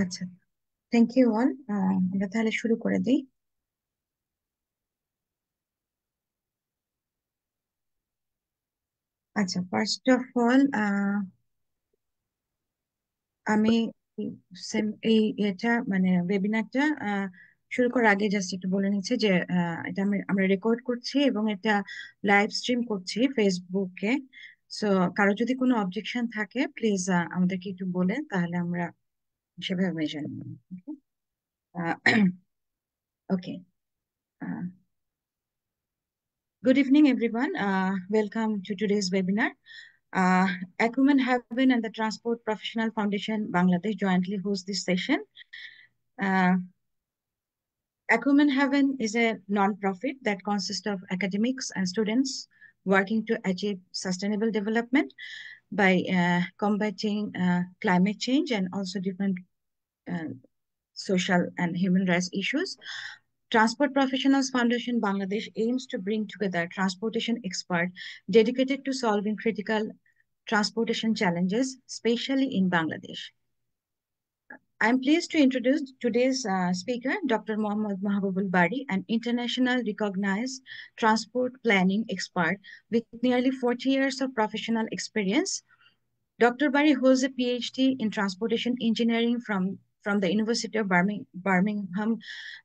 আচ্ছা, thank you all. আমরা তাহলে শুরু করে দিই। আচ্ছা, ফার্স্ট অফ অল আমি এটা মানে ওয়েবিনারটা শুরু করার আগে জাস্ট একটু বলে নিচ্ছি যে এটা আমরা রেকর্ড করছি এবং এটা লাইভ স্ট্রিম করছি ফেসবুকে। সো কারো যদি কোনো অবজেকশন থাকে প্লিজ আমাদেরকে একটু বলে, তাহলে আমরা সেভাবে মেজার নিব। ওকে। Good evening, everyone. Welcome to today's webinar. Acumen Haven and the Transport Professional Foundation Bangladesh jointly host this session. Uh, Acumen Haven is a non-profit that consists of academics and students working to achieve sustainable development by combating climate change and also different uh, social and human rights issues. Transport Professionals Foundation Bangladesh aims to bring together transportation experts dedicated to solving critical transportation challenges, especially in Bangladesh. I'm pleased to introduce today's speaker, Dr. Mohammad Mahabubul Bari, an international recognized transport planning expert with nearly 40 years of professional experience. Dr. Bari holds a PhD in transportation engineering from the University of Birmingham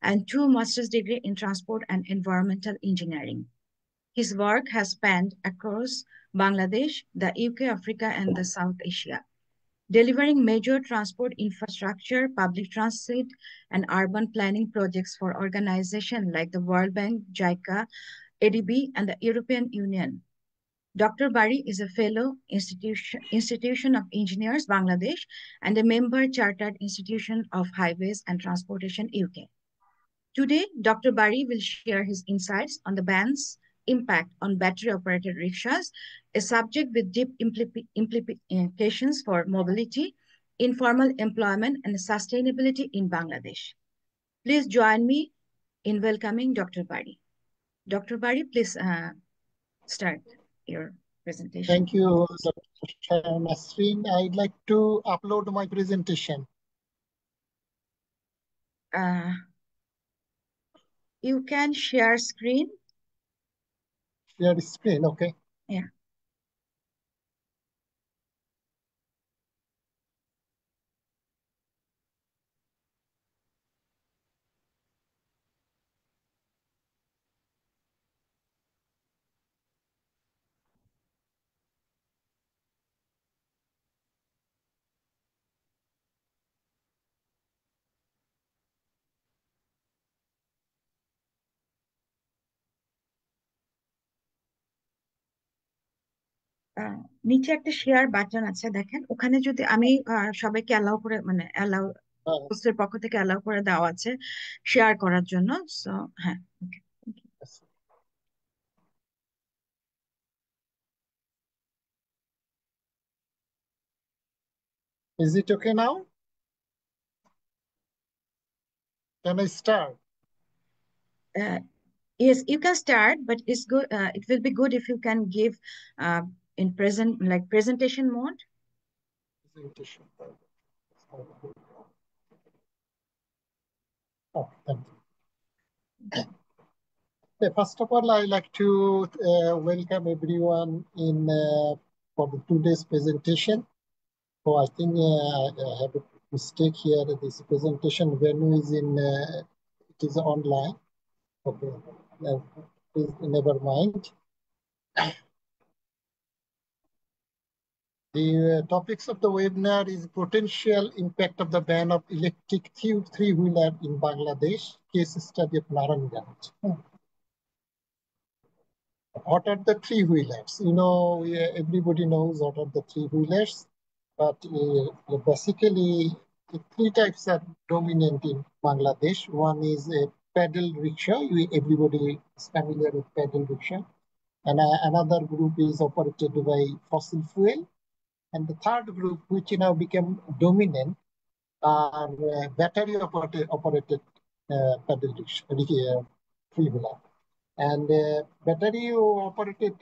and two master's degree in transport and environmental engineering. His work has spanned across Bangladesh, the UK, Africa, and the South Asia, delivering major transport infrastructure, public transit, and urban planning projects for organizations like the World Bank, JICA, ADB, and the European Union. Dr. Bari is a fellow Institution of Engineers Bangladesh and a member Chartered Institution of Highways and Transportation UK. Today, Dr. Bari will share his insights on the ban's impact on battery-operated rickshaws, a subject with deep implications for mobility, informal employment, and sustainability in Bangladesh. Please join me in welcoming Dr. Bari. Dr. Bari, please start your presentation. Thank you, Dr. Nasreen. I'd like to upload my presentation. You can share screen. Share screen, okay. Yeah. নিচে একটা share button আছে দেখেন, ওখানে যদি আমি সবাইকে allow করে মানে অ্যালাউ পোস্টের পক্ষ থেকে অ্যালাউ করে দেওয়া আছে শেয়ার করার জন্য। সো হ্যাঁ, ওকে। Is it okay now? Can I start? Yes, you can start, but it's good. It will be good if you can give in presentation mode. Presentation. Oh, thank you. First of all, I'd like to welcome everyone in for today's presentation. So I think I have a mistake here. This presentation venue is it is online. Okay, please never mind. The topics of the webinar is potential impact of the ban of electric three-wheeler in Bangladesh, case study of Naranganj. What are the three-wheelers? You know, everybody knows what are the three-wheelers, but basically three types are dominant in Bangladesh. One is a pedal rickshaw. Everybody is familiar with pedal rickshaw. And another group is operated by fossil fuel. And the third group, which now became dominant, are battery operated pedal three-wheeler. And battery operated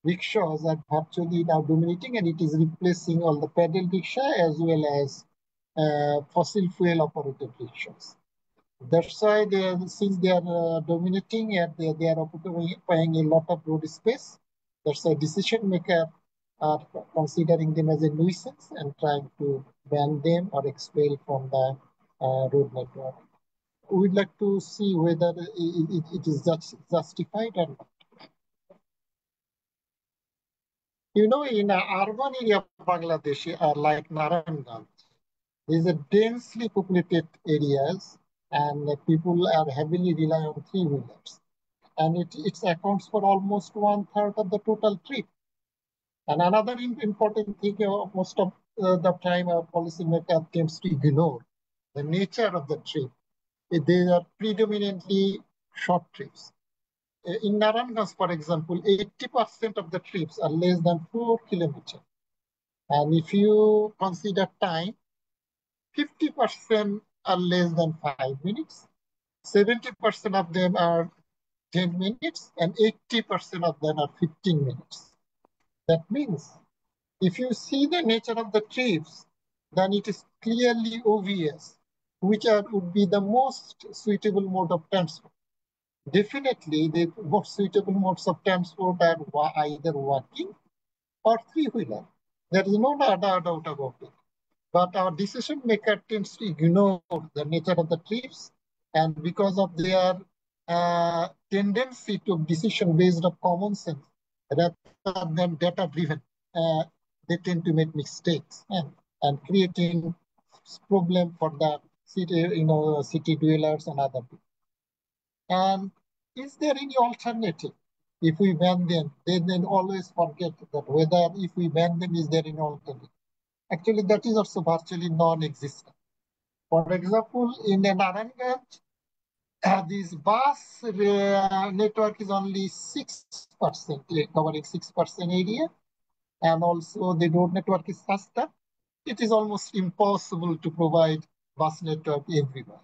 rickshaws are virtually now dominating, and it is replacing all the pedal rickshaw as well as fossil fuel operated rickshaws. That's why since they are dominating and they are occupying a lot of road space, that's why decision makers are considering them as a nuisance and trying to ban them or expel from the road network. We'd like to see whether it is justified or not. You know, in an urban area of Bangladesh, like Narayanganj, these are densely populated areas and people are heavily rely on three-wheelers. And it accounts for almost 1/3 of the total trip. And another important thing, most of the time our policymaker tends to ignore the nature of the trip. They are predominantly short trips. In Naranganj, for example, 80% of the trips are less than 4 kilometers. And if you consider time, 50% are less than 5 minutes, 70% of them are 10 minutes, and 80% of them are 15 minutes. That means if you see the nature of the trips, then it is clearly obvious which would be the most suitable mode of transport. Definitely, the most suitable modes of transport are either walking or three-wheeler. There is no doubt about it. But our decision maker tends to ignore the nature of the trips, and because of their tendency to decision based on common sense rather than data driven, they tend to make mistakes and creating problem for the city dwellers and other people. And is there any alternative? If we ban them, they then always forget that whether if we ban them, is there any alternative? Actually, that is also virtually non-existent. For example, in Narayanganj, this bus network is only 6%, covering 6% area. And also the road network is such that it is almost impossible to provide bus network everywhere.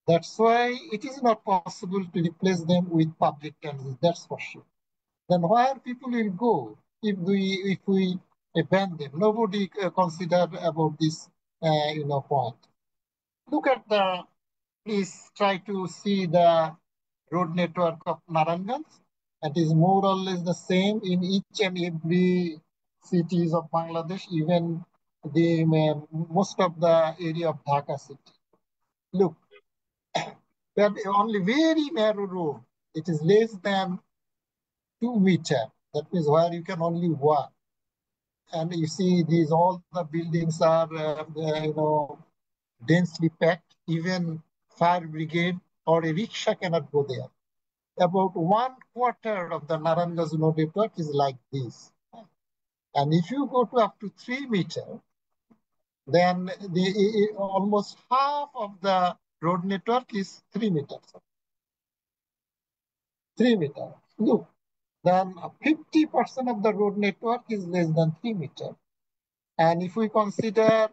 That's why it is not possible to replace them with public transit, that's for sure. Then where people will go if we ban them? Nobody consider about this point. Look at please try to see the road network of Narayanganj. It is more or less the same in each and every cities of Bangladesh, even the most of the area of Dhaka city. Look, there only very narrow road. It is less than 2 meters. That means where you can only walk. And you see all the buildings are, densely packed. Even fire brigade or a rickshaw cannot go there. About 1/4 of the Narayanganj road network is like this. And if you go to up to 3 meters, then almost half of the road network is 3 meters. 3 meters. Look, then 50% of the road network is less than 3 meters. And if we consider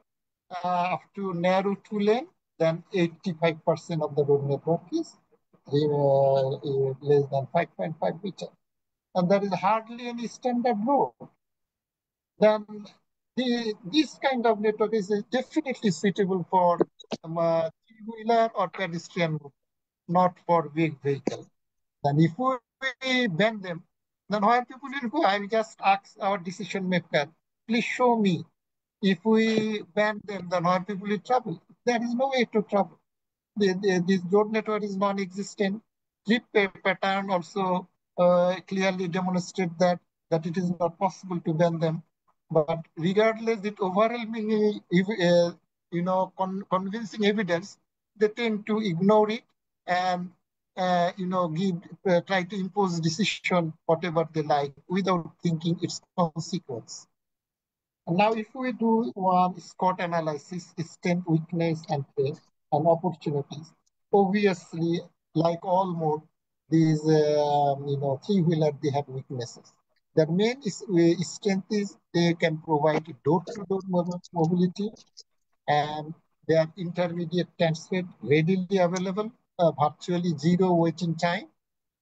up to narrow two lane, then 85% of the road network is less than 5.5 meters. And there is hardly any standard road. Then this kind of network is definitely suitable for three-wheeler or pedestrian, not for big vehicles. Then if we ban them, then where people will go? I will just ask our decision maker, please show me. If we ban them, then where people will travel? There is no way to travel. This road network is non-existent. Trip pattern also clearly demonstrate that it is not possible to ban them. But regardless, it overwhelmingly, convincing evidence, they tend to ignore it and try to impose decision whatever they like without thinking its consequence. And now, if we do one SWOT analysis, strength, weakness, and threat, and opportunities, obviously, like all mode, these three-wheeler, they have weaknesses. The main strength is they can provide door-to-door mobility, and their intermediate transfer readily available, virtually zero waiting time,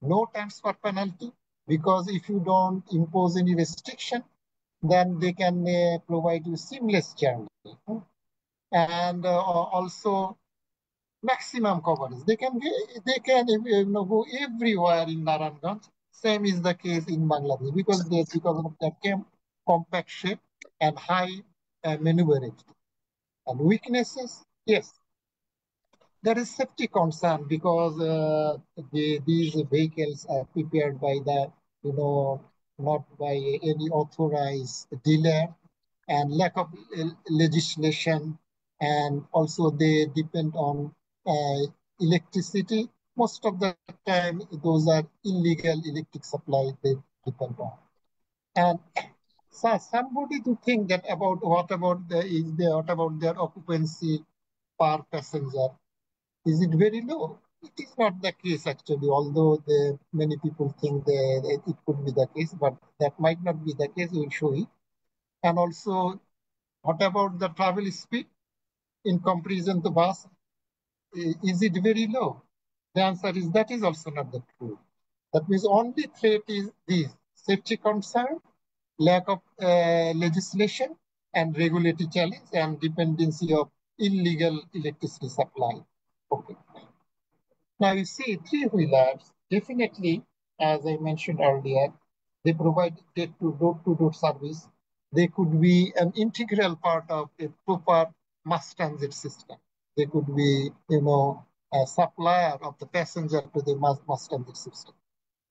no transfer penalty, because if you don't impose any restriction, then they can provide you seamless journey. and also maximum coverage. They can go everywhere in Narayanganj. Same is the case in Bangladesh because of their compact shape and high maneuverability. And weaknesses, yes, there is safety concern because these vehicles are prepared by not by any authorized dealer, and lack of legislation, and also they depend on uh, electricity. Most of the time, those are illegal electric supply they depend on. And so somebody to think that what about their occupancy per passenger? Is it very low? It is not the case actually, although many people think that it could be the case, but that might not be the case. We'll show it. And also, what about the travel speed in comparison to bus? Is it very low? The answer is that is also not the truth. That means only threat is this: safety concern, lack of legislation and regulatory challenge, and dependency of illegal electricity supply. Okay. Now you see, three-wheelers, definitely, as I mentioned earlier, they provide door-to-door service. They could be an integral part of a proper mass transit system. They could be, a supplier of the passenger to the mass transit system.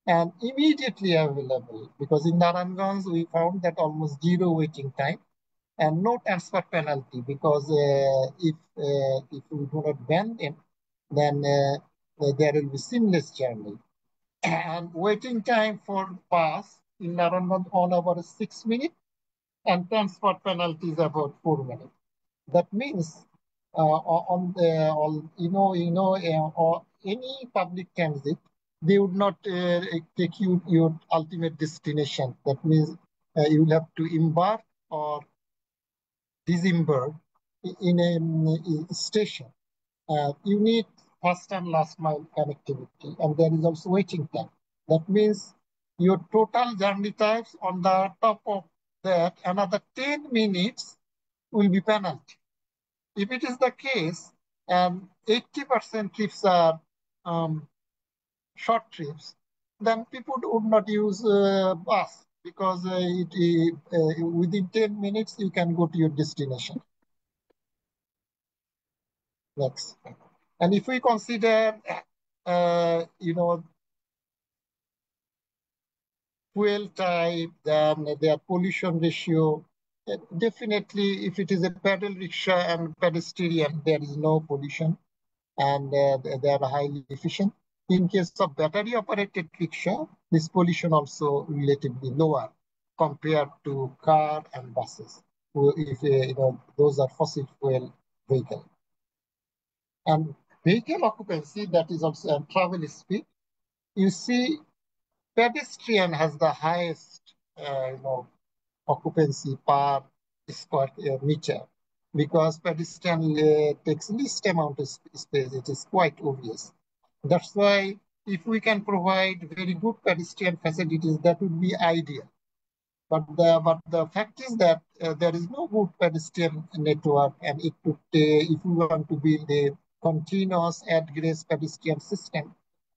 And immediately available, because in Narayanganj, we found that almost zero waiting time and no transfer penalty, because if we do not ban them, then there will be seamless journey. And waiting time for bus in Narayanganj on over 6 minutes, and transfer penalty is about 4 minutes. That means or any public transit, they would not take you your ultimate destination. That means you will have to embark or disembark in a station. You need first and last mile connectivity, and there is also waiting time. That means your total journey times on the top of that, another 10 minutes will be penalty. If it is the case, and 80% trips are short trips, then people would not use bus, because within 10 minutes you can go to your destination. Next. And if we consider, fuel type, then their pollution ratio, definitely if it is a pedal rickshaw and pedestrian, there is no pollution, and they are highly efficient. In case of battery operated rickshaw, this pollution also relatively lower compared to car and buses, if those are fossil fuel vehicles. And vehicle occupancy, that is also a travel speed. You see, pedestrian has the highest, occupancy per square meter, because pedestrian takes least amount of space. It is quite obvious. That's why if we can provide very good pedestrian facilities, that would be ideal. But the fact is that there is no good pedestrian network, and if we want to build a continuous at-grade pedestrian system,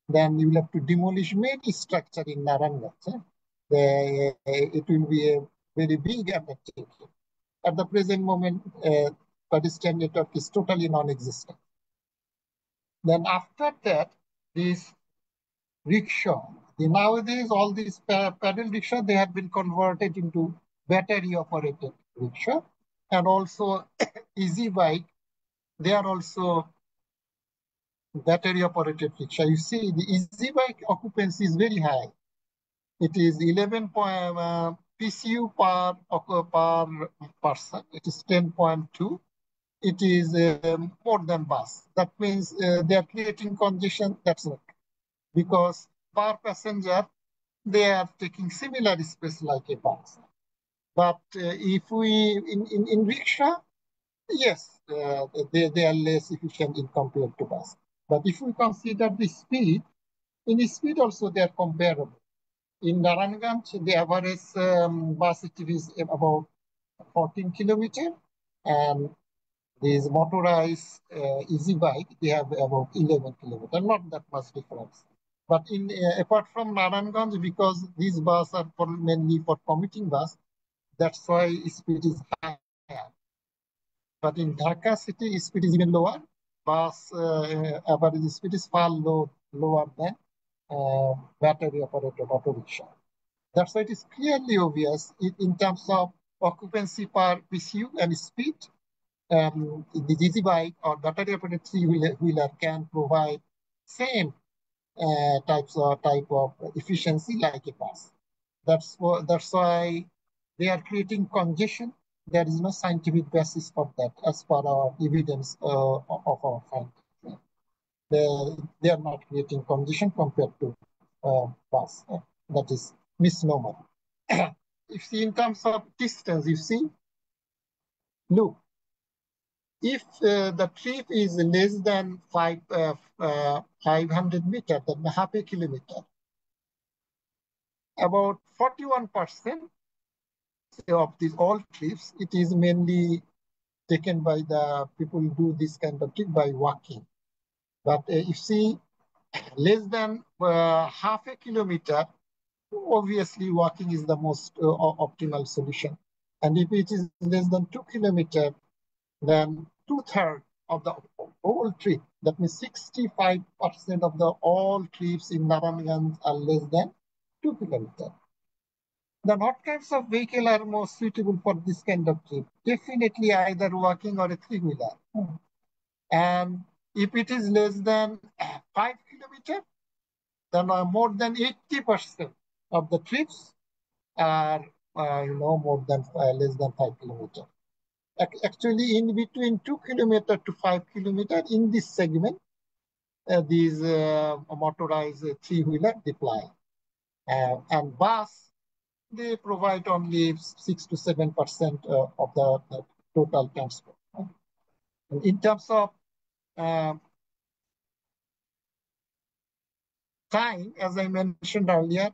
then you will have to demolish many structure in Narayanganj. It will be a very big undertaking. At the present moment, pedestrian network is totally non-existent. Then after that, this rickshaw. Nowadays, all these pedal rickshaw, they have been converted into battery operated rickshaw, and also easy bike. They are also battery operated rickshaw. You see, the easy bike occupancy is very high. It is 11 PCU per person. It is 10.2. It is more than bus. That means they are creating congestion. That's not, because per passenger, they are taking similar space like a bus. But if we, in rickshaw, yes, they are less efficient in compared to bus. But if we consider the speed, in speed also they are comparable. In Narayanganj, the average bus speed is about 14 kilometers, and These motorized easy bike, they have about 11 kilometers, not that much difference. But in apart from Narayanganj, because these buses are mainly for commuting bus, that's why speed is higher. But in Dhaka city, speed is even lower. Bus average speed is far lower than battery operated auto rickshaw. That's why it is clearly obvious in terms of occupancy per PCU and speed. The easy bike or battery operated three-wheeler can provide same type of efficiency like a bus. That's why they are creating congestion. There is no scientific basis for that, as per our evidence of our findings. They are not creating congestion compared to bus. That is misnomer. If you see in terms of distance, you see, look, if the trip is less than 500 meters, then half a kilometer, about 41% of these all trips, it is mainly taken by the people who do this kind of trip by walking. But if you see less than half a kilometer, obviously walking is the most optimal solution. And if it is less than 2 kilometers, then 2/3 of the whole trip, that means 65% of the all trips in Narayanganj are less than 2 kilometers. Then what kinds of vehicle are more suitable for this kind of trip? Definitely either walking or a three-wheeler. And if it is less than 5 kilometers, then more than 80% of the trips are more than less than 5 kilometers. Actually, in between 2 kilometers to 5 kilometers in this segment, these motorized three-wheeler deploy. And bus, they provide only 6 to 7% of the total transport. And in terms of time, as I mentioned earlier,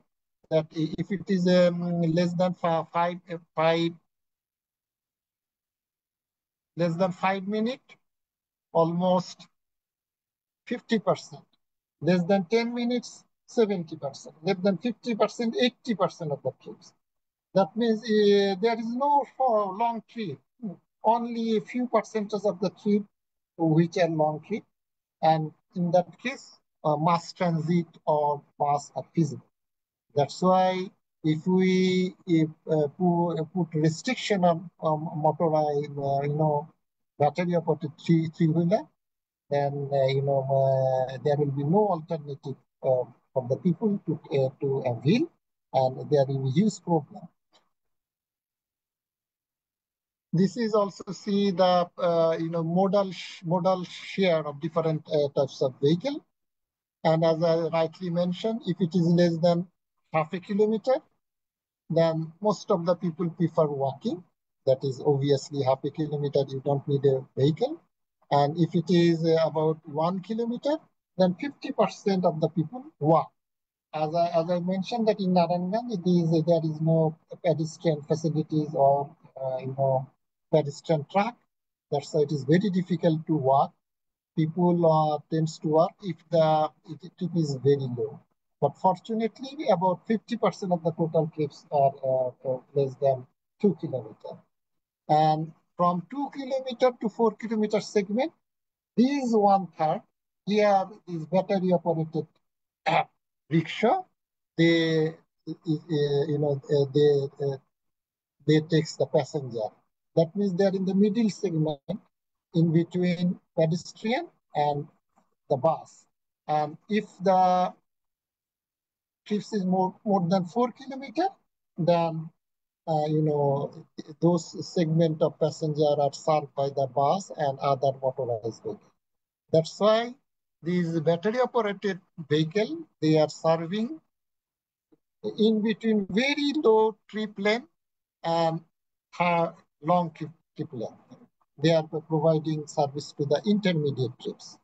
that if it is less than less than 5 minutes, almost 50%. Less than 10 minutes, 70%. Less than 50%, 80% of the trips. That means there is no long trip. Only a few percentage of the trip which are long trip. And in that case, mass transit or bus are feasible. That's why if we put restriction on motorized, battery operated three-wheeler, then there will be no alternative for the people to avail, and there will be huge problem. This is also see the modal share of different types of vehicle, and as I rightly mentioned, if it is less than half a kilometer, then most of the people prefer walking. That is obviously half a kilometer, you don't need a vehicle. And if it is about 1 kilometer, then 50% of the people walk. As I mentioned that in Narayanganj, there is no pedestrian facilities or pedestrian track. That's why it is very difficult to walk. People tends to walk if the trip is very low. But fortunately, about 50% of the total trips are less than 2 kilometers. And from 2 kilometer to 4 kilometer segment, these 1/3, here is battery operated rickshaw. They, they takes the passenger. That means they're in the middle segment in between pedestrian and the bus. And if the trips is more than 4 kilometers, then those segment of passenger are served by the bus and other motorized vehicles. That's why these battery operated vehicle, they are serving in between very low trip length and long trip length. They are providing service to the intermediate trips.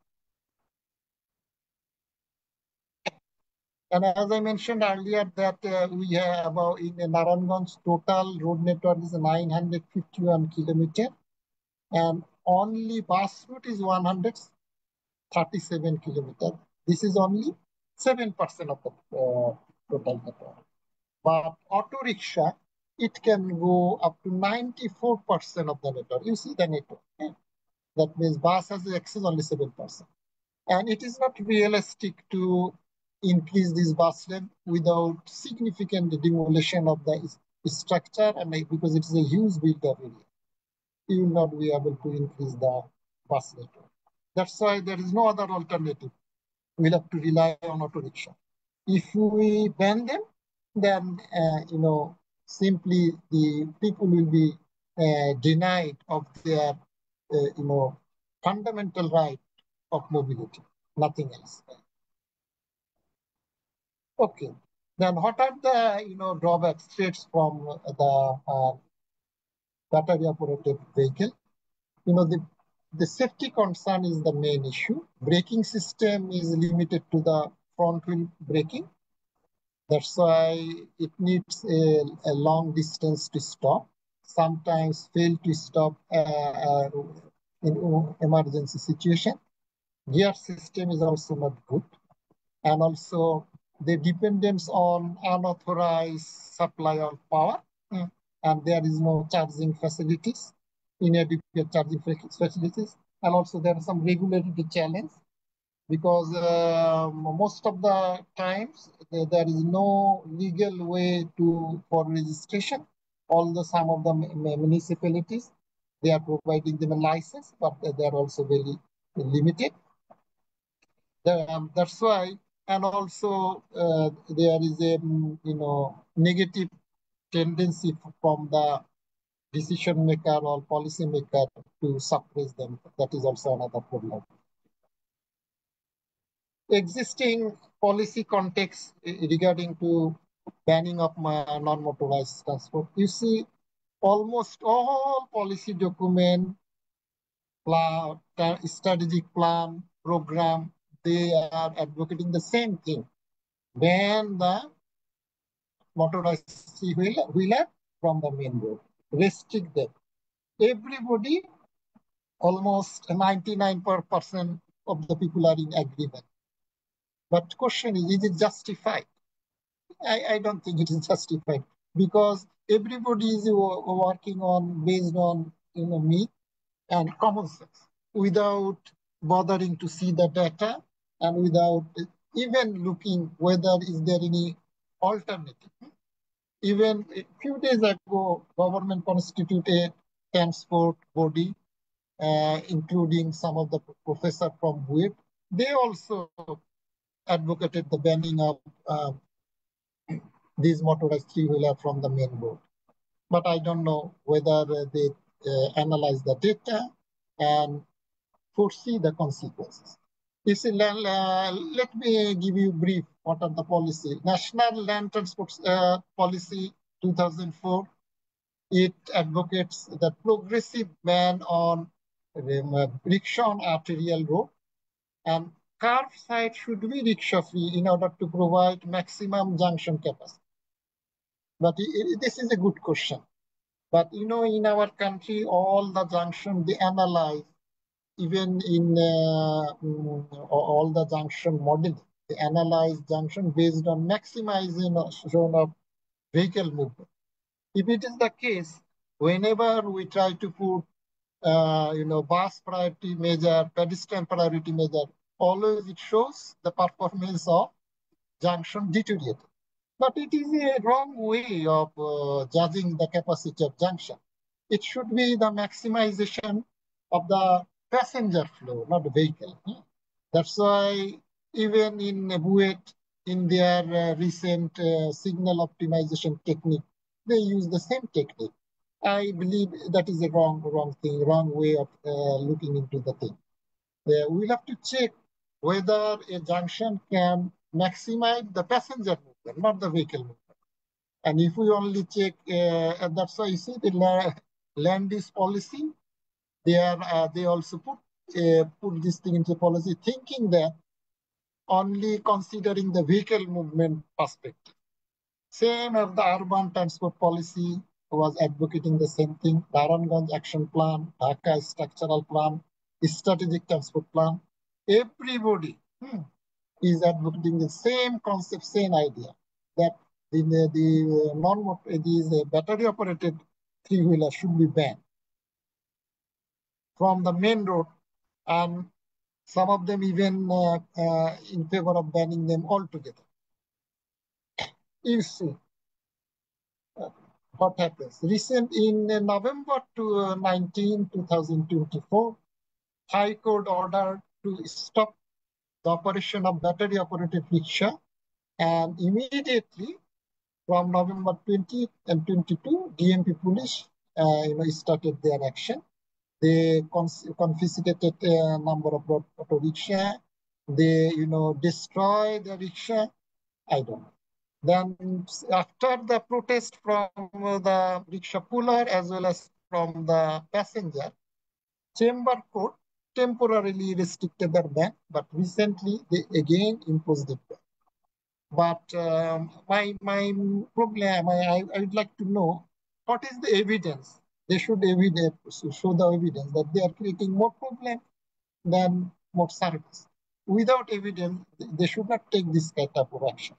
And as I mentioned earlier, that we have about in Narayanganj total road network is 951 kilometers, and only bus route is 137 kilometers. This is only 7% of the total network. But auto rickshaw, it can go up to 94% of the network. You see the network. Okay? That means bus has access only 7%. And it is not realistic to increase this bus lane without significant demolition of the structure, and because it is a huge built-up area, you will not be able to increase the bus network. That's why there is no other alternative. We'll have to rely on auto rickshaw. If we ban them, then simply the people will be denied of their fundamental right of mobility, nothing else. Okay, then what are the drawbacks, threats from the battery operated vehicle? The safety concern is the main issue. Braking system is limited to the front wheel braking. That's why it needs a long distance to stop. Sometimes fail to stop in emergency situation. Gear system is also not good. And also the dependence on unauthorized supply of power, and there is no charging facilities, inadequate charging facilities. And also there are some regulatory challenge, because most of the times there is no legal way for registration. Although some of the municipalities, they are providing them a license, but they are also very limited. That's why, and also there is a negative tendency from the decision maker or policy maker to suppress them. That is also another problem. Existing policy context regarding to banning of non-motorized transport. You see, almost all policy document, strategic plan, program, they are advocating the same thing. Ban the motorized three-wheeler from the main road. Restrict them. Everybody, almost 99% of the people are in agreement. But question is it justified? I don't think it is justified, because everybody is working on based on myth and common sense, without bothering to see the data and without even looking whether is there any alternative. Even a few days ago, government constituted transport body, including some of the professors from BUET. They also advocated the banning of these motorized three-wheeler from the main road. But I don't know whether they analyze the data and foresee the consequences. You see, let me give you a brief. What are the policy? National Land Transport Policy 2004. It advocates the progressive ban on rickshaw on arterial road, and curbside should be rickshaw free in order to provide maximum junction capacity. But this is a good question. But in our country, all the junction they analyze, even in all the junction modeling, they analyze junction based on maximization of vehicle movement. If it is the case, whenever we try to put bus priority measure, pedestrian priority measure, always it shows the performance of junction deteriorated. But it is a wrong way of judging the capacity of junction. It should be the maximization of the passenger flow, not the vehicle. That's why even in BUET, in their recent signal optimization technique, they use the same technique. I believe that is a wrong way of looking into the thing. We'll have to check whether a junction can maximize the passenger movement, not the vehicle movement. And if we only check, and that's why you see the land use policy, they also put this thing into policy, thinking that only considering the vehicle movement perspective. Same as the urban transport policy, was advocating the same thing. Narayanganj Action Plan, Dhaka Structural Plan, Strategic Transport Plan. Everybody is advocating the same concept, same idea, that these battery operated three-wheeler should be banned from the main road, and some of them even in favor of banning them altogether. You see what happens. In November 19, 2024, High Court ordered to stop the operation of battery operated rickshaw, and immediately from November 20 and 22, DMP police started their action. They confiscated a number of auto rickshaw. They destroy the rickshaw. I don't know. Then after the protest from the rickshaw puller as well as from the passenger, Chamber Court temporarily restricted their ban, but recently they again imposed it ban. But my problem, I would like to know what is the evidence. They should show the evidence that they are creating more problem than more service. Without evidence, they should not take this kind of action.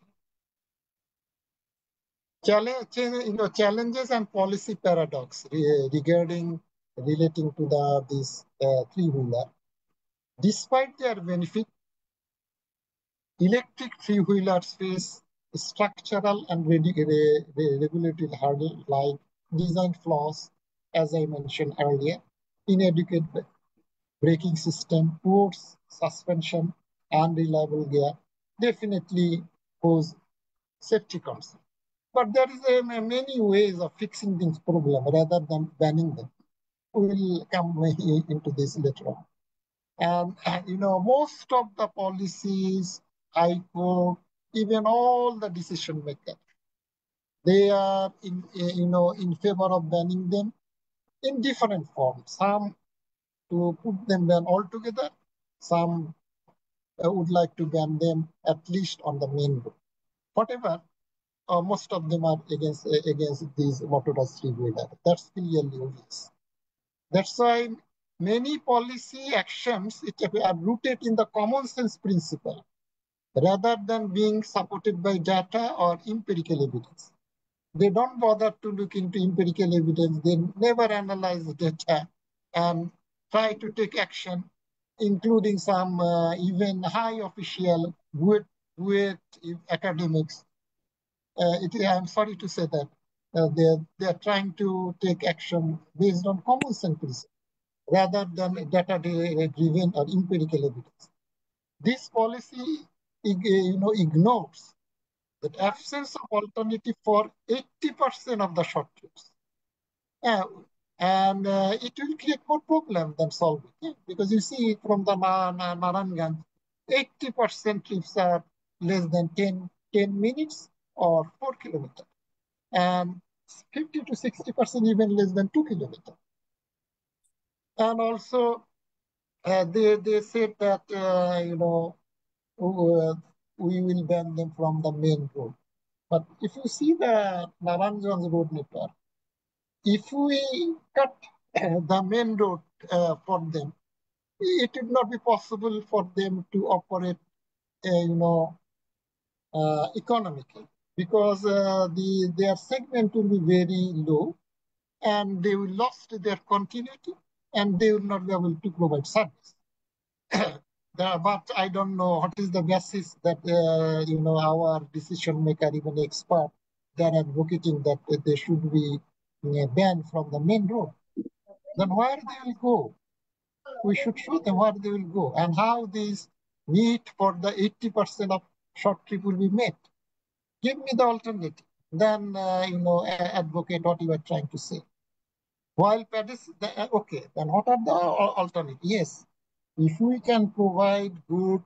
Challenges and policy paradox relating to this three-wheeler. Despite their benefit, electric three-wheelers face structural and regulatory hurdles like design flaws, as I mentioned earlier, inadequate braking system, poor suspension, unreliable gear, definitely pose safety concerns. But there is many ways of fixing this problem rather than banning them. We will come into this later on. And most of the policies, High Court, even all the decision makers, they are in favor of banning them in different forms. Some to put them ban altogether, some would like to ban them at least on the main road. Whatever, most of them are against these motorized three-wheeler. That's clearly obvious. That's why many policy actions are rooted in the common sense principle rather than being supported by data or empirical evidence. They don't bother to look into empirical evidence. They never analyze the data and try to take action, including some even high official, good academics. I'm sorry to say that they're trying to take action based on common sense principles rather than data-driven or empirical evidence. This policy, ignores the absence of alternative for 80% of the short trips. And it will create more problem than solving. Yeah? Because you see from the Narayanganj, 80% trips are less than 10 minutes or 4 kilometers. And 50 to 60% even less than 2 kilometers. And also, they said that, we will ban them from the main road. But if you see the Narayanganj road network, if we cut the main road for them, it would not be possible for them to operate, economically, because their segment will be very low, and they will lost their continuity, and they will not be able to provide service. But I don't know what is the basis that our decision maker, even expert, they are advocating that they should be banned from the main road. Then where they will go? We should show them where they will go and how these meet for the 80% of short trip will be met. Give me the alternative. Then advocate what you are trying to say. While okay, then what are the alternatives? Yes, if we can provide good,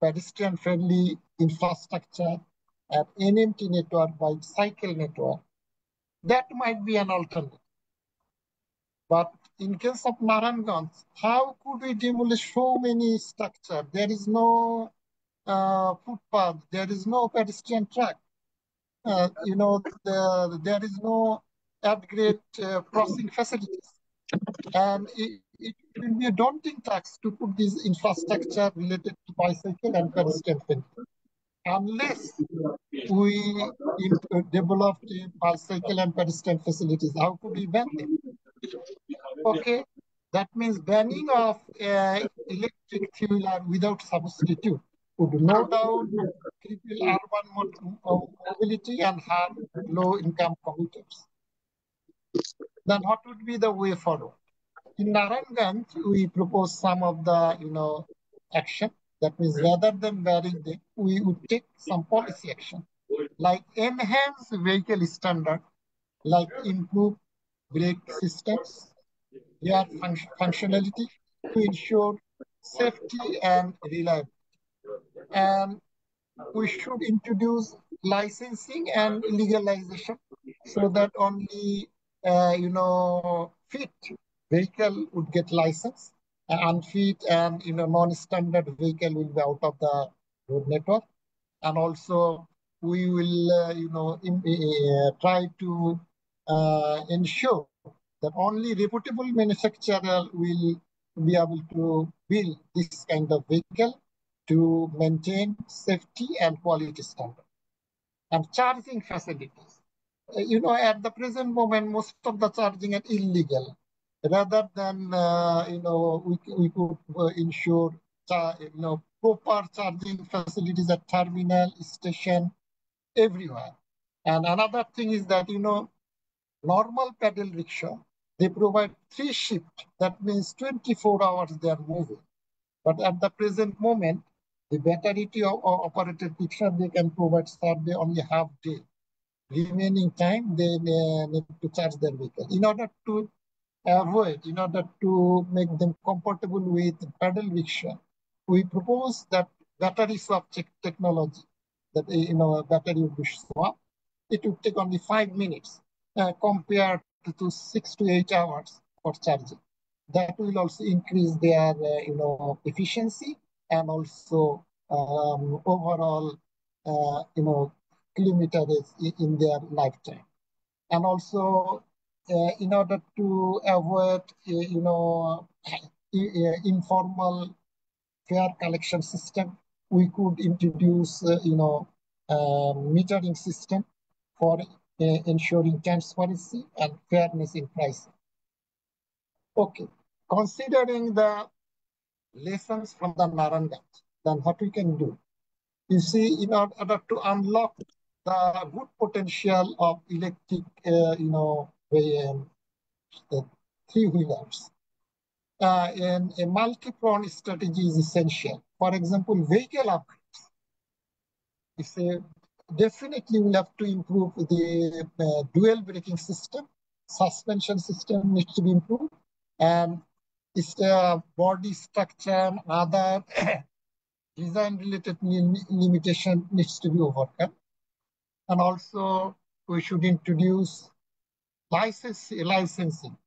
pedestrian-friendly infrastructure at NMT network by cycle network, that might be an alternative. But in case of Narayanganj, how could we demolish so many structures? There is no footpath, there is no pedestrian track. there is no at-grade crossing facilities. And it will be a daunting task to put this infrastructure related to bicycle and pedestrian friendly. Unless we developed bicycle and pedestrian facilities, how could we ban them? Okay, that means banning of electric three-wheeler without substitute would no doubt cripple urban mobility and harm low-income commuters. Then what would be the way forward? In Naranganj, we propose some of the action. That means rather than banning them, we would take some policy action, like enhance vehicle standard, like improve brake systems, their functionality to ensure safety and reliability. And we should introduce licensing and legalization so that only fit vehicle would get license, unfit and non-standard vehicle will be out of the road network. And also we will try to ensure that only reputable manufacturer will be able to build this kind of vehicle to maintain safety and quality standard. And charging facilities. At the present moment, most of the charging are illegal. Rather than, we could ensure, proper charging facilities at terminal, station, everywhere. And another thing is that, normal pedal rickshaw, they provide 3 shifts. That means 24 hours they are moving. But at the present moment, the battery operated rickshaw, they can provide survey only half day. Remaining time, they need to charge their vehicle. In order to make them comfortable with pedal rickshaw, we propose that battery swap technology, that battery would be swapped. It would take only 5 minutes compared to 6 to 8 hours for charging. That will also increase their efficiency and also overall kilometers in their lifetime. And also in order to avoid informal fare collection system, we could introduce metering system for ensuring transparency and fairness in pricing. Okay, considering the lessons from the Naranganj, then what we can do? You see, in order to unlock the good potential of electric, three-wheelers, and a multi-pronged strategy is essential. For example, vehicle upgrades. Definitely we'll have to improve the dual braking system. Suspension system needs to be improved, and its body structure, other design-related limitation needs to be overcome. And also, we should introduce licensing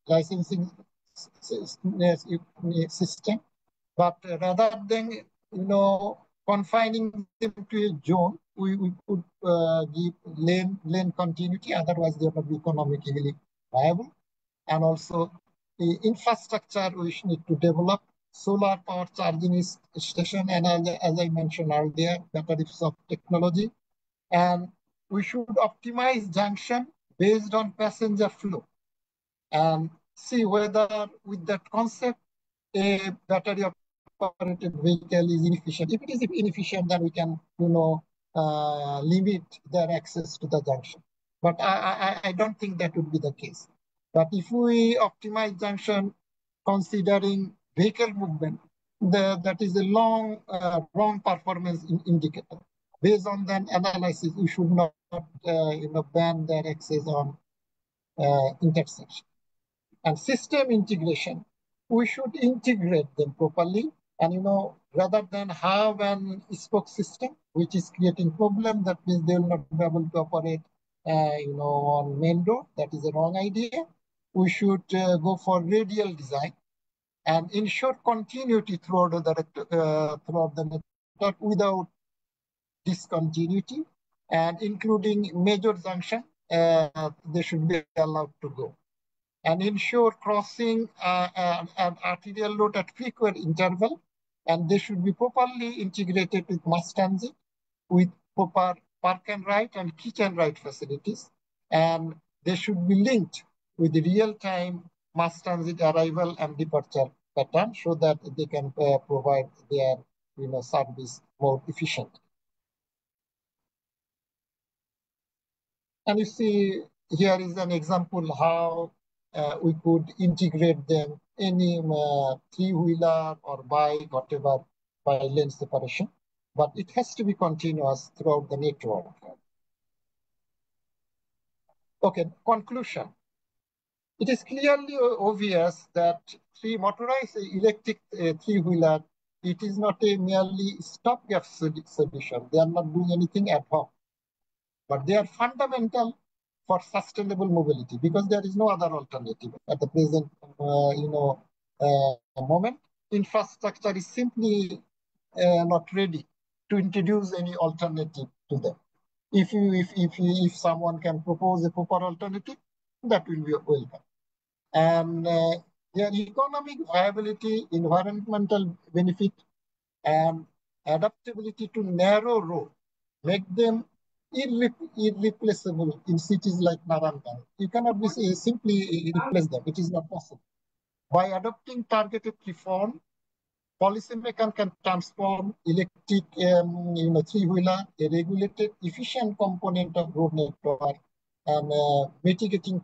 system, but rather than confining them to a zone, we could give lane continuity. Otherwise, they will not be economically viable. And also, the infrastructure we need to develop solar power charging station, and as I mentioned earlier, battery swap technology. And we should optimize junction based on passenger flow and see whether with that concept a battery operated vehicle is inefficient. If it is inefficient, then we can limit their access to the junction. But I don't think that would be the case. But if we optimize junction considering vehicle movement, that is a wrong performance indicator. Based on that analysis, we should not ban their access on intersection. And system integration, we should integrate them properly. And rather than have an spoke system, which is creating problem, that means they will not be able to operate on main road. That is a wrong idea. We should go for radial design and ensure continuity throughout the network without discontinuity. and including major junction, they should be allowed to go. And ensure crossing an arterial road at frequent interval, and they should be properly integrated with mass transit, with proper park and ride and teach and ride facilities, and they should be linked with the real-time mass transit arrival and departure pattern so that they can provide their service more efficient. And you see, here is an example how we could integrate them, any three-wheeler or bike, whatever, by lane separation. But it has to be continuous throughout the network. Okay, conclusion. It is clearly obvious that motorized electric three-wheeler, it is not a merely stopgap solution. They are not doing anything ad hoc, but they are fundamental for sustainable mobility because there is no other alternative at the present moment. Infrastructure is simply not ready to introduce any alternative to them. If someone can propose a proper alternative, that will be welcome. And their economic viability, environmental benefit, and adaptability to narrow road make them irreplaceable in cities like Narayan. You cannot be simply replace them. It is not possible. By adopting targeted reform, policymakers can transform electric three-wheeler, a regulated, efficient component of road network, and mitigating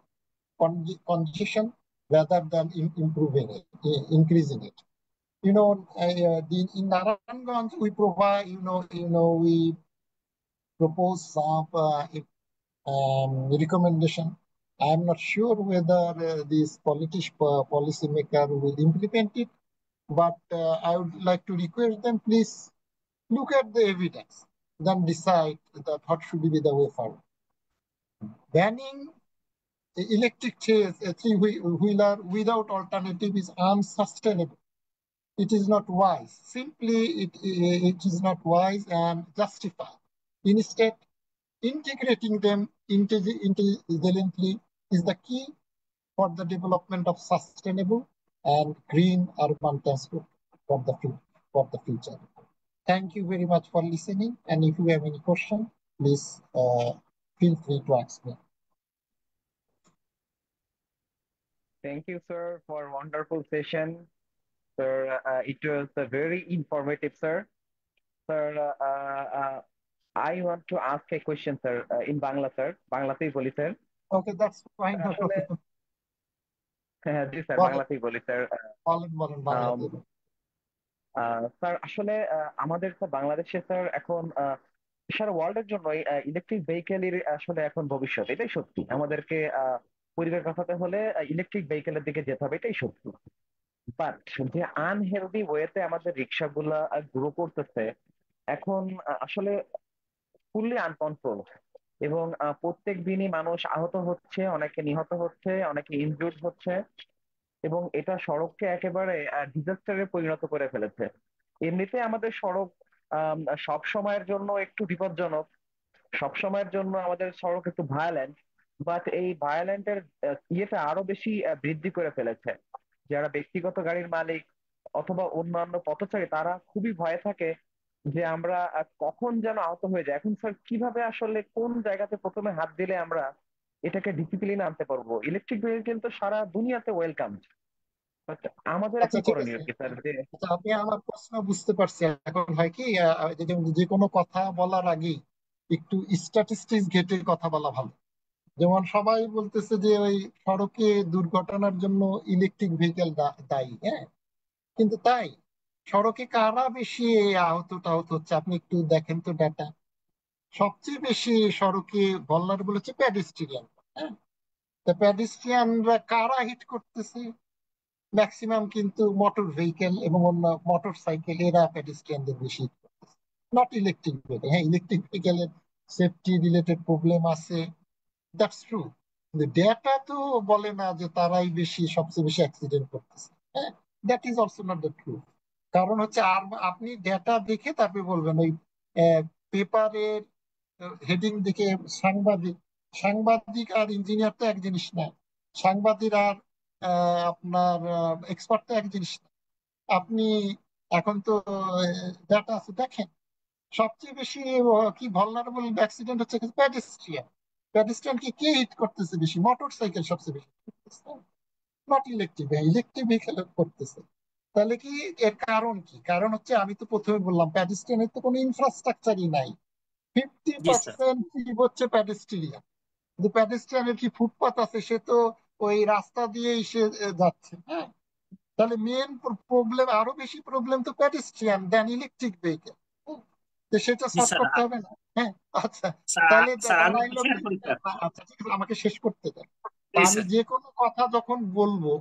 congestion rather than improving it, increasing it. In Narayanganj, we provide, we propose some recommendation. I am not sure whether this policymaker will implement it, but I would like to request them, please look at the evidence, then decide that what should be the way forward. Banning electric three-wheeler without alternative is unsustainable. It is not wise. Simply, it is not wise and justified. Instead, integrating them intelligently is the key for the development of sustainable and green urban transport for the future. Thank you very much for listening. And if you have any question, please feel free to ask me. Thank you, sir, for wonderful session. Sir, it was very informative, sir. Sir, I want to ask a question, sir, in Bangla, sir. বাংলাতেই বলি, sir. Okay, that's fine. আসলে জি sir বাংলাতেই বলি sir বলেন বাংলাতে। Sir আসলে আমাদের sir বাংলাদেশে স্যার এখন সারা ওয়ার্ল্ডের জন্যই ইলেকট্রিক ভেহিকেলের আসলে এখন ভবিষ্যৎ, এটাই সত্যি। আমাদেরকে পরিবেশ বাঁচাতে হলে ইলেকট্রিক ভেহিকেলের দিকে যেতে হবে, এটাই সত্যি। বাট যে আনহেলদি ওয়েতে আমাদের রিক্সাগুলা গ্রো করতেছে এখন আসলে ফুললি আনকন্ট্রোল, এবং প্রত্যেক দিনই মানুষ আহত হচ্ছে, অনেকে নিহত হচ্ছে, অনেকে ইনজুর্ড হচ্ছে, এবং এটা সড়ককে একেবারে ডিজাস্টারে পরিণত করে ফেলেছে। এমনিতে আমাদের সড়ক সব সময়ের জন্য একটু বিপজ্জনক, সব সময়ের জন্য আমাদের সড়ক একটু ভায়োলেন্ট, বাট এই ভায়োলেন্টের ইয়েটা আরো বেশি বৃদ্ধি করে ফেলেছে। যারা ব্যক্তিগত গাড়ির মালিক অথবা অন্যান্য পথচারী তারা খুবই ভয়ে থাকে যে আমরা কখন যেন আহত হয়ে যায়। এখন স্যার কিভাবে আসলে কোন জায়গাতে প্রথমে হাত দিলে আমরা এটাকে ডিসিপ্লিনে আনতে পারবো? ইলেকট্রিক ভেহিকেল তো সারা দুনিয়াতে ওয়েলকাম, বাট আমাদের আচ্ছা, এখন ঠিক আছে। করণীয় কি স্যার? যে আচ্ছা, আমি আমার প্রশ্ন বুঝতে পারছি। এখন হয় কি, যে কোনো কথা বলার আগে একটু স্ট্যাটিস্টিক্স ঘেটে কথা বলা ভালো। যেমন সবাই বলতেছে যে ওই সড়কে দুর্ঘটনার জন্য ইলেকট্রিক ভেহিকেল দায়ী, হ্যাঁ, কিন্তু তাই সড়কে কারা বেশি আহত টাহত হচ্ছে আপনি একটু দেখেন তো ডাটা। সবচেয়ে বেশি সড়কে ভলনারেবল হচ্ছে প্যাডেস্ট্রিয়ান। হ্যাঁ, তা প্যাডেস্ট্রিয়ানরা কারা হিট করতেছে? ম্যাক্সিমাম কিন্তু মোটর ভেহিকেল এবং অন্য মোটর সাইকেল, এরা প্যাডেস্ট্রিয়ানদের বেশি hit করতেছে, নট ইলেকট্রিক ভেহিকেল। হ্যাঁ, ইলেকট্রিক ভেহিকেলের সেফটি রিলেটেড প্রবলেম আছে, দ্যাটস ট্রু, কিন্তু ডেটা তো বলে না যে তারাই সবচেয়ে বেশি অ্যাক্সিডেন্ট করতেছে। হ্যাঁ, that is also not the true. কারণ হচ্ছে আর আপনি ডেটা দেখে তারপরে বলবেন ওই পেপারের হেডিং দিকে সাংবাদিক, সাংবাদিক আর ইঞ্জিনিয়ার তো এক জিনিস না, সাংবাদিক আর আপনার এক্সপার্ট তো এক জিনিস না। আপনি এখন তো ডাটা আছে দেখেন, সবচেয়ে বেশি কি ভালনারেবল অ্যাক্সিডেন্ট হচ্ছে প্যাডেস্ট্রিয়ান। প্যাডেস্ট্রিয়ানকে কে হিট করতেছে বেশি? মোটর সাইকেল সবচেয়ে বেশি করতেছে, নট ইলেকট্রিক। ইলেকট্রিক ভেহিকেল করতেছে। তাহলে কি এর কারণ কি? কারণ হচ্ছে আমি তো প্রথমে বললাম প্যাডেস্ট্রিয়ানের তো কোনো ইনফ্রাস্ট্রাকচারই নাই। ফিফটি জি স্যার। পার্সেন্ট হচ্ছে প্যাডেস্ট্রিয়ান। কিন্তু প্যাডেস্ট্রিয়ানের কি ফুটপাত আছে? সে তো ওই রাস্তা দিয়েই সে যাচ্ছে। হ্যাঁ, তাহলে মেন প্রবলেম, আরো বেশি প্রবলেম তো প্যাডেস্ট্রিয়ান দেন ইলেকট্রিক ভেহিকেল। তো সেটা জি সলভ স্যার। করতে হবে না? হ্যাঁ, আচ্ছা। স্যার তাহলে স্যার আমি একটু দাঁড়াইলো শেয়ার কি? করি স্যার। আচ্ছা ঠিক আছে, আমাকে শেষ করতে দেন। তা প্লিজ আমি স্যার। যে কোনো কথা যখন বলবো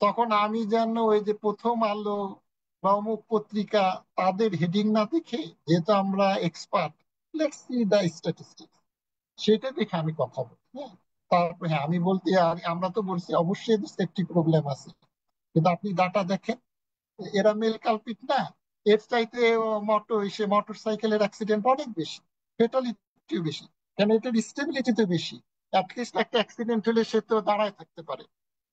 তখন আমি যেন ওই যে প্রথম আলো বা অমুক পত্রিকা তাদের হেডিং না দেখে, যেহেতু আমরা expert, let's see the statistics, সেটা দেখে আমি কথা বলি। হ্যাঁ, তারপরে হ্যাঁ আমি বলতে, আর আমরা তো বলছি অবশ্যই সেফটি প্রবলেম আছে, কিন্তু আপনি ডাটা দেখেন, এরা মেল কালপিট না। এর চাইতে মোটর সাইকেলের অ্যাক্সিডেন্ট অনেক বেশি, ফেটালিটিও বেশি। কেন? এটার স্টেবিলিটি তো বেশি। অ্যাটলিস্ট একটা অ্যাক্সিডেন্ট হলে সে তো দাঁড়ায় থাকতে পারে।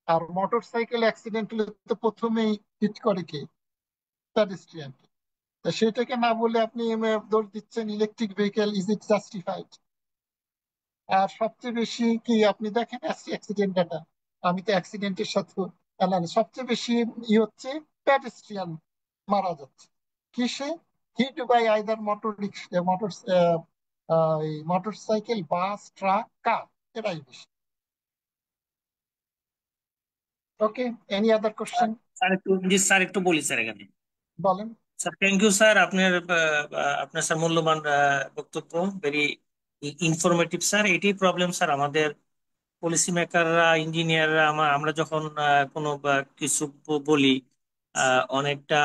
আর মোটর সাইকেল অ্যাক্সিডেন্ট হলে তো প্রথমেই হিট করে কে? প্যাডেস্ট্রিয়ান। তা সেটাকে না বলে আপনি দোষ দিচ্ছেন electric vehicle, is it justified? আর সবচেয়ে বেশি কি আপনি দেখেন অ্যাক্সিডেন্ট ডাটা, আমি তো অ্যাক্সিডেন্টের সাথে সবচেয়ে বেশি হচ্ছে প্যাডেস্ট্রিয়ান মারা যাচ্ছে কিসে? Hit by either motor rickshaw, motor cycle, bus, truck, car, এরাই বেশি। Okay, any other question? Sir একটু, জি স্যার একটু বলি স্যার এখানে। বলেন। স্যার থ্যাংক ইউ স্যার, আপনার আপনার স্যার মূল্যবান বক্তব্য, ভেরি ইনফরমেটিভ স্যার। এটাই প্রবলেম স্যার আমাদের পলিসি মেকাররা, ইঞ্জিনিয়াররা, আমরা যখন কোনো কিছু বলি, অনেকটা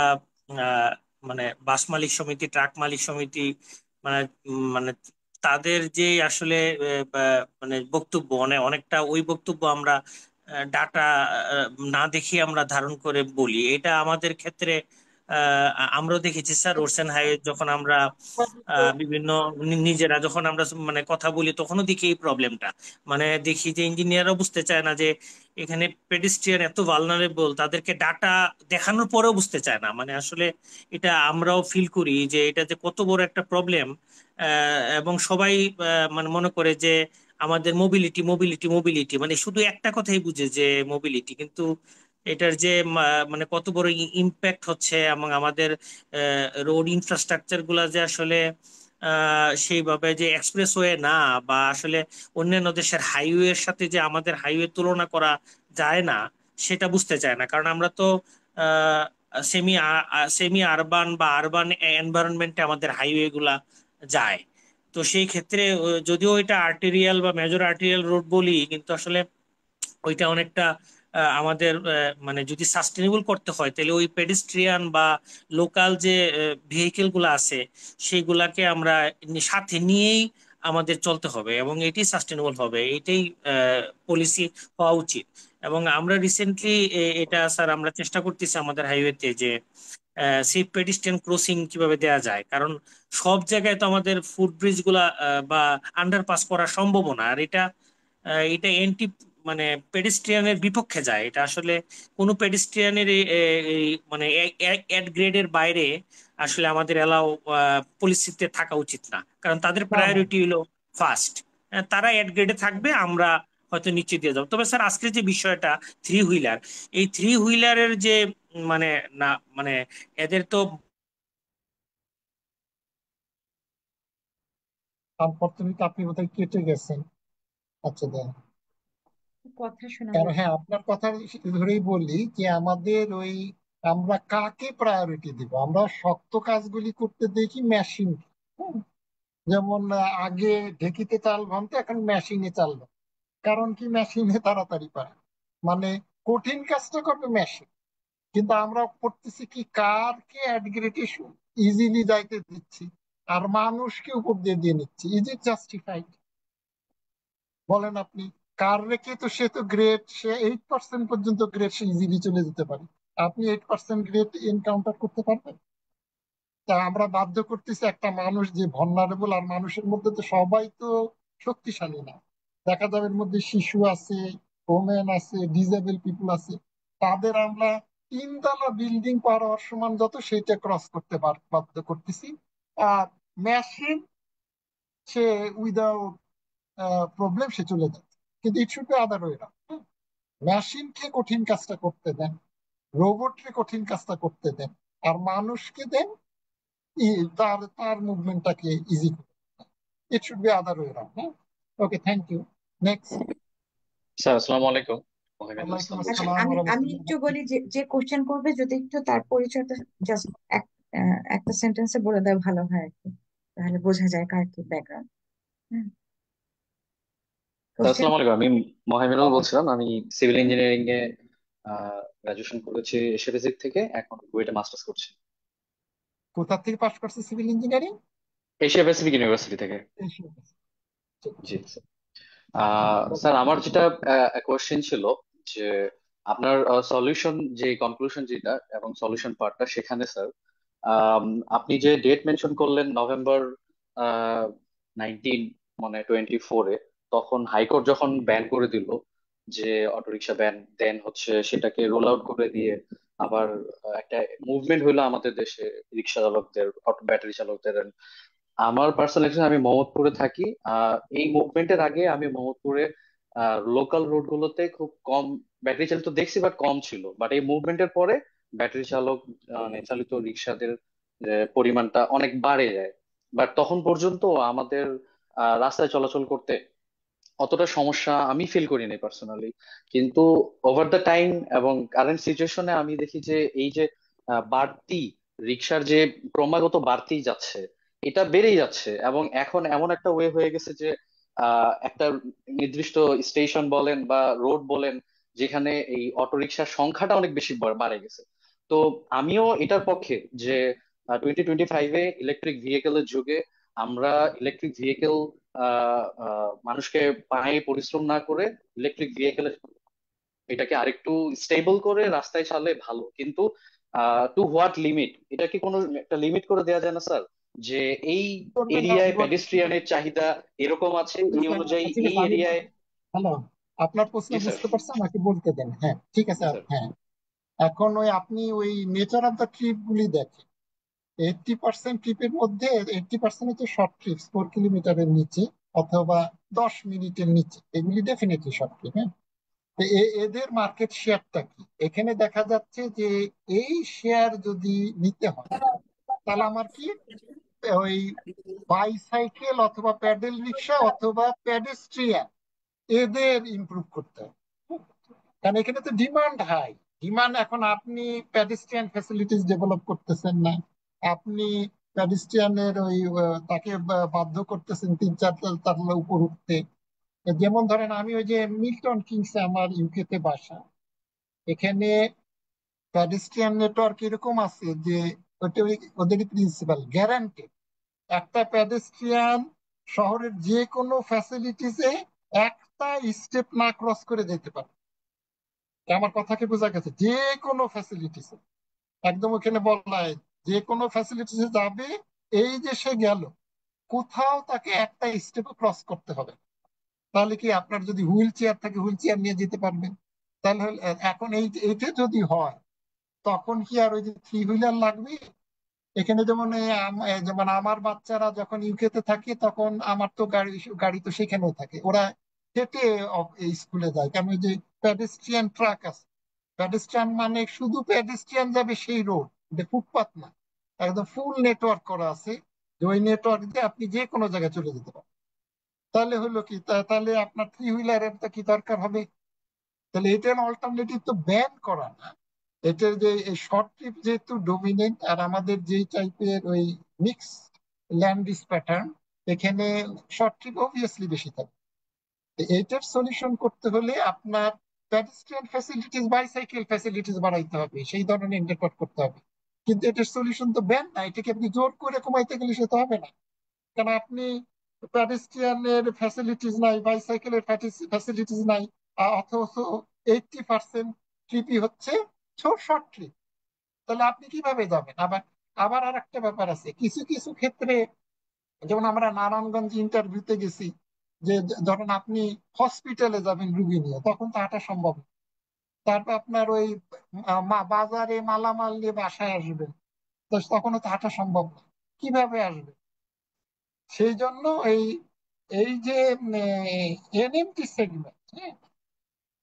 আহ, মানে বাস মালিক সমিতি, ট্রাক মালিক সমিতি, মানে মানে তাদের যে আসলে মানে বক্তব্য, অনেকটা ওই বক্তব্য আমরা ডাটা না দেখে আমরা ধারণ করে বলি। এটা আমাদের ক্ষেত্রে আমরাও দেখেছি স্যার, রোডস এন্ড হাইওয়ে যখন আমরা বিভিন্ন নিজেরা যখন আমরা মানে কথা বলি, তখনও দেখি এই প্রবলেমটা। মানে দেখি যে ইঞ্জিনিয়াররা বুঝতে চায় না যে এখানে পেডিস্ট্রিয়ান এত ভালনারেবল, তাদেরকে ডাটা দেখানোর পরেও বুঝতে চায় না। মানে আসলে এটা আমরাও ফিল করি যে এটা যে কত বড় একটা প্রবলেম। এবং সবাই মানে মনে করে যে আমাদের মোবিলিটি মোবিলিটি মোবিলিটি, মানে শুধু একটা কথাই বুঝে যে মোবিলিটি, কিন্তু এটার যে মানে কত বড় ইম্প্যাক্ট হচ্ছে, এবং আমাদের রোড ইনফ্রাস্ট্রাকচার গুলা যে আসলে সেইভাবে যে এক্সপ্রেসওয়ে না, বা আসলে অন্যান্য দেশের হাইওয়ের সাথে যে আমাদের হাইওয়ে তুলনা করা যায় না, সেটা বুঝতে চায় না। কারণ আমরা তো সেমি সেমি আরবান বা আরবান এনভায়রনমেন্টে আমাদের হাইওয়ে গুলা যায়। তো সেই ক্ষেত্রে যদিও এটা আর্টেরিয়াল বা মেজর আর্টেরিয়াল রোড বলি, কিন্তু আসলে ওইটা অনেকটা আমাদের মানে যদি সাস্টেনেবল করতে হয়, তাহলে ওই পেডিস্ট্রিয়ান বা লোকাল যে ভেহিকেল গুলো আছে, সেইগুলাকে আমরা সাথে নিয়েই আমাদের চলতে হবে, এবং এটাই সাস্টেনেবল হবে, এটাই পলিসি হওয়া উচিত। এবং আমরা রিসেন্টলি এটা স্যার আমরা চেষ্টা করতেছি আমাদের হাইওয়েতে যে সেফ পেডিস্ট্রিয়ান ক্রসিং কিভাবে দেওয়া যায়। কারণ সব জায়গায় তো আমাদের ফুটব্রিজ গুলা বা আন্ডারপাস করা সম্ভব না। আর এটা এন্টি মানে পেডিস্ট্রিয়ানের বিপক্ষে যায়। এটা আসলে কোনো পেডিস্ট্রিয়ানের মানে এড গ্রেডের বাইরে আসলে আমাদের এলাও পলিসিতে থাকা উচিত না, কারণ তাদের না না, প্রায়োরিটি হলো ফার্স্ট। তারা এড গ্রেডে থাকবে, আমরা হয়তো নিচে দিয়ে যাবো। তবে স্যার আজকের যে বিষয়টা থ্রি হুইলার, এই থ্রি হুইলারের যে মানে না মানে এদের তো আনফর্চুনেটলি আপনি বোধহয় কেটে গেছেন। আচ্ছা দেন। কথা শোনা কারণ যাচ্ছে। হ্যাঁ, আপনার কথা ধরেই বলি যে আমাদের ওই, আমরা কাকে প্রায়োরিটি দিব? আমরা শক্ত কাজগুলি করতে দেখি মেশিন। যেমন আগে ঢেকিতে চাল ভাঙতো, এখন মেশিনে চাল ভাঙে। কারণ কি? মেশিনে তাড়াতাড়ি পারে, মানে কঠিন কাজটা করবে মেশিন। কিন্তু আমরা করতেছি কি, কারকে অ্যাডগ্রেটে ইজিলি যাইতে দিচ্ছি, আর মানুষকে উপর দিয়ে দিয়ে নিচ্ছি। Is it justified? বলেন আপনি। কার রেখে তো সে তো গ্রেড, সে 8% পর্যন্ত গ্রেড সে ইজিলি চলে যেতে পারে। আপনি 8% গ্রেড এনকাউন্টার করতে পারবেন? তা আমরা বাধ্য করতেছি একটা মানুষ যে ভালনারেবল, আর মানুষের মধ্যে তো সবাই তো শক্তিশালী না। দেখা যাবে এর মধ্যে শিশু আছে, ওমেন আছে, ডিজেবল পিপল আছে, তাদের আমরা 3 তলা বিল্ডিং পার হওয়ার সমান যত সেইটা ক্রস করতে বাধ্য করতেছি। আর মেশিন সে উইদাউট প্রবলেম সে চলে যাচ্ছে। কিন্তু it should be other way. মেশিনকে কঠিন কাজটা করতে দেন, রোবটকে কঠিন কাজটা করতে দেন, আর মানুষকে দেন তার তার মুভমেন্টটাকে ইজি করে। It should be other way round. Okay, thank you. Next. Sir আসসালামু আলাইকুম। মোহাম্মদুল ওয়ালাইকুম ইসলাম আচ্ছা, বলছি। আসসালাম আমি ওয়া আমি রাহমাতুল্লাহ। একটু বলি, যে যে কোশ্চেন করবে যদি একটু তার পরিচয়টা জাস্ট একটা সেন্টেন্সে বলে দেয় ভালো হয় আর কি, তাহলে বোঝা যায় কার কি ব্যাকগ্রাউন্ড। Sir question. আসসালামু আলাইকুম, আমি মোহাম্মদুল বলছিলাম। আমি সিভিল ইঞ্জিনিয়ারিং এ গ্রাজুয়েশন করেছি এশিয়া প্যাসিফিক থেকে, এখন কুয়েটে মাস্টার্স করছি। কোথা থেকে পাশ করছে civil engineering? Asia Pacific university থেকে। জি স্যার। স্যার আমার যেটা কোয়েশ্চেন ছিল যে আপনার সলিউশন যে কনক্লুশন যেটা এবং সলিউশন পার্টটা, সেখানে স্যার আম, আপনি যে ডেট মেনশন করলেন নভেম্বর 19, মানে 24-এ, তখন হাইকোর্ট যখন ব্যান করে দিল যে অটোরিকশা ব্যান, দেন হচ্ছে সেটাকে রোল আউট করে দিয়ে আবার একটা মুভমেন্ট হইলো আমাদের দেশে রিক্সা চালকদের, অটো ব্যাটারি চালকদের। আমার পার্সোনাল আমি মোহাম্মদপুরে থাকি। এই মুভমেন্টের আগে আমি মোহাম্মদপুরে লোকাল রোড গুলোতে খুব কম ব্যাটারি চালিত দেখছি, বাট কম ছিল। বাট এই মুভমেন্টের পরে ব্যাটারি চালক মানে চালিত রিক্সাদের পরিমাণটা অনেক বাড়ে যায়। বাট তখন পর্যন্ত আমাদের রাস্তায় চলাচল করতে অতটা সমস্যা আমি ফিল করিনি পার্সোনালি। কিন্তু ওভার দ্য টাইম এবং কারেন্ট সিচুয়েশনে আমি দেখি যে এই যে বাড়তি রিক্সার যে ক্রমাগত বাড়তেই যাচ্ছে, এটা বেড়েই যাচ্ছে। এবং এখন এমন একটা ওয়ে হয়ে গেছে যে একটা নির্দিষ্ট স্টেশন বলেন বা রোড বলেন, যেখানে এই অটোরিকশার সংখ্যাটা অনেক বেশি বাড়ে গেছে। তো আমিও এটার পক্ষে যে 2025-এ ইলেকট্রিক ভেহিকেলের যুগে আমরা ইলেকট্রিক ভেহিকেল মানুষকে পায়ে পরিশ্রম না করে ইলেকট্রিক ভেহিকেল এটাকে আরেকটু স্টেবল করে রাস্তায় চালে ভালো। কিন্তু টু হোয়াট লিমিট? এটা কি কোনো একটা লিমিট করে দেওয়া যায় না স্যার, যে এই করবেন না এরিয়ায় জীবন। পেডেস্ট্রিয়ানের চাহিদা এরকম আছে, এই অনুযায়ী ঠিক এই আছে, আমি এরিয়ায়। হ্যালো, আপনার প্রশ্ন জি স্যার। বুঝতে পারছেন, আমাকে বলতে দেন। হ্যাঁ, ঠিক আছে। জি স্যার। হ্যাঁ, এখন ওই আপনি ওই নেচার অফ দ্য ট্রিপ গুলি দেখেন। 80% ট্রিপের মধ্যে 80% হচ্ছে শর্ট ট্রিপস, 4 কিলোমিটারের নিচে অথবা 10 মিনিটের নিচে, এগুলি ডেফিনেটলি শর্ট ট্রিপ। হ্যাঁ, তো এদের মার্কেট শেয়ারটা কি? এখানে দেখা যাচ্ছে যে এই শেয়ার যদি নিতে হয়, তাহলে আমার কি ওই বাইসাইকেল অথবা প্যাডেল রিক্সা অথবা প্যাডেস্ট্রিয়ান এদের ইমপ্রুভ করতে হবে। কারণ এখানে তো ডিমান্ড হাই। ডিমান্ড, এখন আপনি প্যাডেস্ট্রিয়ান ফ্যাসিলিটিস ডেভেলপ করতেছেন না। আপনি প্যাডেস্ট্রিয়ানের ওই তাকে বাধ্য করতেছেন 3-4 তলা উপর উঠতে। যেমন ধরেন, আমি ওই যে মিল্টন কিংসে আমার ইউকে তে বাসা, এখানে প্যাডেস্ট্রিয়ান নেটওয়ার্ক এরকম আছে যে ওদেরই প্রিন্সিপাল গ্যারান্টি একটা প্যাডেস্ট্রিয়ান শহরের যে কোনো ফ্যাসিলিটিসে একটা স্টেপ না ক্রস করে যেতে পারে। আমার কথা কি বোঝা গেছে? যে কোনো ফ্যাসিলিটিস একদম ওখানে বলা হয়, যে কোনো ফ্যাসিলিটিস যাবে, এই যে সে গেল, কোথাও তাকে একটা স্টেপ ক্রস করতে হবে। তাহলে কি আপনার যদি হুইল চেয়ার থাকে, হুইল চেয়ার নিয়ে যেতে পারবেন। তাহলে এখন এইটা যদি হয়, তখন কি আর ওই যে 3 হুইলার লাগবে? এখানে যেমন যেমন আমার বাচ্চারা যখন ইউকে তে থাকে, তখন আমার তো গাড়ি গাড়ি তো সেখানেও থাকে, ওরা হেঁটে স্কুলে যায়। কারণ ওই যে প্যাডেস্ট্রিয়ান ট্রাক আছে। প্যাডেস্ট্রিয়ান মানে শুধু প্যাডেস্ট্রিয়ান যাবে সেই রোড, ফুটপাত না, একদম ফুল নেটওয়ার্ক করা আছে, যে ওই নেটওয়ার্ক দিয়ে আপনি যে কোনো জায়গায় চলে যেতে পারেন। তাহলে হলো কি, তাহলে আপনার 3 হুইলারের তো কি দরকার হবে? তাহলে এটার অল্টারনেটিভ তো ব্যান করা না। এটার যে শর্ট ট্রিপ যেহেতু ডোমিনেন্ট, আর আমাদের যেই টাইপের ওই মিক্স ল্যান্ড ইস প্যাটার্ন, এখানে শর্ট ট্রিপ অবভিয়াসলি বেশি থাকে। তো এটার সলিউশন করতে হলে আপনার প্যাডেস্ট্রিয়ান ফ্যাসিলিটিস, বাইসাইকেল ফ্যাসিলিটিস বাড়াইতে হবে, সেই ধরনের নেটওয়ার্ক করতে হবে। কিন্তু এটার সলিউশন তো ব্যান না, এটাকে আপনি জোর করে কমাইতে গেলে সে তো হবে না। কারণ আপনি প্যাডেস্ট্রিয়ানের ফ্যাসিলিটিস নাই, বাইসাইকেলের ফ্যাসিলিটিস নাই, অথচ 80% ট্রিপই হচ্ছে শর্ট ট্রিপ। তাহলে আপনি কিভাবে যাবেন? আবার আবার আর একটা ব্যাপার আছে, কিছু কিছু ক্ষেত্রে যেমন আমরা নারায়ণগঞ্জ ইন্টারভিউতে গেছি, যে ধরেন আপনি হসপিটালে যাবেন রুগী নিয়ে, তখন তো হাঁটা সম্ভব না। তারপর আপনার ওই বাজারে মালামাল নিয়ে বাসায় আসবেন, তো তখনও তো হাঁটা সম্ভব না, কিভাবে আসবে? সেই জন্য এই এই যে এনএমটি সেগমেন্ট,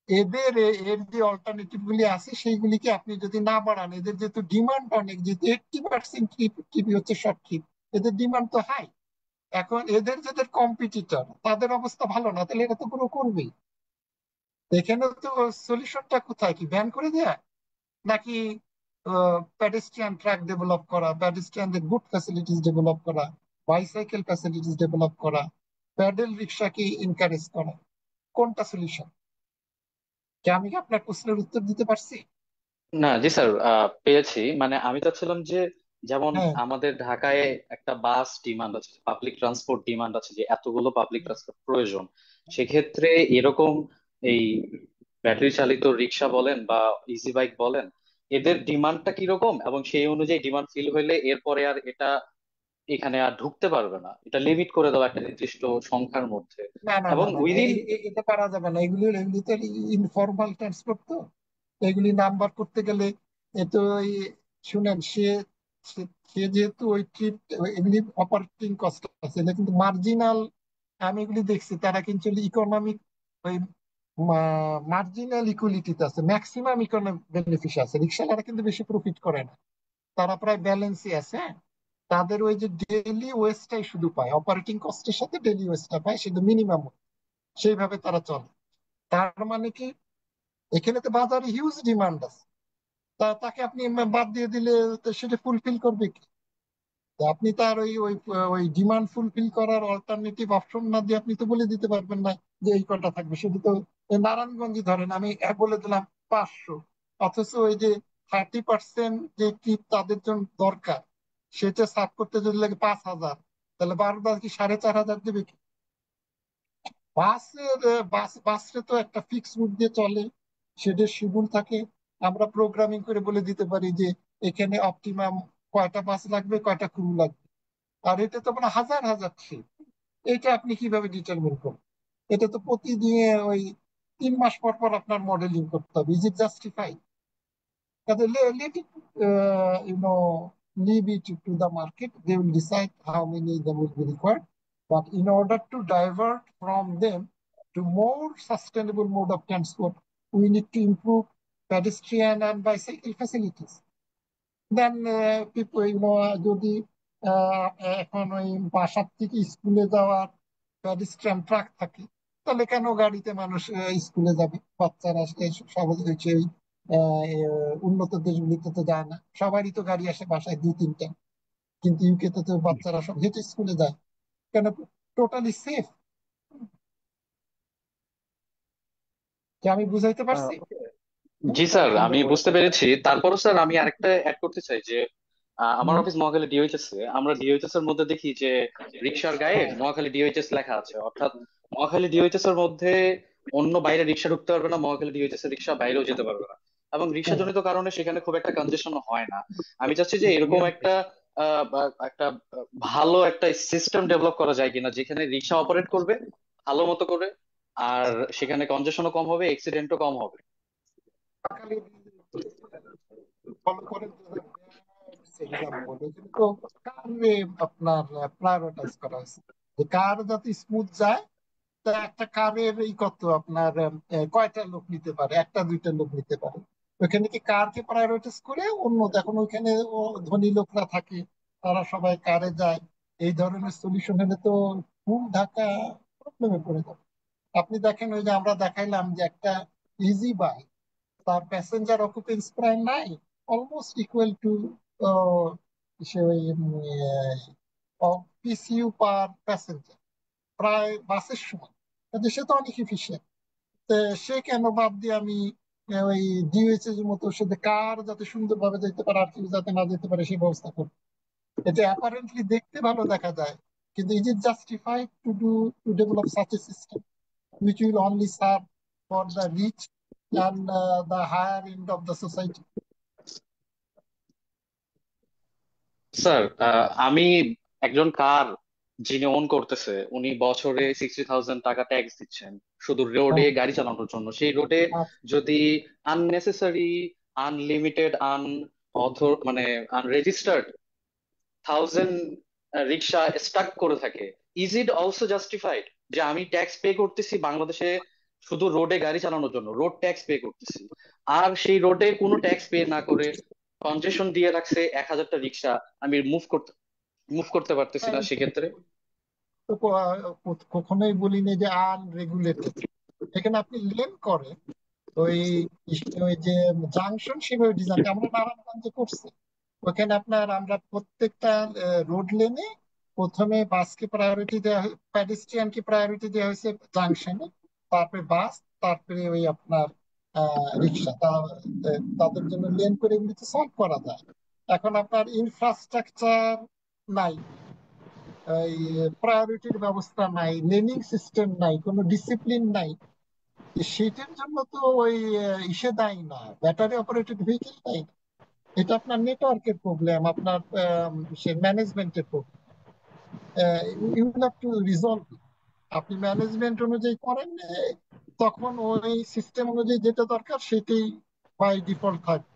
এর যে অল্টারনেটিভ গুলি আছে সেইগুলিকে আপনি যদি না বাড়ান, এদের যেহেতু ডিমান্ড অনেক, যেহেতু 80% টিভি হচ্ছে শর্ট ক্লিপ, এদের ডিমান্ড তো হাই। এখন এদের যাদের কম্পিটিটর তাদের অবস্থা ভালো না, তাহলে এটা তো পুরো করবেই। এখানে তো সলিউশনটা কোথায়, কি ব্যান করে দেয়া, নাকি প্যাডেস্ট্রিয়ান ট্র্যাক ডেভেলপ করা, প্যাডেস্ট্রিয়ানদের গুড ফ্যাসিলিটিস ডেভেলপ করা, বাইসাইকেল ফ্যাসিলিটিস ডেভেলপ করা, প্যাডেল রিক্সাকে এনকারেজ করা, কোনটা সলিউশন? কি আমি কি আপনার প্রশ্নের উত্তর দিতে পারছি? না জি স্যার, পেয়েছি। মানে আমি চাচ্ছিলাম যে যেমন হ্যাঁ, আমাদের ঢাকায় একটা বাস ডিমান্ড আছে, পাবলিক ট্রান্সপোর্ট ডিমান্ড আছে, যে এতগুলো পাবলিক ট্রান্সপোর্ট প্রয়োজন। সেক্ষেত্রে এরকম এই ব্যাটারি চালিত রিক্সা বলেন বা ইজি বাইক বলেন, এদের ডিমান্ডটা কিরকম, এবং সেই অনুযায়ী ডিমান্ড ফিল হইলে এরপরে আর এটা এখানে আর ঢুকতে পারবে না, এটা লিমিট করে দেওয়া একটা নির্দিষ্ট সংখ্যার মধ্যে না না এবং না না না, উইদিন। এটা পারা যাবে না। এগুলি তো ইনফর্মাল ট্রান্সপোর্ট, তো এগুলি নাম্বার করতে গেলে এ তো শুনেন, সে সে যেহেতু ওই ট্রিপ, এগুলি অপারেটিং কস্ট আছে, এটা কিন্তু মার্জিনাল। আমি এগুলি দেখছি, তারা কিন্তু ইকোনমিক ওই মার্জিনাল ইকুয়ালিটিতে আছে, ম্যাক্সিমাম ইকোনমিক বেনিফিট আছে। রিক্সাওয়ালারা কিন্তু বেশি প্রফিট করে না, তারা প্রায় ব্যালেন্সই আছে, হ্যাঁ। তাদের ওই যে ডেইলি ওয়েস্টটাই শুধু পায়, অপারেটিং কস্টের সাথে ডেইলি ওয়েস্টটা পায়, শুধু মিনিমাম, সেইভাবে তারা চলে। তার মানে কি, এখানে তো বাজারে হিউজ ডিমান্ড আছে, তাকে আপনি বাদ দিয়ে দিলে তো সেটা ফুলফিল করবে কি? তো আপনি তার ওই ওই ওই ডিমান্ড ফুলফিল করার অল্টারনেটিভ অপশন না দিয়ে আপনি তো বলে দিতে পারবেন না যে এই কটা থাকবে। সেটা তো নারায়ণগঞ্জে ধরেন আমি বলে দিলাম 500, অথচ ওই যে 30% যে ট্রিপ তাদের জন্য দরকার, সেটা সাফ করতে যদি লাগে 5,000, তাহলে বারবার কি 4,500 দেবে কি? বাসের বাসে তো একটা ফিক্স রুট দিয়ে চলে, সেটার শিডিউল থাকে। আমরা প্রোগ্রামিং করে বলে দিতে পারি যে এখানে অপটিমাম কয়টা বাস লাগবে, কয়টা ক্রু লাগবে। আর এটা তো মানে হাজার হাজার ট্রিপ, এটা আপনি কিভাবে ডিটারমিন করবেন? এটা তো প্রতিদিন ওই 3 মাস পর পর আপনার মডেলিং করতে হবে। Is it justify? Let it, leave it to the market. They will decide how many of them will be required. But in order to divert from them to more sustainable mode of transport, we need to improve pedestrian and bicycle facilities. Then people, যদি আহ, এখন ওই বাসার থেকে স্কুলে যাওয়ার pedestrian truck থাকে, তাহলে কেন গাড়িতে মানুষ স্কুলে যাবে? বাচ্চারা সহজে সেই উন্নত দেশগুলিতে তো যায় না, সবারই তো গাড়ি আসে বাসায় 2-3টা। কিন্তু ইউকে তো বাচ্চারা সব হেঁটে স্কুলে যায়, কেন? Totally safe. কি আমি বুঝাইতে পারছি? জি স্যার, আমি বুঝতে পেরেছি। তারপরও স্যার আমি আরেকটা অ্যাড করতে চাই যে আমার হুম, অফিস মহাখালী ডিওএইচএস এ, আমরা ডিওএইচএস এর মধ্যে দেখি যে রিক্সার গায়ে হ্যাঁ, মহাখালী ডিওএইচএস লেখা আছে, অর্থাৎ মহাখালী ডিওএইচএস এর মধ্যে অন্য বাইরে রিক্সা ঢুকতে পারবে না, মহাখালী ডিওএইচএস এর রিক্সা বাইরেও যেতে পারবে না, এবং রিক্সা হ্যাঁ, জনিত কারণে সেখানে খুব একটা কনজেশন হয় না। আমি চাচ্ছি যে এরকম একটা বা একটা ভালো একটা সিস্টেম ডেভেলপ করা যায় কিনা, যেখানে রিক্সা অপারেট করবে ভালো মতো করে, আর সেখানে কনজেশনও কম হবে, অ্যাক্সিডেন্টও কম হবে। সকালে ফলো করেন এক্সাম্পল, এখানে তো কারে আপনার প্রায়োরিটাইজ করা হয়েছে, যে কার যাতে স্মুথ যায়। তা একটা কারের এই কত আপনার কয়টা লোক নিতে পারে, একটা দুইটা লোক নিতে পারে। ওখানে কি কারকে প্রায়োরিটাইজ করে অন্য, এখন ওইখানে ধনী লোকরা থাকে, তারা সবাই কারে যায়। এই ধরনের সলিউশন হলে তো ফুল ঢাকা প্রবলেমে পড়ে যাবে। আপনি দেখেন ওই যে আমরা দেখাইলাম যে একটা ইজি বাইক, তার প্যাসেঞ্জার অকুপেন্স প্রায় নাই, অলমোস্ট ইকুয়াল টু সে ওই পিসিইউ পার প্যাসেঞ্জার, প্রায় বাসের সমান। কাজে সে তো অনেক এফিসিয়েন্ট। সে কেন বাদ দিয়ে আমি ওই ডিওএইচএস এর মতো সাথে কার যাতে সুন্দরভাবে যেতে পারে আর কেউ যাতে না যেতে পারে সেই ব্যবস্থা করবে? এটা অ্যাপারেন্টলি দেখতে ভালো দেখা যায়, কিন্তু is it justified to develop such a system which will only serve for the rich and the higher end of the society? Sir আমি একজন কার যিনি ওন করতেছে উনি বছরে 60,000 টাকা ট্যাক্স দিচ্ছেন শুধু রোডে হ্যাঁ, গাড়ি চালানোর জন্য। সেই রোডে আচ্ছা, যদি আননেসেসারি, আনলিমিটেড, মানে আনরেজিস্টার্ড 1,000 রিক্সা স্টাক করে থাকে, ইজ ইট অলসো জাস্টিফাইড যে আমি ট্যাক্স পে করতেছি বাংলাদেশে শুধু রোডে গাড়ি চালানোর জন্য, রোড ট্যাক্স পে করতেছি, আর সেই রোডে কোনো ট্যাক্স পে না করে কনজেশন দিয়ে রাখছে 1,000টা রিক্সা, আমি মুভ করতে পারতেছি না সেক্ষেত্রে? তো কখনোই বলিনি যে আনরেগুলেটেড। এখানে আপনি লেন করেন ওই ওই যে জাংশন সেভাবে ডিজাইন আমরা নারায়ণগঞ্জে করছি। ওখানে আমরা প্রত্যেকটা রোড লেনে প্রথমে বাসকে প্রায়োরিটি দেওয়া, প্যাডেস্ট্রিয়ানকে প্রায়োরিটি দেওয়া হয়েছে জাংশনে, তারপরে বাস, তারপরে ওই আপনার রিক্সা। তাদের জন্য লেন করে এগুলিতে সলভ করা যায়। এখন আপনার ইনফ্রাস্ট্রাকচার নাই, এই প্রায়োরিটির ব্যবস্থা নাই, লেনিং সিস্টেম নাই, কোনো ডিসিপ্লিন নাই। সেটার জন্য তো ওই ইসে দায়ী না, ব্যাটারি অপারেটেড ভেহিকেল দায়ী না। এটা আপনার নেটওয়ার্কের প্রবলেম, আপনার সে ম্যানেজমেন্টের problem. You will have to resolve. আপনি ম্যানেজমেন্ট অনুযায়ী করেন, তখন ওই সিস্টেম অনুযায়ী যেটা দরকার সেটাই বাই ডিফল্ট থাকবে।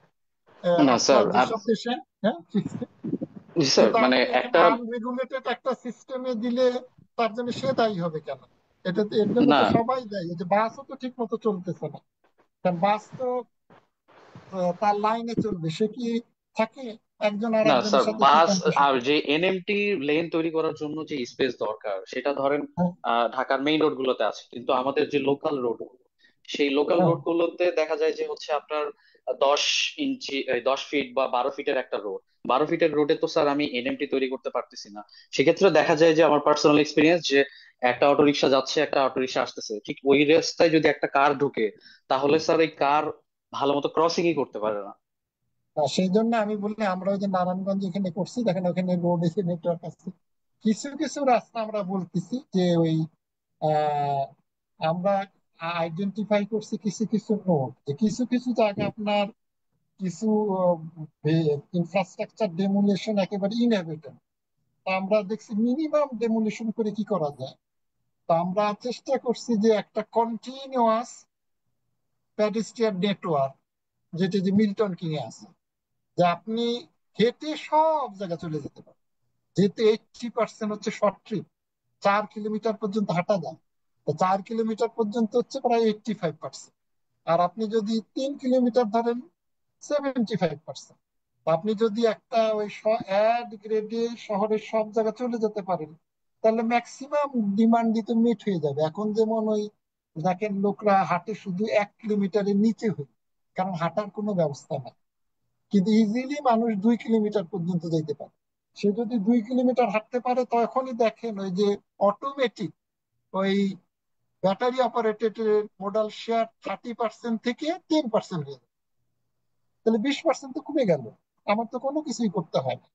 না স্যার, আপনার যেসব দেশে, হ্যাঁ, জি স্যার, কিন্তু মানে আপনি এখানে একটা, আনরেগুলেটেড একটা সিস্টেমে দিলে তার জন্য সে দায়ী হবে কেন? এর জন্য না তো সবাই দায়ী, যে বাসও তো ঠিক মতো চলতেছে না। কারণ বাস তো তার লাইনে চলবে, সে কি থাকে একজন আর না একজনের স্যার, সাথে কি বাস কম্পিটিশন আর করে? যে এনএমটি লেন তৈরি করার জন্য যে স্পেস দরকার সেটা ধরেন হ্যাঁ, ঢাকার মেইন রোড গুলোতে আছে, কিন্তু আমাদের যে লোকাল রোড, সেই লোকাল হ্যাঁ, রোড গুলোতে দেখা যায় যে হচ্ছে আপনার 10 ইঞ্চি, 10 ফিট বা 12 ফিটের একটা রোড, 12 ফিটের রোডে তো স্যার আমি এনএমটি তৈরি করতে পারতেছি না। সেক্ষেত্রে দেখা যায় যে আমার পার্সোনাল এক্সপিরিয়েন্স যে একটা অটোরিকশা যাচ্ছে, একটা অটোরিকশা আসতেছে, ঠিক ওই রাস্তায় যদি একটা কার ঢুকে তাহলে স্যার এই কার ভালো মতো ক্রসিংই করতে পারে না। সেই জন্য আমি বলি, আমরা ওই যে নারায়ণগঞ্জ এখানে করছি, দেখেন ওখানে রোড এসে নেটওয়ার্ক আছে। কিছু কিছু রাস্তা আমরা বলতেছি যে ওই আহ, আমরা আইডেন্টিফাই করছি কিছু কিছু নোড, যে কিছু কিছু জায়গা আপনার কিছু ইনফ্রাস্ট্রাকচার ডেমোলিশন একেবারে ইনএভিটেবল। তা আমরা দেখছি মিনিমাম ডেমোলিশন করে কি করা যায়। তো আমরা চেষ্টা করছি যে একটা কন্টিনিউয়াস প্যাডেস্ট্রিয়ান নেটওয়ার্ক, যেটা যে মিল্টন কিং এ আছে, যে আপনি হেঁটে সব জায়গা চলে যেতে পারেন। যেহেতু 80% হচ্ছে শর্ট ট্রিপ, 4 কিলোমিটার পর্যন্ত হাঁটা যায়, তো 4 কিলোমিটার পর্যন্ত হচ্ছে প্রায় 85%। আর আপনি যদি 3 কিলোমিটার ধরেন, 75%। আপনি যদি একটা ওই অ্যাড গ্রেডে শহরের সব জায়গা চলে যেতে পারেন, তাহলে ম্যাক্সিমাম ডিমান্ডই তো মিট হয়ে যাবে। এখন যেমন ওই দেখেন লোকরা হাঁটে শুধু 1 কিলোমিটারের নিচে হয়ে, কারণ হাঁটার কোনো ব্যবস্থা নেই। কিন্তু ইজিলি মানুষ 2 কিলোমিটার পর্যন্ত যেতে পারে। সে যদি 2 কিলোমিটার হাঁটতে পারে, তখনই দেখেন ওই যে অটোমেটিক ওই ব্যাটারি অপারেটেড মোডাল শেয়ার 30% থেকে 10% হয়ে যায়। তাহলে 20% তো কমে গেল, আমার তো কোনো কিছুই করতে হয় না।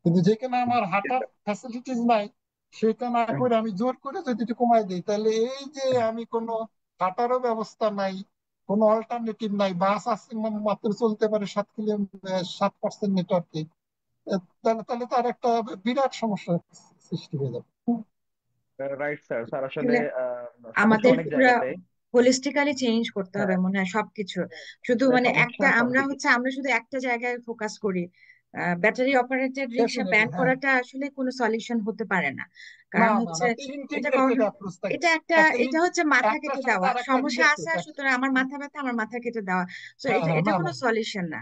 কিন্তু যেখানে আমার হাঁটার ফ্যাসিলিটিস নাই, সেটা না করে আমি জোর করে যদি একটু কমাই দিই, তাহলে এই যে আমি কোনো হাঁটারও ব্যবস্থা নাই, কোনো অল্টারনেটিভ নাই, বাস আছে মাত্র চলতে পারে 7% নেটওয়ার্কে, তাহলে তাহলে তার একটা বিরাট সমস্যা সৃষ্টি হয়ে যাবে। Right sir. স্যার আসলে আসলে সমস্যা আমাদের অনেক পুরা জায়গাতে। হোলিস্টিক্যালি চেঞ্জ করতে হবে হ্যাঁ, মনে হয় সবকিছু। শুধু মানে মানে সমস্যা একটা আমরা সবদিকে। হচ্ছে আমরা শুধু একটা জায়গায় ফোকাস করি। ব্যাটারি অপারেটেড রিক্সা ডেফিনেটলি, ব্যান হ্যাঁ। করাটা আসলে কোনো সলিউশন হতে পারে না। না, কারণ না, হচ্ছে না, এটা ইন্টিগ্রেটেড অ্যাপ্রোচ থাকে। এটা একটা একটা এটা হচ্ছে মাথা একটার কেটে সাথে দেওয়া, আর একটা সমস্যা আছে রিলেটেড। সুতরাং আমার মাথা ব্যথা, আমার মাথা কেটে দেওয়া। তো হ্যাঁ, এটা হ্যাঁ, এটা না, কোনো না, সলিউশন না।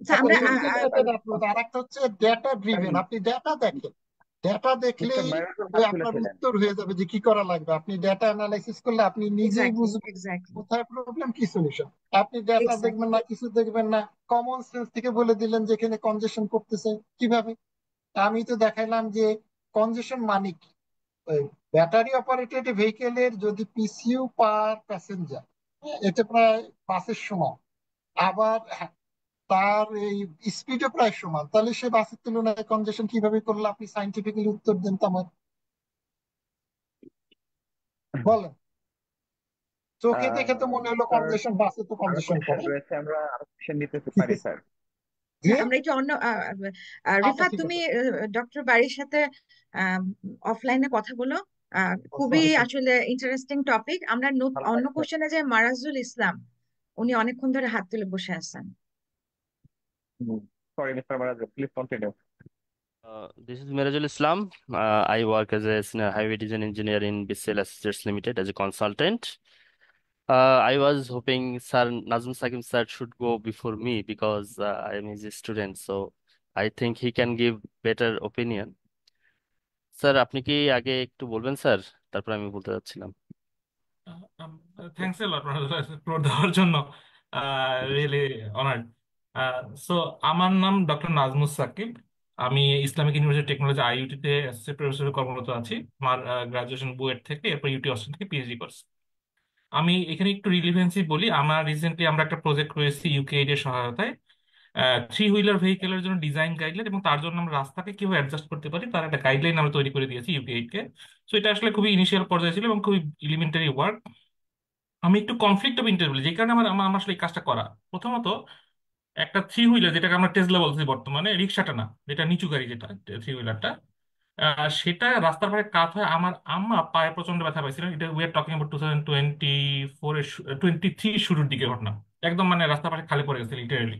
তো একটা আমরা ইন্টিগ্রেটেড অ্যাপ্রোচ, আর একটা হচ্ছে ডেটা ড্রিভেন। আপনি ডেটা দেখেন, ডেটা মিস্টার দেখলেই ম্যারাথন ওই হাত আপনার তুলেছিলেন। উত্তর হয়ে যাবে যে কি করা লাগবে। আপনি ডেটা অ্যানালাইসিস করলে আপনি নিজেই এক্স্যাক্টলি বুঝবেন এক্স্যাক্টলি কোথায় প্রবলেম, কি সলিউশন। আপনি ডেটা দেখবেন এক্স্যাক্টলি না, কিছু দেখবেন না, কমন সেন্স থেকে বলে দিলেন যে এখানে কনজেশন করতেছে কিভাবে। আমি তো দেখাইলাম যে কনজেশন মানে কি। ব্যাটারি অপারেটেড ভেহিকেলের যদি পিসিইউ পার প্যাসেঞ্জার, এটা প্রায় বাসের সমান, আবার তার এই স্পিডও প্রায় সমান, তাহলে সে বাসের তুলনায় কনজেশন কিভাবে করলো? আপনি সাইন্টিফিক্যালি উত্তর দেন তো আমার, বলেন। চোখে দেখে তো মনে হলো স্যার কনজেশন, বাসে তো আরো কনজেশন কোয়েশ্চেন করে। রয়েছে, আমরা আরো কোয়েশ্চেন নিতে পারি স্যার। জি, আমরা একটু অন্য আচ্ছা রিফাত, ঠিক তুমি আছে। ডক্টর বাড়ির সাথে অফলাইনে কথা বলো। খুবই সরি, আসলে ইন্টারেস্টিং টপিক। আমরা ভালো অন্য থাকবেন। কোশ্চেনে যে মারাজুল ইসলাম, উনি অনেকক্ষণ ধরে হাত তুলে বসে আছেন। Sorry mister Maraj, please continue. This is Mirajul Islam. I work as a senior highway design engineer in BCL Associates Limited as a consultant. I was hoping Sir Nazmul Sakim sir should go before me because I am his student, so I think he can give better opinion. Sir আপনি কি আগে একটু বলবেন sir, তারপর আমি বলতে চাচ্ছিলাম। Thanks a lot floor দেওয়ার জন্য। Really honoured. সো আমার নাম ডক্টর নাজমুস সাকিব। আমি ইসলামিক ইউনিভার্সিটি টেকনোলজি আইইউটি তে অ্যাসোসিয়েট প্রফেসর কর্মরত আছি। আমার গ্রাজুয়েশন বুয়েট থেকে, এরপর ইউটি অস্ট্রেলিয়া থেকে পিএইচডি করছি। আমি এখানে একটু রিলিভেন্সি বলি। রিসেন্টলি আমরা একটা প্রজেক্ট করেছি ইউকেএইড এর সহায়তায়, থ্রি হুইলার ভেহিকেলের জন্য ডিজাইন গাইডলাইন, এবং তার জন্য আমরা রাস্তাকে কিভাবে অ্যাডজাস্ট করতে পারি তার একটা গাইডলাইন আমরা তৈরি করে দিয়েছি ইউকেএইড কে। সো এটা আসলে খুবই ইনিশিয়াল পর্যায়ে ছিল এবং খুবই এলিমেন্টারি ওয়ার্ক। আমি একটু কনফ্লিক্ট অফ ইন্টারেস্ট বলি, যে কারণে আমার আমার আমার আসলে এই কাজটা করা। প্রথমত, একটা থ্রি হুইলার, যেটাকে আমরা টেসলা বলছি বর্তমানে, রিক্সাটা না, যেটা নিচু গাড়ি, যেটা থ্রি হুইলারটা, সেটা রাস্তার পাশে কাত হয়। আমার আম্মা পায়ে প্রচন্ড ব্যথা পাইছিলেন। এটা উই আর টকিং অ্যাবাউট 2024 এর 23 শুরুর দিকে ঘটনা। একদম মানে রাস্তার পাশে খালি পড়ে গেছে literally.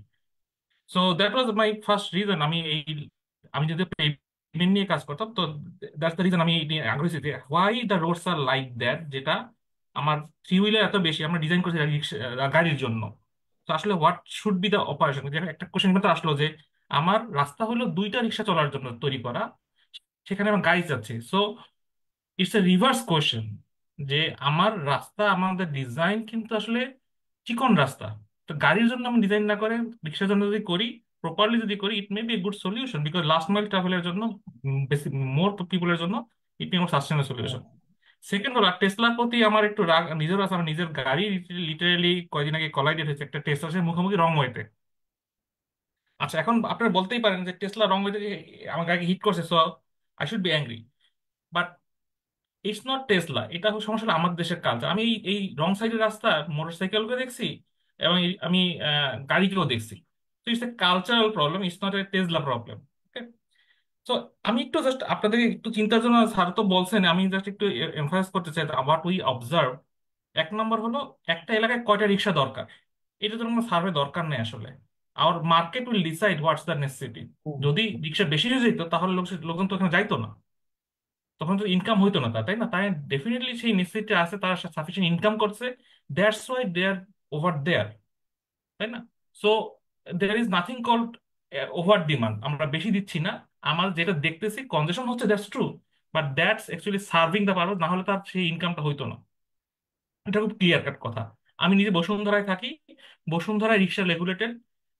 So that was my first reason. আমি যদি পেমেন্ট নিয়ে কাজ করতাম, তো দ্যাটস দ্য রিজন আমি এই নিয়ে আগ্রহী যে why the roads R like that, যেটা আমার থ্রি হুইলার এত বেশি আমরা ডিজাইন করছি গাড়ির জন্য। তো আসলে what should be the operation, যে একটা কোশ্চেন কিন্তু আসলো যে আমার রাস্তা হলো দুইটা রিক্সা চলার জন্য তৈরি করা, সেখানে আমার গাড়ি যাচ্ছে। So it's a reverse question, যে আমার রাস্তা, আমাদের ডিজাইন কিন্তু আসলে চিকন রাস্তা। তো গাড়ির জন্য আমি ডিজাইন না করে রিক্সার জন্য যদি করি, প্রপারলি যদি করি, it may be a good solution, because last mile ট্রাভেলের জন্য, বেশি মোর পিপলের জন্য it may more sustainable solution. Second হলো, টেসলার প্রতি আমার একটু রাগ নিজের আছে। আমার নিজের গাড়ি লিটারেলি কয়েকদিন আগে কলাইডেড হয়েছে একটা টেসলা, সে মুখোমুখি রং ওয়েতে। আচ্ছা, এখন আপনারা বলতেই পারেন যে টেসলা রং ওয়েতে আমার গাড়িকে হিট করছে, so I should be angry. But it's not Tesla, এটা সমস্যা হলো আমার দেশের কালচার। আমি এই রং সাইডের রাস্তা মোটরসাইকেলকে দেখছি, এবং আমি গাড়িকেও দেখছি। তো it's a cultural problem, it's not a Tesla problem. তো আমি একটু জাস্ট আপনাদের একটু চিন্তার জন্য, স্যার তো বলছেন, আমি জাস্ট একটু এমফাসাইজ করতে চাই হোয়াট উই অবজার্ভ। এক নম্বর হলো, একটা এলাকায় কয়টা রিক্সা দরকার, এটা তো কোনো সার্ভে দরকার নেই আসলে। Our market will decide what's the necessity. যদি রিক্সা বেশি হয়ে যেত, তাহলে লোকজন তো এখানে যাইতো না, তখন তো ইনকাম হইতো না তার, তাই না? তাই ডেফিনেটলি সেই নেসেসিটি আছে, তারা সাফিসিয়েন্ট ইনকাম করছে, that's why they are over there, তাই না? So there is nothing called over demand, আমরা বেশি দিচ্ছি না। আমার যেটা দেখতেছি কনজেশন হচ্ছে, that's true, but that's actually serving the purpose, না হলে তার সেই ইনকামটা হইতো না। এটা খুব ক্লিয়ার কাট কথা। আমি নিজে বসুন্ধরায় থাকি, বসুন্ধরায় রিক্সা রেগুলেটেড,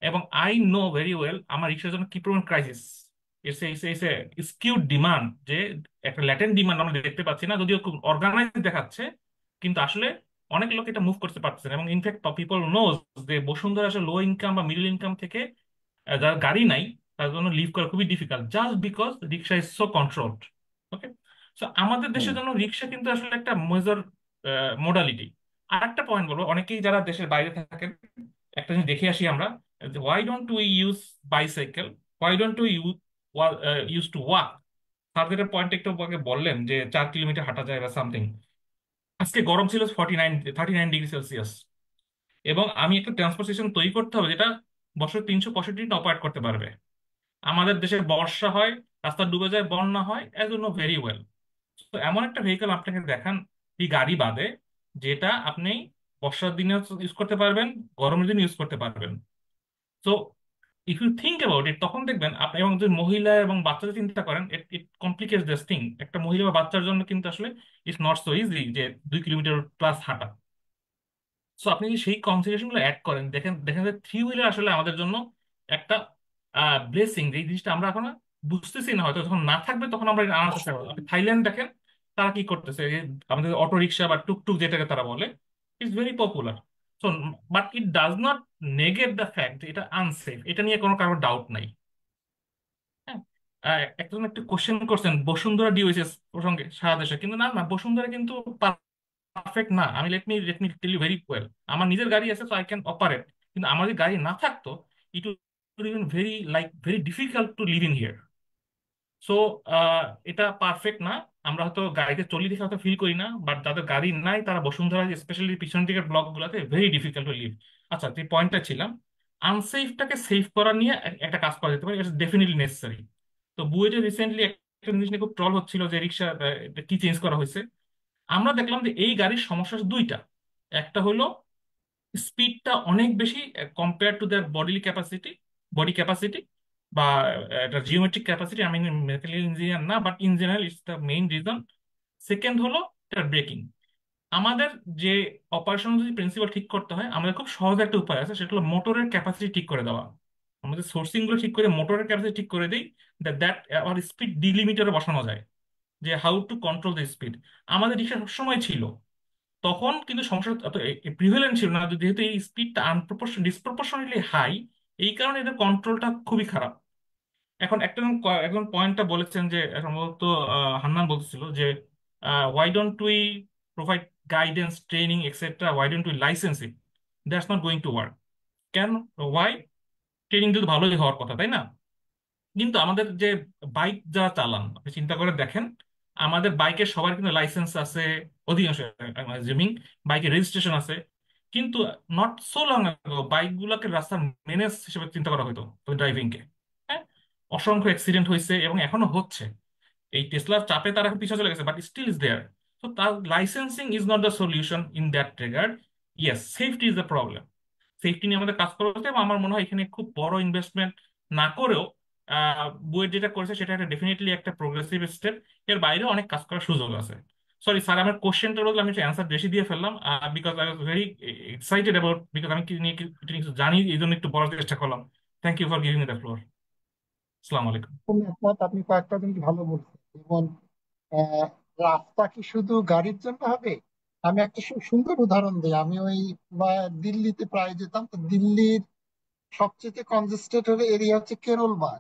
এবং আই নো ভেরি ওয়েল আমার রিক্সার জন্য কি পরিমাণ ক্রাইসিস। স্কিউড ডিমান্ড, যে একটা ল্যাটেন্ট ডিমান্ড আমরা দেখতে পাচ্ছি না, যদিও খুব অর্গানাইজ দেখাচ্ছে, কিন্তু আসলে অনেক লোক এটা মুভ করতে পারছে না। এবং ইনফ্যাক্ট পিপল নোজ যে বসুন্ধরা আসলে লো ইনকাম বা মিডল ইনকাম থেকে যার গাড়ি নাই, তার জন্য লিভ করা খুবই difficult, just because rickshaw is so controlled. Okay, so আমাদের দেশের জন্য রিক্সা কিন্তু আসলে একটা মেজর মোডালিটি। আর একটা পয়েন্ট বলবো, অনেকেই যারা দেশের বাইরে থাকেন, একটা জিনিস দেখে আসি আমরা, why don't we use bicycle, why don't we use to walk. Sir point একটু আগে বললেন যে 4 কিলোমিটার হাঁটা যায় বা সামথিং। আজকে গরম ছিল 39 ডিগ্রি সেলসিয়াস, এবং আমি একটা ট্রান্সপোর্টেশন তৈরি করতে হবে যেটা বছর 365 দিন অপারেট করতে পারবে। আমাদের দেশে বর্ষা হয়, রাস্তা ডুবে যায়, বন্যা হয়, as you know very well. তো এমন একটা ভেহিকেল আপনাকে দেখান, এই গাড়ি বাদে, যেটা আপনি বর্ষার দিনে ইউজ করতে পারবেন, গরমের দিনে ইউজ করতে পারবেন। তো if you think about it, তখন দেখবেন আপনি, এবং যদি মহিলা এবং বাচ্চাদের চিন্তা করেন, ইট কমপ্লিকেটস দিস থিং। একটা মহিলা বা বাচ্চার জন্য কিন্তু আসলে ইটস নট সো ইজি যে 2 কিলোমিটার প্লাস হাঁটা। সো আপনি যদি সেই কনসিডারেশন গুলো অ্যাড করেন, দেখেন দেখেন যে থ্রি হুইলার আসলে আমাদের জন্য একটা ব্লেসিং। যে এই জিনিসটা আমরা এখন বুঝতেছি না, হয়তো যখন না থাকবে তখন আমরা এটা আনার চেষ্টা করবো। আপনি থাইল্যান্ড দেখেন, তারা কি করতেছে, এই আমাদের অটো রিক্সা বা টুকটুক যেটাকে তারা বলে, it's very popular. So but it does not negate the fact যে এটা আনসেফ, এটা নিয়ে কোনো কারো ডাউট নাই। হ্যাঁ, একজন একটু কোশ্চেন করছেন বসুন্ধরা ডিওএইচএস প্রসঙ্গে সারা দেশে, কিন্তু না না, বসুন্ধরা কিন্তু পারফেক্ট না। আমি let me tell you very well, আমার নিজের গাড়ি আছে, তো আই ক্যান অপারেট, কিন্তু আমার যদি গাড়ি না থাকতো, ইট even very difficult to live in here. So এটা পারফেক্ট না। আমরা হয়তো গাড়িতে চলি দেখে হয়তো ফিল করি না, বাট যাদের গাড়ি নাই তারা বসুন্ধরা স্পেশালি পিছন দিকের ব্লক গুলোতে ভেরি ডিফিকাল্ট টু লিভ। আচ্ছা, যে পয়েন্টটা ছিলাম, আনসেফটাকে সেফ করা নিয়ে একটা কাজ করা যেতে পারে, এটা ডেফিনেটলি নেসেসারি। তো বুয়েটে রিসেন্টলি একটা জিনিস নিয়ে খুব ট্রল হচ্ছিল যে রিক্সা কি চেঞ্জ করা হয়েছে। আমরা দেখলাম যে এই গাড়ির সমস্যা দুইটা। একটা হলো স্পিডটা অনেক বেশি compare to their body capacity বা একটা জিওমেট্রিক ক্যাপাসিটি। আমি মেকানিক্যাল ইঞ্জিনিয়ার না, but in general it's the main reason. Second হলো এটার ব্রেকিং। আমাদের যে অপারেশন যদি প্রিন্সিপাল ঠিক করতে হয়, আমাদের খুব সহজ একটা উপায় আছে, সেটা হলো মোটরের ক্যাপাসিটি ঠিক করে দেওয়া। আমাদের সোর্সিং গুলো ঠিক করে মোটরের ক্যাপাসিটি ঠিক করে দিই, দ্যাট আবার স্পিড ডিলিমিটারে বসানো যায়, যে how to control the speed. আমাদের রিক্সা সবসময় ছিল, তখন কিন্তু সমস্যা এত প্রিভেলেন্ট ছিল না, যেহেতু এই স্পিডটা ডিসপ্রপোর্শনালি হাই, এই কারণে এদের কন্ট্রোলটা খুবই খারাপ। এখন একজন পয়েন্টটা বলেছেন যে সম্ভবত হান্নান বলতেছিল যে why don't we provide guidance, training etcetera, why don't we licence it, that's not going to work. কেন? ওয়াই? ট্রেনিং যদি ভালোই হওয়ার কথা, তাই না? কিন্তু আমাদের যে বাইক যারা চালান, আপনি চিন্তা করে দেখেন, আমাদের বাইকের সবার কিন্তু লাইসেন্স আছে, অধিকাংশ জিমিং বাইকের রেজিস্ট্রেশন আছে, কিন্তু নট সো লং আগো বাইক গুলাকে রাস্তার মেনেস হিসেবে চিন্তা করা হতো ড্রাইভিং কে। হ্যাঁ, অসংখ্য অ্যাক্সিডেন্ট হয়েছে এবং এখনো হচ্ছে। এই টেসলার চাপে তারা এখন পিছিয়ে চলে গেছে, বাট স্টিল ইজ দেয়ার। তো তার licensing is not the solution in that regard. Yes, safety is the problem. Safety নিয়ে আমাদের কাজ করতে হবে, এবং আমার মনে হয় এখানে খুব বড় ইনভেস্টমেন্ট না করেও বুয়েট যেটা করেছে সেটা একটা ডেফিনেটলি একটা প্রোগ্রেসিভ স্টেপ। এর বাইরেও অনেক কাজ করার সুযোগ আছে। সরি স্যার, আমার কোশ্চেনটা বলতে আমি অ্যান্সার বেশি দিয়ে ফেললাম, because I was very excited about, because আমি কি নিয়ে কিছু জানি, এই জন্য একটু বলার চেষ্টা করলাম। Thank you for giving me the floor. আসসালামু আলাইকুম। একমত, আপনি কয়েকটা জিনিস ভালো বলছেন, যেমন আহ, রাস্তা কি শুধু গাড়ির জন্য হবে? আমি একটা সুন্দর উদাহরণ দিই। আমি ওই দিল্লিতে প্রায় যেতাম, তো দিল্লির সবচেয়ে কনজেস্টেড হলে এরিয়া হচ্ছে কেরলবাগ।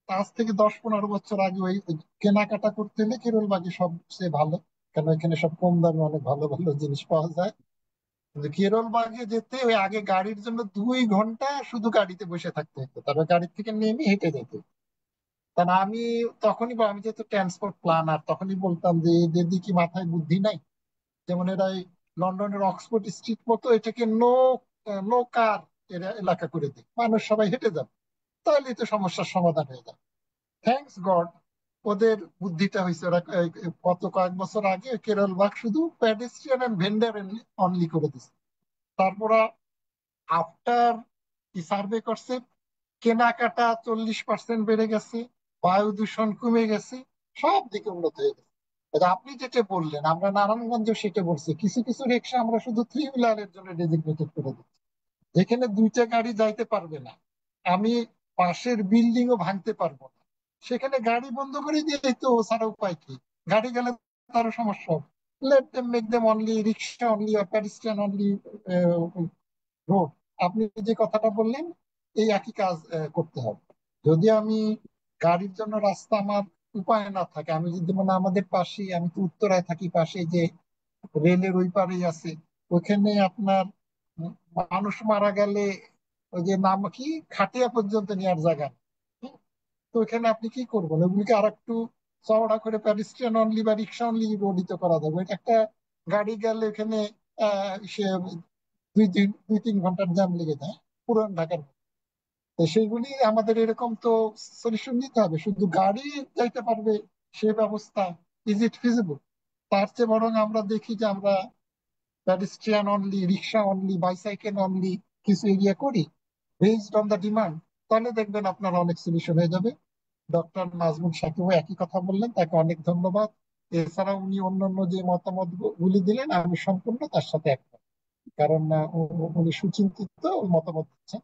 আজ থেকে 10-15 বছর আগে ওই কেনাকাটা করতে হলে কেরলবাগে সবচেয়ে ভালো, কারণ এখানে সব কম দামে অনেক ভালো ভালো জিনিস পাওয়া যায়। কিন্তু কেরলবাগে যেতে ওই আগে গাড়ির জন্য 2 ঘন্টা শুধু গাড়িতে বসে থাকতে হতো, তারপর গাড়ি থেকে নেমে হেঁটে যেতে হতো। কারণ আমি আমি যেহেতু ট্রান্সপোর্ট প্ল্যানার, তখনই বলতাম যে এদের কি মাথায় বুদ্ধি নাই? যেমন এরা এই লন্ডনের অক্সফোর্ড স্ট্রিট মতো এটাকে নো কার এলাকা করে দেয়, মানুষ সবাই হেঁটে যাবে, তাহলে তো সমস্যার সমাধান হয়ে যাবে। থ্যাঙ্কস গড ওদের বুদ্ধিটা হয়েছে, ওরা গত কয়েক বছর আগে কেরল বাগ শুধু প্যাডেস্ট্রিয়ান এন্ড ভেন্ডার অনলি করে দিচ্ছে। তারপর আফটার সার্ভে করছে, কেনাকাটা 40% বেড়ে গেছে, বায়ু দূষণ কমে গেছে, সব দিকে উন্নত হয়ে গেছে। আপনি যেটা বললেন, আমরা নারায়ণগঞ্জে সেটা বলছি, কিছু কিছু রিক্সা আমরা শুধু 3 হুইলারের জন্য ডেজিগনেটেড করে দিচ্ছি, যেখানে 2টা গাড়ি যাইতে পারবে না, আমি পাশের বিল্ডিং ও ভাঙতে পারবো না, সেখানে গাড়ি বন্ধ করে দিয়ে তো ছাড়া উপায় কি? গাড়ি গেলে তারও সমস্যা হবে। Let them make them only rickshaw only আর প্যাডিস্ট্রিয়ান অনলি রোড। আপনি যে কথাটা বললেন, এই একই কাজ করতে হবে। যদি আমি গাড়ির জন্য রাস্তা আমার উপায় না থাকে, আমি যদি আমাদের পাশে, আমি তো উত্তরায় থাকি, পাশে যে রেলের ওই পারেই আছে, ওখানে আপনার মানুষ মারা গেলে ওই যে নাম কি, খাটিয়া পর্যন্ত নেওয়ার জায়গা নেই। হুম, তো ওখানে আপনি কি করবেন? ওগুলিকে আর একটু চওড়া করে প্যাডিস্ট্রিয়ান অনলি বা রিক্সা অনলি রোডিত করা যাবে। এটা একটা গাড়ি গেলে এখানে সে 2-3 ঘন্টার জ্যাম লেগে যায় পুরান ঢাকার মধ্যে। তো সেইগুলি আমাদের এরকম তো সলিউশন নিতে হবে। শুধু গাড়ি যাইতে পারবে সে ব্যবস্থা, ইজ ইট ফিজিবল? তার চেয়ে বরং আমরা দেখি যে আমরা প্যাডেস্ট্রিয়ান only, rickshaw only, bicycle only কিছু এরিয়া করি বেসড অন দ্য ডিমান্ড, তাহলে দেখবেন আপনার অনেক সলিউশন হয়ে যাবে। ডক্টর নাজমুল সাকিব একই কথা বললেন, তাকে অনেক ধন্যবাদ। এছাড়া উনি অন্যান্য যে মতামত গুলি দিলেন, আমি সম্পূর্ণ তার সাথে একমত। কারণ উনি সুচিন্তিত মতামত দিচ্ছেন।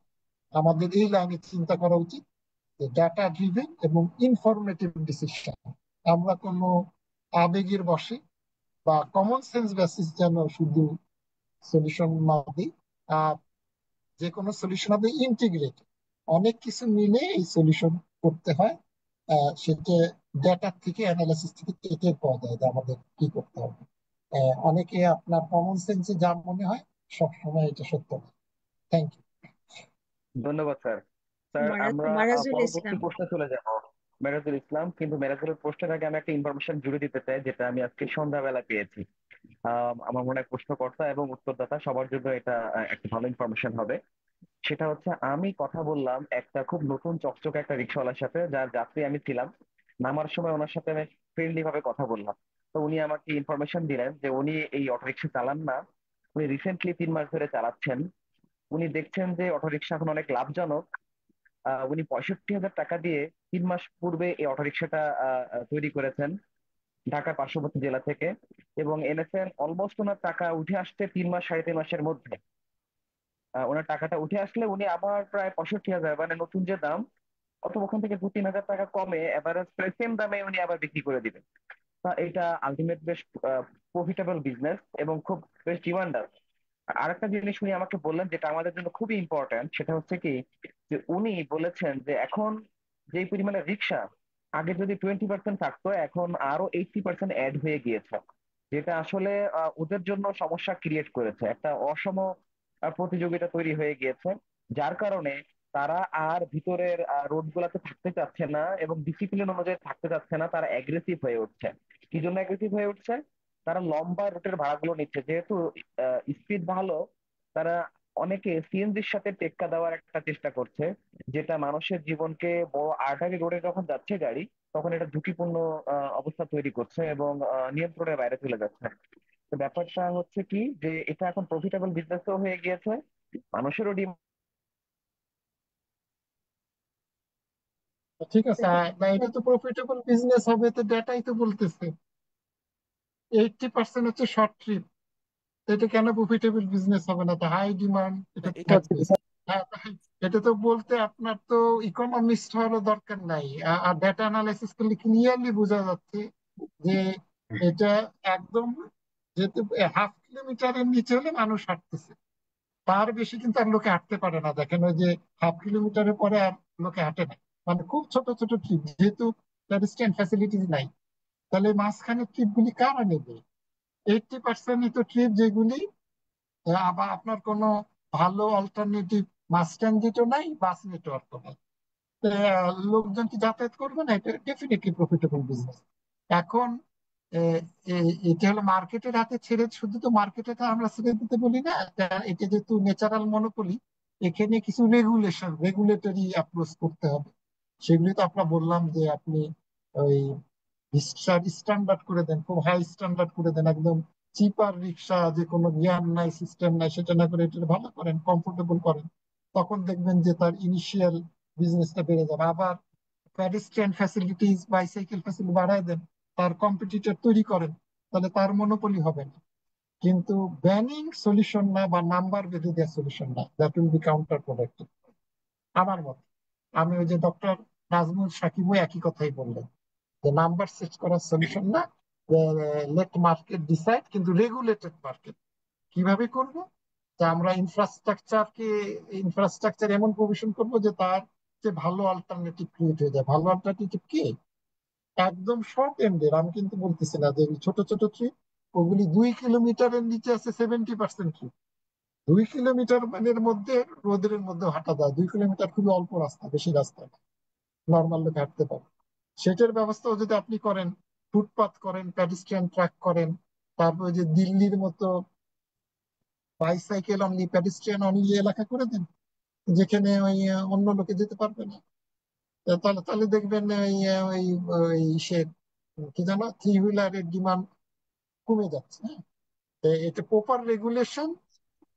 আমাদের এই লাইনে চিন্তা করা উচিত, ডাটা ড্রিভেন এবং ইনফরমেটিভ ডিসিশন। আমরা কোনো আবেগের বশে বা কমন সেন্স বেসিস যেন শুধু সলিউশন না দিই। আর যে কোনো সলিউশন হবে ইন্টিগ্রেটেড, অনেক কিছু মিলে এই সলিউশন করতে হয়। সেটা ডেটা থেকে, অ্যানালাইসিস থেকে টের পাওয়া যায় যে আমাদের কি করতে হবে। অনেকে আপনার কমন সেন্সে যা মনে হয় সবসময় এটা সত্য না। Thank you. ধন্যবাদ স্যার। স্যার আমরা মারাজুল পরবর্তী ইসলাম। প্রশ্নে চলে যাব। মেরাজুল ইসলাম, কিন্তু মেরাজুলের প্রশ্নের আগে আমি একটা ইনফরমেশন জুড়ে দিতে চাই, যেটা আমি আজকে সন্ধ্যাবেলা পেয়েছি। আমার মনে হয় প্রশ্নকর্তা এবং উত্তরদাতা সবার জন্য এটা একটা ভালো ইনফরমেশন হবে। সেটা হচ্ছে, আমি কথা বললাম একটা খুব নতুন চকচকে একটা রিক্সাওয়ালার সাথে, যার যাত্রী আমি ছিলাম। নামার সময় ওনার সাথে আমি ফ্রেন্ডলি ভাবে কথা বললাম। তো উনি আমাকে ইনফরমেশন দিলেন যে উনি এই অটোরিকশা চালান না, উনি রিসেন্টলি 3 মাস ধরে চালাচ্ছেন। উনি দেখছেন যে অটোরিকশা এখন অনেক লাভজনক। উনি 65,000 টাকা দিয়ে 3 মাস পূর্বে এই অটোরিকশাটা তৈরি করেছেন ঢাকার পার্শ্ববর্তী জেলা থেকে, এবং এনেছেন। অলমোস্ট ওনার টাকা উঠে আসছে 3 মাস 3.5 মাসের মধ্যে। ওনার টাকাটা উঠে আসলে উনি আবার প্রায় 65,000, মানে নতুন যে দাম, অথবা ওখান থেকে 2-3 হাজার টাকা কমে এভারেজ প্রায় সেম দামে উনি আবার বিক্রি করে দিবেন। তা এটা আলটিমেট বেশ প্রফিটেবল বিজনেস এবং খুব বেশ ডিমান্ডার। আরেকটা জিনিস উনি আমাকে বললেন, যেটা আমাদের জন্য খুবই ইম্পর্ট্যান্ট, সেটা হচ্ছে কি, যে উনি বলেছেন যে এখন যেই পরিমাণে রিক্সা, আগে যদি 20% থাকতো, এখন আরো 80% অ্যাড হয়ে গিয়েছে, যেটা আসলে ওদের জন্য সমস্যা ক্রিয়েট করেছে। একটা অসম প্রতিযোগিতা তৈরি হয়ে গিয়েছে, যার কারণে তারা আর ভিতরের রোড গুলাতে থাকতে চাচ্ছে না এবং ডিসিপ্লিন অনুযায়ী থাকতে চাচ্ছে না। তারা অ্যাগ্রেসিভ হয়ে উঠছে। কি জন্য অ্যাগ্রেসিভ হয়ে উঠছে? তারা লম্বা রুটের ভাড়াগুলো নিচ্ছে, যেহেতু স্পিড ভালো। তারা অনেকে সিএনজির সাথে টেক্কা দেওয়ার একটা চেষ্টা করছে, যেটা মানুষের জীবনকে বড় আর্টারি রোডে যখন যাচ্ছে গাড়ি, তখন এটা ঝুঁকিপূর্ণ অবস্থা তৈরি করছে এবং নিয়ন্ত্রণের বাইরে চলে যাচ্ছে। তো ব্যাপারটা হচ্ছে কি, যে এটা এখন প্রফিটেবল বিজনেসও হয়ে গিয়েছে, মানুষেরও ঠিক আছে, না এটা তো প্রফিটেবল বিজনেস হবে, তো ডেটাই তো বলতেছে 80% হচ্ছে শর্ট ট্রিপ। এটা কেন প্রফিটেবল বিজনেস হবে না? তো হাই ডিমান্ড এটা এটা থাকবে। হ্যাঁ, এটা তো বলতে আপনার তো ইকোনমিস্ট হওয়ার দরকার নাই। আর ডেটা অ্যানালাইসিস করলে ক্লিয়ারলি বোঝা যাচ্ছে যে এটা একদম, যেহেতু 1/2 কিলোমিটারের নিচে হলে মানুষ হাঁটতেছে, তার বেশি কিন্তু আর লোকে হাঁটতে পারে না। দেখেন ওই যে 1/2 কিলোমিটারের পরে আর লোকে হাঁটে না, মানে খুব ছোট ছোট ট্রিপ, যেহেতু পেডেস্ট্রিয়ান ফ্যাসিলিটিস নাই। তাহলে মাঝখানে ট্রিপ গুলি কারা নেবে? 80% তো ট্রিপ যেগুলি আবার আপনার কোনো ভালো অল্টারনেটিভ বাস ট্রানজিটও নাই, বাস নেটওয়ার্কও নাই। লোকজন কি যাতায়াত করবে না? এটা ডেফিনেটলি প্রফিটেবল বিজনেস। এখন এটা হলো মার্কেটের হাতে ছেড়ে, শুধু তো মার্কেটে তো আমরা ছেড়ে দিতে বলি না। এটা যেহেতু ন্যাচারাল মনোপলি, এখানে কিছু রেগুলেটরি অ্যাপ্রোচ করতে হবে। সেগুলি তো আপনার বললাম যে আপনি ওই স্ট্যান্ডার্ড করে দেন, খুব হাই স্ট্যান্ডার্ড করে দেন, একদম চিপার রিক্সা, যে কোনো জ্ঞান নাই সিস্টেম নাই সেটা না করে এটা ভালো করেন, কমফোর্টেবল করেন। তখন দেখবেন যে তার ইনিশিয়াল বিজনেসটা বেড়ে যাবে। আবার প্যাডেস্ট্রিয়ান ফ্যাসিলিটিস, বাইসাইকেল ফ্যাসিলিটি বাড়ায় দেন, তার কম্পিটিটর তৈরি করেন, তাহলে তার মনোপলি হবে না। কিন্তু ব্যানিং সলিউশন না, বা নাম্বার বেঁধে দেওয়ার সলিউশন না, that will be counter productive আমার মতে। আমি ওই যে ডক্টর নাজমুল সাকিবও একই কথাই বললেন, যে নাম্বার সেট করার সলিউশন না, লেট মার্কেট ডিসাইড। কিন্তু রেগুলেটেড মার্কেট কিভাবে করব? যে আমরা ইনফ্রাস্ট্রাকচার এমন প্রভিশন করব যে তার যে ভালো অল্টারনেটিভ ক্রিয়েট হয়ে যায়। ভালো অল্টারনেটিভ কি? একদম শর্ট এন্ডের আমি কিন্তু বলতেছি না, যে ছোট ছোট ট্রিপ, ওগুলি 2 কিলোমিটারের নিচে আছে 70% ট্রিপ। 2 কিলোমিটার মানের মধ্যে রোদের মধ্যে হাঁটা যায়। 2 কিলোমিটার খুবই অল্প রাস্তা, বেশি রাস্তা না, নর্মাল লোক হাঁটতে পারে। সেটার ব্যবস্থাও যদি আপনি করেন, ফুটপাথ করেন, প্যাডিস্ট্রিয়ান ট্র্যাক করেন, তারপরে যে দিল্লির মতো বাইসাইকেল অনলি, প্যাডিস্ট্রিয়ান অনলি এলাকা করে দেন, যেখানে ওই অন্য লোকে যেতে পারবে না। তাহলে তাহলে দেখবেন ওই ওই ওই সে কি জানো, থ্রি হুইলারের ডিমান্ড কমে যাচ্ছে। হ্যাঁ, এটা প্রপার রেগুলেশন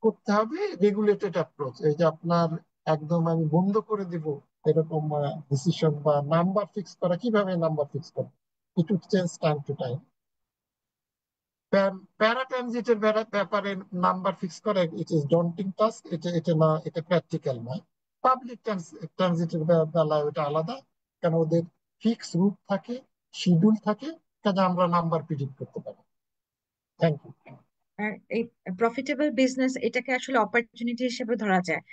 করতে হবে, রেগুলেটেড অ্যাপ্রোচ। এই যে আপনার একদম আমি বন্ধ করে দিব এরকম ডিসিশন, বা নাম্বার ফিক্স করা, কিভাবে নাম্বার ফিক্স করা, it would change time to time. প্যারাট্রানজিটের ব্যাপারে নাম্বার ফিক্স করা ইট ইজ ডন্টিং টাস্ক। এটা এটা না, এটা প্র্যাকটিক্যাল নয়। পাবলিক ট্রানজিটের বেলায় ওটা আলাদা, কারণ ওদের ফিক্স রুট থাকে, শিডিউল থাকে, কাজে আমরা নাম্বার প্রিডিক্ট করতে পারি। Thank you. আর এই প্রফিটেবল বিজনেস এটাকে আসলে অপরচুনিটি হিসেবে ধরা যায়।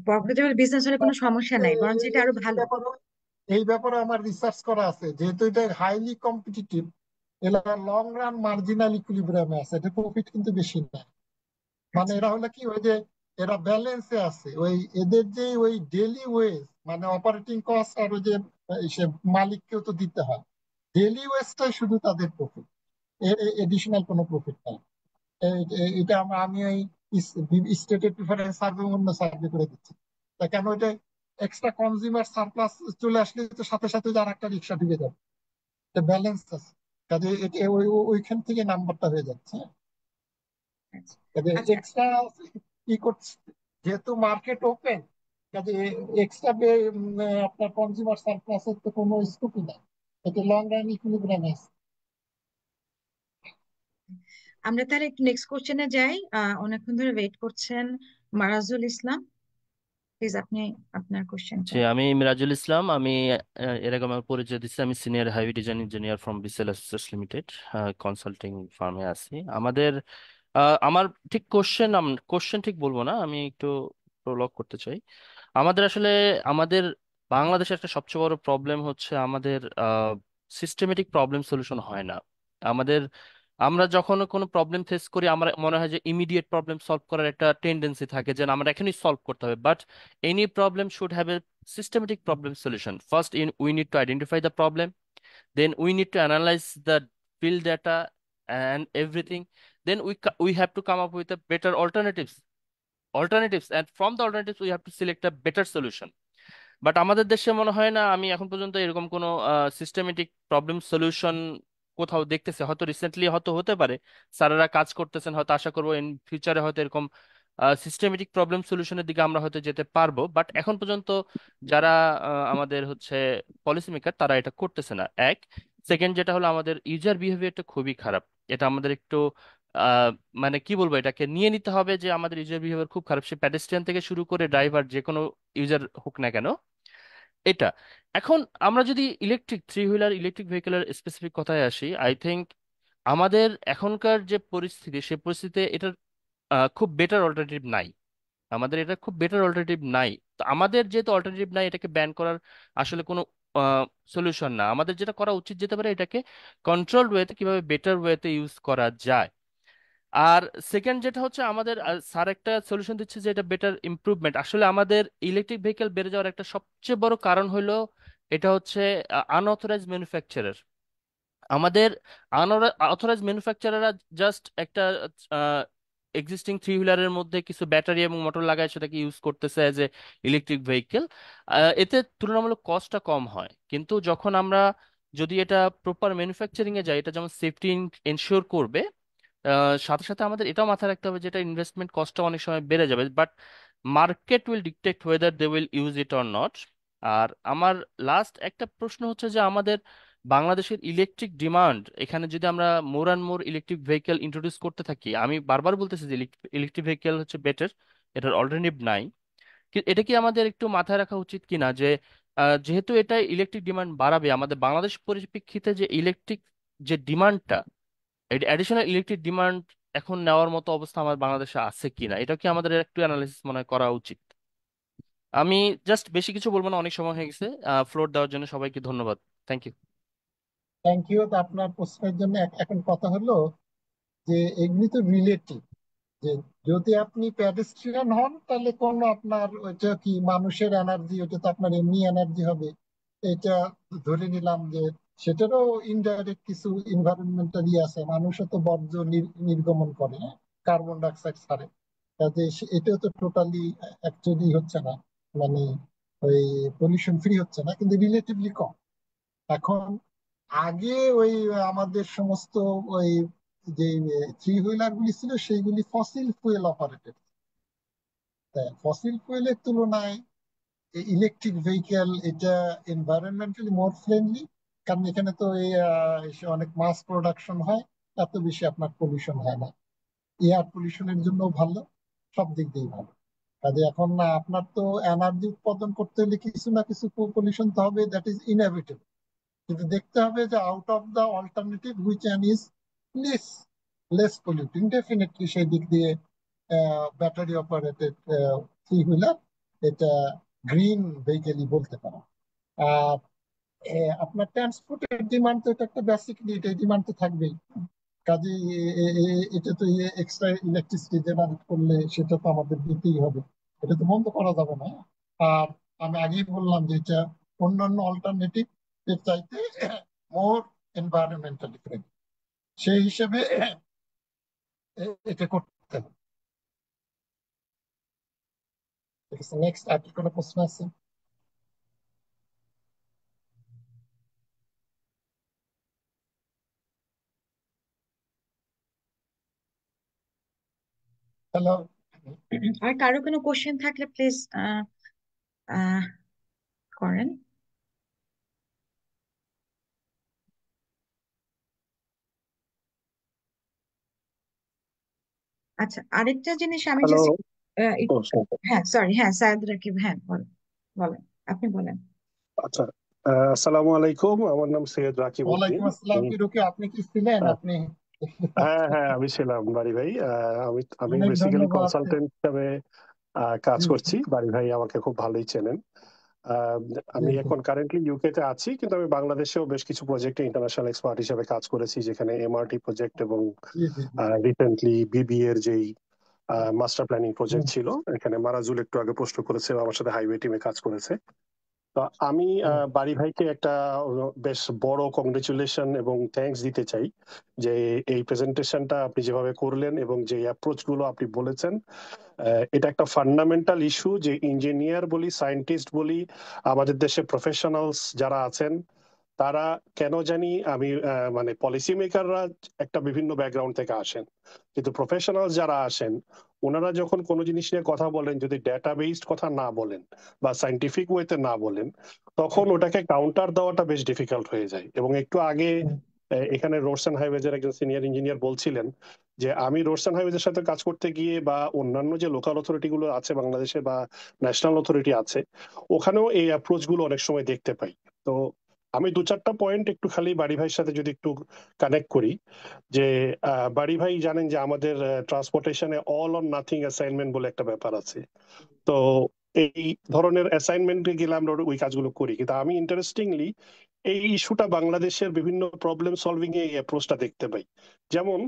প্রফিটেবল বিজনেস হলে কোনো সমস্যা নাই, বরং এটা আরো ভালো। এই ব্যাপারে আমার রিসার্চ করা আছে, যেহেতু এটা হাইলি কম্পিটিটিভ, এরা লং রান মার্জিনাল ইকুইলিব্রিয়ামে আছে, এটা প্রফিট কিন্তু বেশি না। মানে আচ্ছা। এরা হলো কি, ওই যে এরা ব্যালেন্সে আছে। ওই এদের যে ওই ডেলি ওয়েজ মানে অপারেটিং কস্ট আর ওই যে সে মালিককেও তো দিতে হয়, ডেলি ওয়েজটাই শুধু তাদের প্রফিট, এডিশনাল কোনো প্রফিট নাই। এটা আমি ওই স্টেটের প্রিফারেন্স সার্ভে অন্য সার্ভে করে দিচ্ছি। তা কেন এটা এক্সট্রা কনজিউমার সারপ্লাস চলে আসলে তো সাথে সাথে আর একটা রিক্সা ঢুকে যাবে, এটা ব্যালেন্স আছে। কাজে ওইখান থেকে নাম্বারটা হয়ে যাচ্ছে। কাজে আচ্ছা এক্সট্রা ই করছে, যেহেতু মার্কেট ওপেন, কাজে এক্সট্রা আপনার কনজিউমার সারপ্লাসের তো কোনো স্কোপই নাই, এটা লং রান ইকুইলিব্রিয়ামে আছে। আমরা তাহলে একটু নেক্সট কোশ্চেনে যাই। অনেকক্ষণ ধরে ওয়েট করছেন মারাজুল ইসলাম, প্লিজ আপনি আপনার কোশ্চেনটা। জি, আমি মিরাজুল ইসলাম। আমি এর আগে আমার পরিচয় দিচ্ছি, আমি senior highway design engineer from BCL associates limited consulting ফার্মে আছি। আমার ঠিক কোশ্চেন ঠিক বলবো না, আমি একটু প্রলগ করতে চাই। আমাদের আসলে আমাদের বাংলাদেশের একটা সবচেয়ে বড় প্রবলেম হচ্ছে আমাদের সিস্টেমেটিক প্রবলেম সলিউশন হয় না আমাদের। আমরা যখন কোনো প্রবলেম ফেস করি আমার মনে হয় যে ইমিডিয়েট প্রবলেম সলভ করার একটা টেন্ডেন্সি থাকে, যে না, আমরা এখনই সলভ করতে হবে। But any problem should have a systematic problem solution. First, we need to identify the problem. Then we need to analyze the field data and everything. Then we have to come up with a better alternatives, and from the alternatives we have to select a better solution. But আমাদের দেশে মনে হয় না আমি এখন পর্যন্ত এরকম কোনো সিস্টেমেটিক প্রবলেম সলিউশন কোথাও দেখতেছি। হয়তো রিসেন্টলি হয়তো হতে পারে, স্যারেরা কাজ করতেছেন, হয়তো আশা করবো ইন ফিউচারে হয়তো এরকম সিস্টেমেটিক প্রবলেম সলিউশনের দিকে আমরা হয়তো যেতে পারবো। বাট এখন পর্যন্ত যারা আমাদের হচ্ছে পলিসি মেকার, তারা এটা করতেছে না। এক, সেকেন্ড যেটা হলো আমাদের ইউজার বিহেভিয়ারটা খুবই খারাপ। এটা আমাদের একটু আহ, মানে কি বলবো, এটাকে নিয়ে নিতে হবে যে আমাদের ইউজার বিহেভিয়ার খুব খারাপ, সে প্যাডেস্ট্রিয়ান থেকে শুরু করে ড্রাইভার যে কোনো ইউজার হোক না কেন। এটা এখন আমরা যদি থ্রি হুইলার ইলেকট্রিক ভেহিকেলের স্পেসিফিক কথায় আসি, আই থিংক আমাদের এখনকার যে পরিস্থিতি, সে পরিস্থিতিতে এটার খুব বেটার অল্টারনেটিভ নাই। আমাদের এটা খুব বেটার অল্টারনেটিভ নাই। তো আমাদের যেহেতু অল্টারনেটিভ নাই, এটাকে ব্যান করার আসলে কোনো সলিউশন না। আমাদের যেটা করা উচিত যেতে পারে, এটাকে কন্ট্রোল ওয়েতে কিভাবে বেটার ওয়েতে ইউজ করা যায়। আর সেকেন্ড যেটা হচ্ছে আমাদের স্যার একটা সলিউশন দিচ্ছে যে এটা বেটার ইমপ্রুভমেন্ট। আসলে আমাদের ইলেকট্রিক ভেহিকেল বেড়ে যাওয়ার একটা সবচেয়ে বড় কারণ হলো এটা হচ্ছে আনঅথরাইজ ম্যানুফ্যাকচারার। আমাদের অথরাইজ ম্যানুফ্যাকচারাররা জাস্ট একটা এক্সিস্টিং থ্রি হুইলারের মধ্যে কিছু ব্যাটারি এবং মোটর লাগায় সেটাকে ইউজ করতেছে এজ এ ইলেকট্রিক ভেহিকেল। এতে তুলনামূলক কস্টটা কম হয়, কিন্তু যখন আমরা যদি এটা প্রপার ম্যানুফ্যাকচারিং এ যাই, এটা যেমন সেফটি এনশিওর করবে, সাথে সাথে আমাদের এটাও মাথায় রাখতে হবে যেটা ইনভেস্টমেন্ট কস্টটা অনেক সময় বেড়ে যাবে। But market will dictate whether they will use it or not. আর আমার লাস্ট একটা প্রশ্ন হচ্ছে যে আমাদের বাংলাদেশের ইলেকট্রিক ডিমান্ড, এখানে যদি আমরা more and more electric vehicle introduce করতে থাকি, আমি বারবার বলতেছি যে ইলেকট্রিক ভেহিকেল হচ্ছে বেটার, এটার অল্টারনেটিভ নাই। এটা কি আমাদের একটু মাথায় রাখা উচিত কিনা যে যেহেতু এটা ইলেকট্রিক ডিমান্ড বাড়াবে, আমাদের বাংলাদেশ পরিপ্রেক্ষিতে যে ইলেকট্রিক যে ডিমান্ডটা, অ্যাডিশনাল ইলেকট্রিক ডিমান্ড এখন নেওয়ার মতো অবস্থা আমার বাংলাদেশে আছে কিনা, এটা কি আমাদের একটু অ্যানালাইসিস মনে হয় করা উচিত। আমি জাস্ট বেশি কিছু বলবো না, অনেক সময় হয়ে গেছে। ফ্লোর দেওয়ার জন্য সবাইকে ধন্যবাদ। Thank you. Thank you. আপনার প্রশ্নের জন্য এখন কথা হলো যে এগুলি তো রিলেটিভ, যে যদি আপনি প্যাডেস্ট্রিয়ান হন তাহলে কোনো আপনার ওইটা কি মানুষের এনার্জি, ওটা তো আপনার এমনি এনার্জি হবে, এটা ধরে নিলাম যে সেটারও ইনডাইরেক্ট কিছু এনভায়রনমেন্টাল আছে, মানুষও তো বর্জ্য নির্গমন করে, কার্বন ডাইঅক্সাইড ছাড়ে। কাজে এটাও তো টোটালি অ্যাকচুয়ালি হচ্ছে না, মানে ওই পলিউশন ফ্রি হচ্ছে না, কিন্তু রিলেটিভলি কম। এখন আগে ওই আমাদের সমস্ত ওই যে থ্রি হুইলার গুলি ছিল সেইগুলি ফসিল ফুয়েল অপারেটেড। ফসিল ফুয়েলের তুলনায় ইলেকট্রিক ভেহিকেল এটা এনভায়রনমেন্টালি মোর ফ্রেন্ডলি, কারণ এখানে তো এই অনেক মাস প্রোডাকশন হয়, এত বেশি আপনার পলিউশন হয় না, এয়ার পলিউশনের জন্য ভালো, সব দিক দিয়ে ভালো। কাজে এখন না আপনার তো এনার্জি উৎপাদন করতে হলে কিছু না কিছু পলিউশন তো হবে, দ্যাট ইজ ইনএভিটেবল। কিন্তু দেখতে হবে যে out of the alternative which one is less less polluting, definitely সেই দিক দিয়ে ব্যাটারি অপারেটেড থ্রি হুইলার এটা গ্রিন ভেহিকেলই বলতে পারো। আর আপনার ট্রান্সপোর্টের ডিমান্ড তো এটা একটা বেসিক নিড, এই ডিমান্ড তো থাকবেই। কাজে এটা তো এক্সট্রা ইলেকট্রিসিটি জেনারেট করলে সেটা তো আমাদের দিতেই হবে, এটা তো বন্ধ করা যাবে না। আর আমি আগেই বললাম যে এটা অন্যান্য অল্টারনেটিভ এর চাইতে মোর এনভায়রনমেন্টালি ফ্রেন্ডলি, সেই হিসেবে এটা করতে হবে। নেক্সট আর কি কোনো প্রশ্ন আছে? হ্যালো, আর কারো কোনো কোশ্চেন থাকলে প্লিজ করেন। আচ্ছা, আরেকটা জিনিস আমি হ্যালো। জাস্ট হ্যাঁ সরি, হ্যাঁ সায়েদ রাকিব, হ্যাঁ বলেন বলেন, আপনি বলেন। আচ্ছা, আসসালামু আলাইকুম, আমার নাম সৈয়দ রাকিব উদ্দিন। ওয়ালাইকুম আসসালাম। কি রকি, আপনি কি ছিলেন? হ্যাঁ আপনি হ্যাঁ হ্যাঁ, আমি ছিলাম বাড়ি ভাই। আমি আমি অনেক বেসিক্যালি ধন্যবাদ। কনসালটেন্ট হিসাবে কাজ জি করছি। বাড়ি ভাই আমাকে খুব ভালোই চেনেন। আহ, আমি জি এখন কারেন্টলি ইউকে তে আছি, কিন্তু আমি বাংলাদেশেও বেশ কিছু প্রজেক্টে ইন্টারন্যাশনাল এক্সপার্ট হিসেবে কাজ করেছি, যেখানে এমআরটি প্রজেক্ট এবং জি জি জি। রিসেন্টলি বিবি এর যেই মাস্টার প্ল্যানিং প্রজেক্ট হুম, ছিল, এখানে মারাজুল একটু আগে প্রশ্ন করেছে, আমার সাথে হাইওয়ে টিমে কাজ করেছে। তো আমি হুম, বাড়ি ভাইকে একটা বেশ বড় কংগ্রেচুলেশন এবং থ্যাঙ্কস দিতে চাই যে এই প্রেজেন্টেশনটা আপনি যেভাবে করলেন এবং যে অ্যাপ্রোচ গুলো আপনি বলেছেন, এটা একটা ফান্ডামেন্টাল ইস্যু যে ইঞ্জিনিয়ার বলি, সায়েন্টিস্ট বলি, আমাদের দেশে প্রফেশনালস যারা আছেন, তারা কেন জানি আমি মানে পলিসি মেকাররা একটা বিভিন্ন ব্যাকগ্রাউন্ড থেকে আসেন, কিন্তু প্রফেশনাল যারা আসেন ওনারা যখন কোনো জিনিস নিয়ে কথা বলেন, যদি ডেটা বেসড কথা না বলেন বা সাইন্টিফিক ওয়েতে না বলেন, তখন ওটাকে কাউন্টার দেওয়াটা বেশ ডিফিকাল্ট হয়ে যায়। এবং একটু আগে হুম, এখানে রোডস অ্যান্ড হাইওয়েজের একজন সিনিয়র ইঞ্জিনিয়ার বলছিলেন যে আমি রোডস অ্যান্ড হাইওয়েজের সাথে কাজ করতে গিয়ে বা অন্যান্য যে লোকাল অথরিটি গুলো আছে বাংলাদেশে বা ন্যাশনাল অথরিটি আছে, ওখানেও এই অ্যাপ্রোচ গুলো অনেক সময় দেখতে পাই। তো আমি দু চারটা পয়েন্ট একটু খালি বাড়ি ভাইয়ের সাথে যদি একটু কানেক্ট করি, যে বাড়ি ভাই জানেন যে আমাদের ট্রান্সপোর্টেশনে অল অর নাথিং অ্যাসাইনমেন্ট বলে একটা ব্যাপার আছে। তো এই ধরনের অ্যাসাইনমেন্টে গেলে আমরা ওই কাজগুলো করি, কিন্তু আমি ইন্টারেস্টিংলি এই ইস্যুটা বাংলাদেশের বিভিন্ন প্রবলেম সলভিং এ এই অ্যাপ্রোচটা দেখতে পাই। যেমন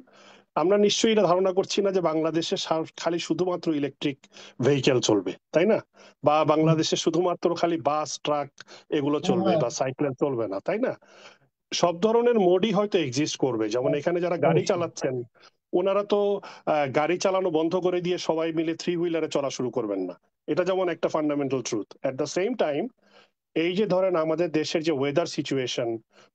আমরা নিশ্চয়ই এটা ধারণা করছি না যে বাংলাদেশে খালি শুধুমাত্র ইলেকট্রিক ভেহিকেল চলবে, তাই না? বা হুম। বাংলাদেশে শুধুমাত্র খালি বাস ট্রাক এগুলো চলবে হ্যাঁ, বা সাইকেল চলবে না, তাই না? সব ধরনের মোডই হয়তো এক্সিস্ট করবে। যেমন এখানে যারা গাড়ি অবশ্যই। চালাচ্ছেন, ওনারা তো গাড়ি চালানো বন্ধ করে দিয়ে সবাই মিলে থ্রি হুইলারে চলা শুরু করবেন না। এটা যেমন একটা fundamental truth. At the same time এই যে ধরেন আমাদের দেশের যে ওয়েদার সিচুয়েশন,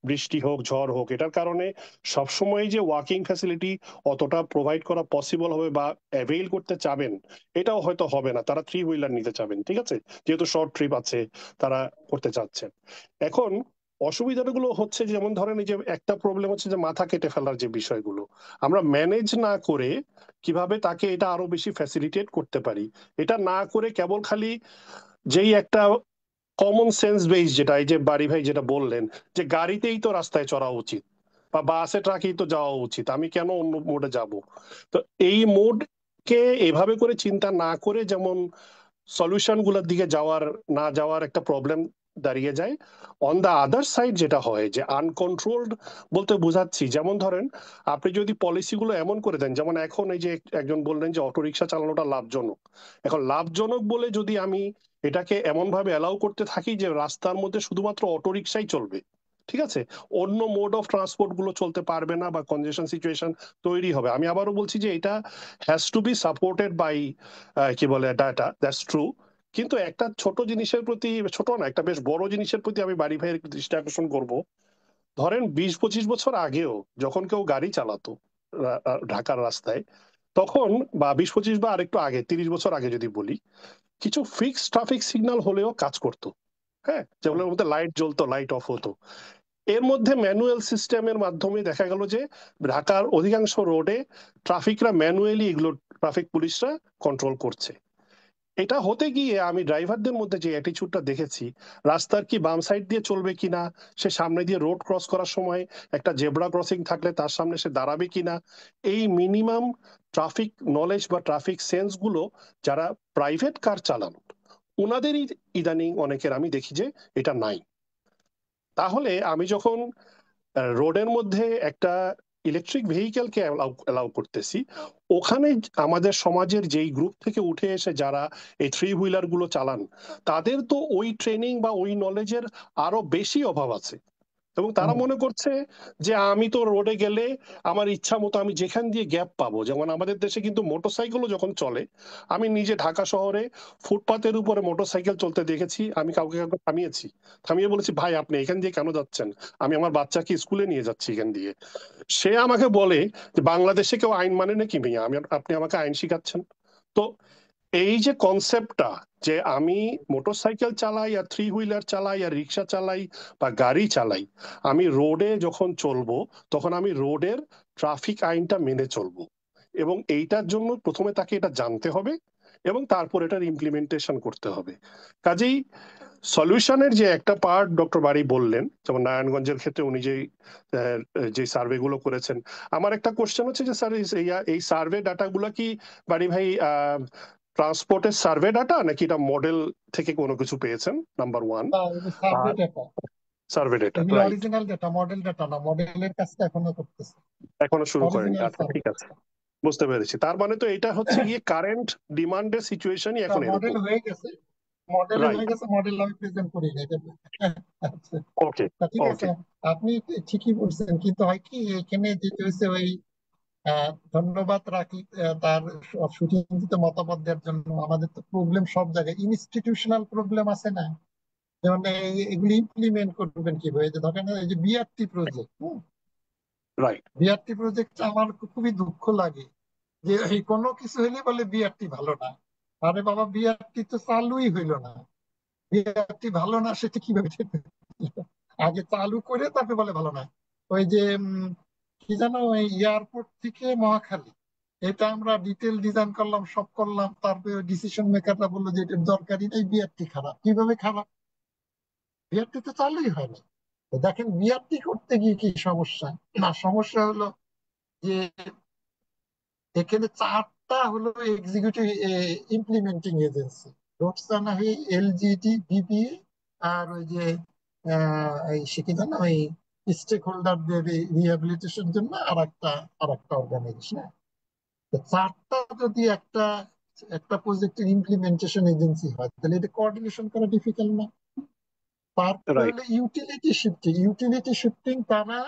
বৃষ্টি হোক ঝড় হোক, এটার কারণে সবসময় যে ওয়াকিং ফ্যাসিলিটি অতটা প্রোভাইড করা পসিবল হবে বা অ্যাভেইল করতে চাবেন, এটাও হয়তো হবে না। তারা থ্রি হুইলার নিতে চাবেন, ঠিক আছে, যেহেতু শর্ট ট্রিপ আছে, তারা করতে চাচ্ছেন। এখন অসুবিধাগুলো হচ্ছে, যেমন ধরেন এই যে একটা প্রবলেম হচ্ছে যে মাথা কেটে ফেলার যে বিষয়গুলো, আমরা ম্যানেজ না করে কিভাবে তাকে এটা আরো বেশি ফ্যাসিলিটেট করতে পারি, এটা না করে কেবল খালি যেই একটা কমন সেন্স বেস, যেটা এই যে বাড়ি ভাই যেটা বললেন যে গাড়িতেই তো রাস্তায় চড়া উচিত বা বাসে ট্রাকেই তো যাওয়া উচিত, আমি কেন অন্য মোডে যাব? তো এই মোড কে এভাবে করে চিন্তা না করে যেমন সলিউশন গুলোর দিকে না যাওয়ার একটা প্রবলেম দাঁড়িয়ে যায়। অন দা আদার সাইড যেটা হয় যে আনকন্ট্রোলড বলতে বোঝাচ্ছি, যেমন ধরেন আপনি যদি পলিসিগুলো এমন করে দেন, যেমন এখন এই যে একজন বললেন যে অটোরিকশা চালানোটা লাভজনক, এখন লাভজনক বলে যদি আমি এটাকে এমন ভাবে অ্যালাউ করতে থাকি যে রাস্তার মধ্যে শুধুমাত্র অটোরিকশাই চলবে, ঠিক আছে, অন্য মোড অফ ট্রান্সপোর্ট গুলো চলতে পারবে না বা কনজেশন সিচুয়েশন তৈরি হবে। আমি আবারও বলছি যে এটা has to be supported by কি বলে ডাটা, দ্যাটস ট্রু। কিন্তু একটা ছোট জিনিসের প্রতি, ছোট না, একটা বেশ বড় জিনিসের প্রতি আমি বাড়ি ভাইয়ের দৃষ্টি আকর্ষণ করব। ধরেন 20-25 বছর আগেও যখন কেউ গাড়ি চালাতো ঢাকার রাস্তায়, তখন বা 20-25 বা আরেকটু আগে 30 বছর আগে যদি বলি, কিছু ফিক্সড ট্রাফিক সিগন্যাল হলেও কাজ করতো। হ্যাঁ, যেগুলোর মধ্যে লাইট জ্বলতো, লাইট অফ হতো। এর মধ্যে ম্যানুয়াল সিস্টেমের মাধ্যমে দেখা গেল যে ঢাকার অধিকাংশ রোডে ট্রাফিকরা ম্যানুয়ালি এগুলো ট্রাফিক পুলিশরা কন্ট্রোল করছে। এটা হতে গিয়ে আমি ড্রাইভারদের মধ্যে যে অ্যাটিচিউডটা দেখেছি, রাস্তার কি বাম সাইড দিয়ে চলবে কিনা, সে সামনে দিয়ে রোড ক্রস করার সময় একটা জেব্রা ক্রসিং থাকলে তার সামনে সে দাঁড়াবে কিনা, এই মিনিমাম ট্রাফিক নলেজ বা ট্রাফিক সেন্স গুলো যারা প্রাইভেট কার চালান ওনাদেরই ইদানিং অনেকের আমি দেখি যে এটা নাই। তাহলে আমি যখন রোডের মধ্যে একটা ইলেকট্রিক ভেহিকেলকে অ্যালাউ করতেছি, ওখানে আমাদের সমাজের যেই গ্রুপ থেকে উঠে এসে যারা এই থ্রি হুইলার গুলো চালান, তাদের তো ওই ট্রেনিং বা ওই নলেজের আরো বেশি অভাব আছে। এবং তারা মনে করছে যে আমি তো রোডে গেলে আমার ইচ্ছা মতো আমি যেখান দিয়ে গ্যাপ পাবো, যেমন আমাদের দেশে কিন্তু মোটরসাইকেলও যখন চলে, আমি নিজে ঢাকা শহরে ফুটপাতের উপরে মোটরসাইকেল চলতে দেখেছি, আমি কাউকে কাউকে থামিয়েছি, থামিয়ে বলেছি ভাই আপনি এখান দিয়ে কেন যাচ্ছেন, আমি আমার বাচ্চাকে স্কুলে নিয়ে যাচ্ছি এখান দিয়ে। সে আমাকে বলে যে বাংলাদেশে কেউ আইন মানে নাকি ভাইয়া, আপনি আমাকে আইন শিখাচ্ছেন। তো এই যে কনসেপ্টটা যে আমি মোটরসাইকেল চালাই আর থ্রি হুইলার চালাই আর রিক্সা চালাই বা গাড়ি চালাই, আমি রোডে যখন চলবো তখন আমি রোডের ট্রাফিক আইনটা মেনে চলবো, এবং এইটার জন্য প্রথমে তাকে এটা জানতে হবে এবং তারপর এটার ইমপ্লিমেন্টেশন করতে হবে। কাজেই সলিউশনের যে একটা পার্ট ডক্টর বারী বললেন, যেমন নারায়ণগঞ্জের ক্ষেত্রে উনি যে সার্ভে গুলো করেছেন, আমার একটা কোশ্চেন হচ্ছে যে স্যার এই সার্ভে ডাটা গুলা কি বারী ভাই ট্রান্সপোর্টের সার্ভে ডাটা নাকি এটা মডেল থেকে কোনো কিছু পেয়েছেন, number one. Survey data, survey data, এগুলো right. Original data, model data না, মডেলের কাজটা এখনো করতেছে, এখনো শুরু করেনি, অরিজিনাল আচ্ছা সার্ভে ঠিক আছে, বুঝতে পেরেছি। তার মানে তো এটা হচ্ছে গিয়ে কারেন্ট ডিমান্ডের সিচুয়েশনই এখন মডেল এরকম। হয়ে গেছে, মডেলে হয়ে রাইট, গেছে, মডেল আমি প্রেজেন্ট করি না এটা। আচ্ছা, ওকে তা ঠিক আছে, ওকে, আপনি ঠিকই বলছেন, কিন্তু হয় কি এখানে যেটা হয়েছে ওই ধন্যবাদ রাখি তার সুচিন্তিত মতামত দেওয়ার জন্য। আমাদের তো প্রবলেম সব জায়গায়, ইনস্টিটিউশনাল প্রবলেম আছে না, যেমন এগুলি ইমপ্লিমেন্ট করবেন কিভাবে, যে ধরেন এই যে BRT project, right, BRT project আমার খুবই দুঃখ লাগে যে এই কোনো কিছু হইলে বলে বিআরটি ভালো না। আরে বাবা, বিআরটি তো চালুই হইলো না, বিআরটি ভালো না সেটা কিভাবে আগে চালু করে তারপরে বলে ভালো না। ওই যে কি জানো, ওই এয়ারপোর্ট থেকে মহাখালী, এটা আমরা ডিটেল ডিজাইন করলাম, সব করলাম, তারপরে ডিসিশন মেকাররা বললো যে এটা দরকারই নেই, বিআরটি খারাপ। কিভাবে খারাপ? বিআরটি তো চালুই হয়নি। তো দেখেন বিআরটি করতে গিয়ে কি সমস্যা, না সমস্যা হলো যে এখানে চারটা হলো executive implementing agency, roads and highways, LGD, BBA, আর ওই যে সে কি জানো ওই স্টেক হোল্ডারদের রিহ্যাবিলিটেশন জন্য আর একটা অর্গানাইজেশন। তো চারটা যদি একটা একটা প্রজেক্টের ইমপ্লিমেন্টেশন এজেন্সি হয়, তাহলে এটা কোঅর্ডিনেশন করা ডিফিকাল্ট না? তারপরে রাইট, হলো ইউটিলিটি শিফটিং তারা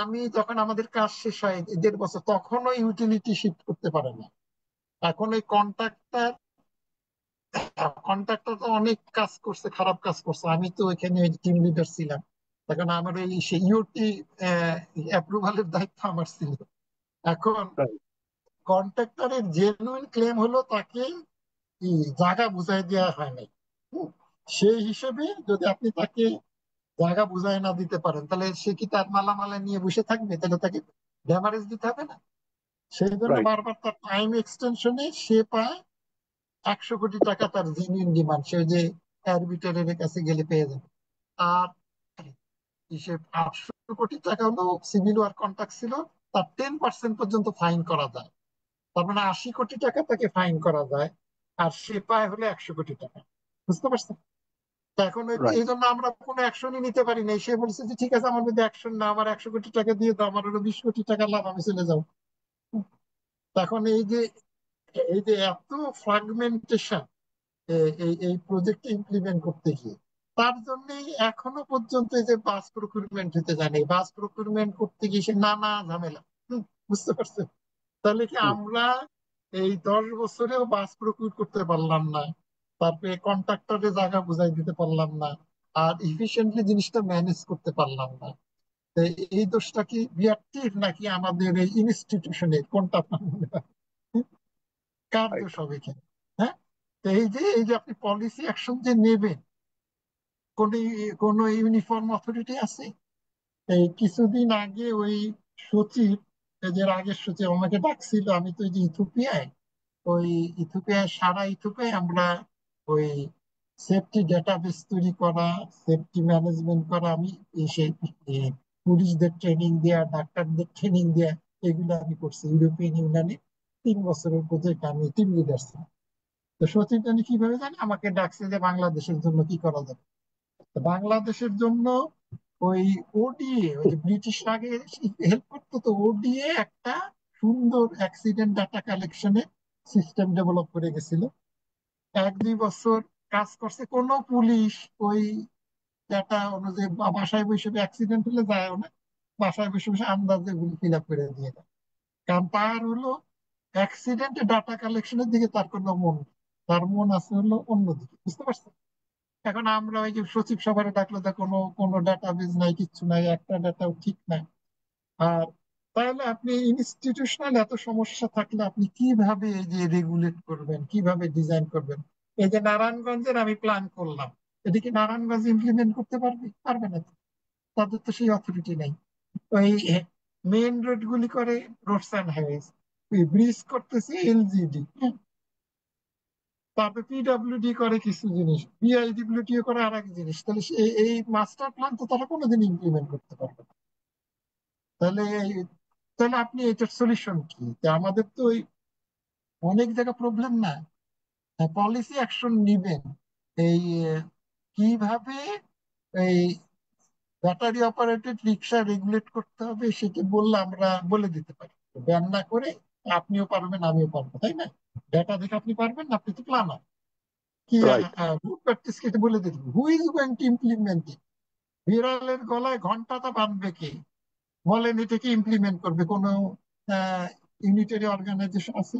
আমি যখন আমাদের কাজ শেষ হয় 1.5 বছর, তখনও ইউটিলিটি শিফট করতে পারে না। এখন ওই কন্ট্রাক্টর তো অনেক কাজ করছে, খারাপ কাজ করছে, আমি তো এখানে টিম লিডার ছিলাম, তখন আমার ওই ইউটি অ্যাপ্রুভালের দায়িত্ব আমার ছিল। এখন রাইট, কন্ট্রাক্টরের জেনুইন ক্লেম হলো তাকে জায়গা বুঝাই দেওয়া হয় নাই। হুম, সেই হিসেবে যদি আপনি তাকে জায়গা বুঝাই না দিতে পারেন, তাহলে সে কি তার মালামালা নিয়ে বসে থাকবে? তাহলে তাকে ড্যামারেজ দিতে হবে না? সেই জন্য রাইট, বারবার তার টাইম এক্সটেনশনে সে পায় 100 কোটি টাকা, তার জেনুইন ডিমান্ড, সে যে আরবিটারের কাছে গেলে পেয়ে যাবে। আর হিসেব 800 কোটি টাকা হলো সিভিল ওয়ার্ক কন্ট্রাক্ট ছিল, তার 10% পর্যন্ত ফাইন করা যায়। তার মানে 80 কোটি টাকা তাকে ফাইন করা যায়, আর সে পায় হলে 100 কোটি টাকা। বুঝতে পারছেন? তো এখন রাইট, এই জন্য আমরা কোনো অ্যাকশনই নিতে পারি না। সে বলছে যে ঠিক আছে, আমার মধ্যে অ্যাকশন না, আমার 100 কোটি টাকা দিয়ে দাও, আমার হলো 20 কোটি টাকা লাভ, আমি চলে যাও। তখন এই যে এত ফ্রাগমেন্টেশন এই এই প্রজেক্ট ইমপ্লিমেন্ট করতে গিয়ে, তার জন্যই এখনো পর্যন্ত এই যে বাস প্রকিউরমেন্ট হতে জানে, বাস প্রকিউরমেন্ট করতে গিয়ে সে নানা ঝামেলা। বুঝতে পারছেন? তাহলে কি আমরা এই 10 বছরেও বাস প্রকিউর করতে পারলাম না, তারপরে কন্ট্রাক্টরের জায়গা বুঝাই দিতে পারলাম না, আর ইফিসিয়েন্টলি জিনিসটা ম্যানেজ করতে পারলাম না? তো এই দোষটা কি বিআরটির নাকি আমাদের এই ইনস্টিটিউশনের, কোনটা আপনার মনে হয়? কার রাইট, দোষ হবে এখানে? হ্যাঁ, তো এই যে আপনি পলিসি অ্যাকশন যে নেবেন, কোন কোন ইউনিফর্ম অথরিটি আছে? এই কিছুদিন আগে ওই সচিব, এই যে আগের সচিব আমাকে ডাকছিল, আমি তো ওই যে ইথিওপিয়ায়, ওই ইথিওপিয়ায় সারা ইথিওপিয়ায় আমরা ওই সেফটি ডেটাবেস তৈরি করা, সেফটি ম্যানেজমেন্ট করা, আমি এসে পুলিশদের ট্রেনিং দেয়া, ডাক্তারদের ট্রেনিং দেয়া, এগুলো আমি করছি ইউরোপিয়ান ইউনিয়নে। 3 বছরের প্রজেক্ট, আমি টিম লিডার ছিলাম। তো সচিব জানি কিভাবে জানি আমাকে ডাকছে যে বাংলাদেশের জন্য কি করা যাবে। তো বাংলাদেশের জন্য ওই ওডিএ, ওই যে ব্রিটিশ আগে হেল্প করতো, তো ওডিএ একটা সুন্দর অ্যাক্সিডেন্ট ডাটা কালেকশনের সিস্টেম ডেভেলপ করে গেছিল। 1-2 বছর কাজ করছে, কোনো পুলিশ ওই ডাটা অনুযায়ী বাসায় বসে অ্যাক্সিডেন্ট হলে যায় না, বাসায় বসে বসে আন্দাজে গুলি ফিল আপ করে দিয়ে দেয়। কারণ তার হলো অ্যাক্সিডেন্ট ডাটা কালেকশনের দিকে তার কোনো মন নেই। তার মন আছে হলো অন্যদিকে, বুঝতে পারছেন? এখন আমরা ওই যে সচিব সভারে ডাকলে তো কোনো কোনো ডাটাবেজ নাই, কিচ্ছু নাই, একটা ডাটাও ঠিক নাই। আর তাহলে আপনি ইনস্টিটিউশনাল এত সমস্যা থাকলে আপনি কিভাবে এই যে রেগুলেট করবেন, কিভাবে ডিজাইন করবেন? এই যে নারায়ণগঞ্জের আমি প্ল্যান করলাম, এটা কি নারায়ণগঞ্জ ইমপ্লিমেন্ট করতে পারবে না তো? তাদের তো সেই অথরিটি নাই। ওই মেইন রোড গুলি করে রোডস অ্যান্ড হাইওয়েজ, ব্রিজ করতেছে এলজিডি, তারপরে পিডব্লিউডি করে কিছু জিনিস, বিআইডব্লিউটিও করে আর এক জিনিস। তাহলে এই মাস্টার প্ল্যান তো তারা কোনোদিন ইমপ্লিমেন্ট করতে পারবে না। তাহলে তাহলে আপনি এটার সলিউশন কি? তা আমাদের তো ওই অনেক জায়গা প্রবলেম না, পলিসি অ্যাকশন নিবেন। এই কিভাবে এই ব্যাটারি অপারেটেড রিক্সা রেগুলেট করতে হবে সেটা বললে আমরা বলে দিতে পারি, ব্যান না করে। আপনিও পারবেন, আমিও পারবো, তাই না? ডেটা দেখে আপনি পারবেন না, আপনি তো প্ল্যানার। কি রাইট। গুড প্র্যাকটিস কেটে বলে দিতে, who is going to implement it? বিড়ালের গলায় ঘন্টাটা বাঁধবে কে? বলেন, এটাকে ইমপ্লিমেন্ট করবে কোনো ইউনিটারি অর্গানাইজেশন আছে?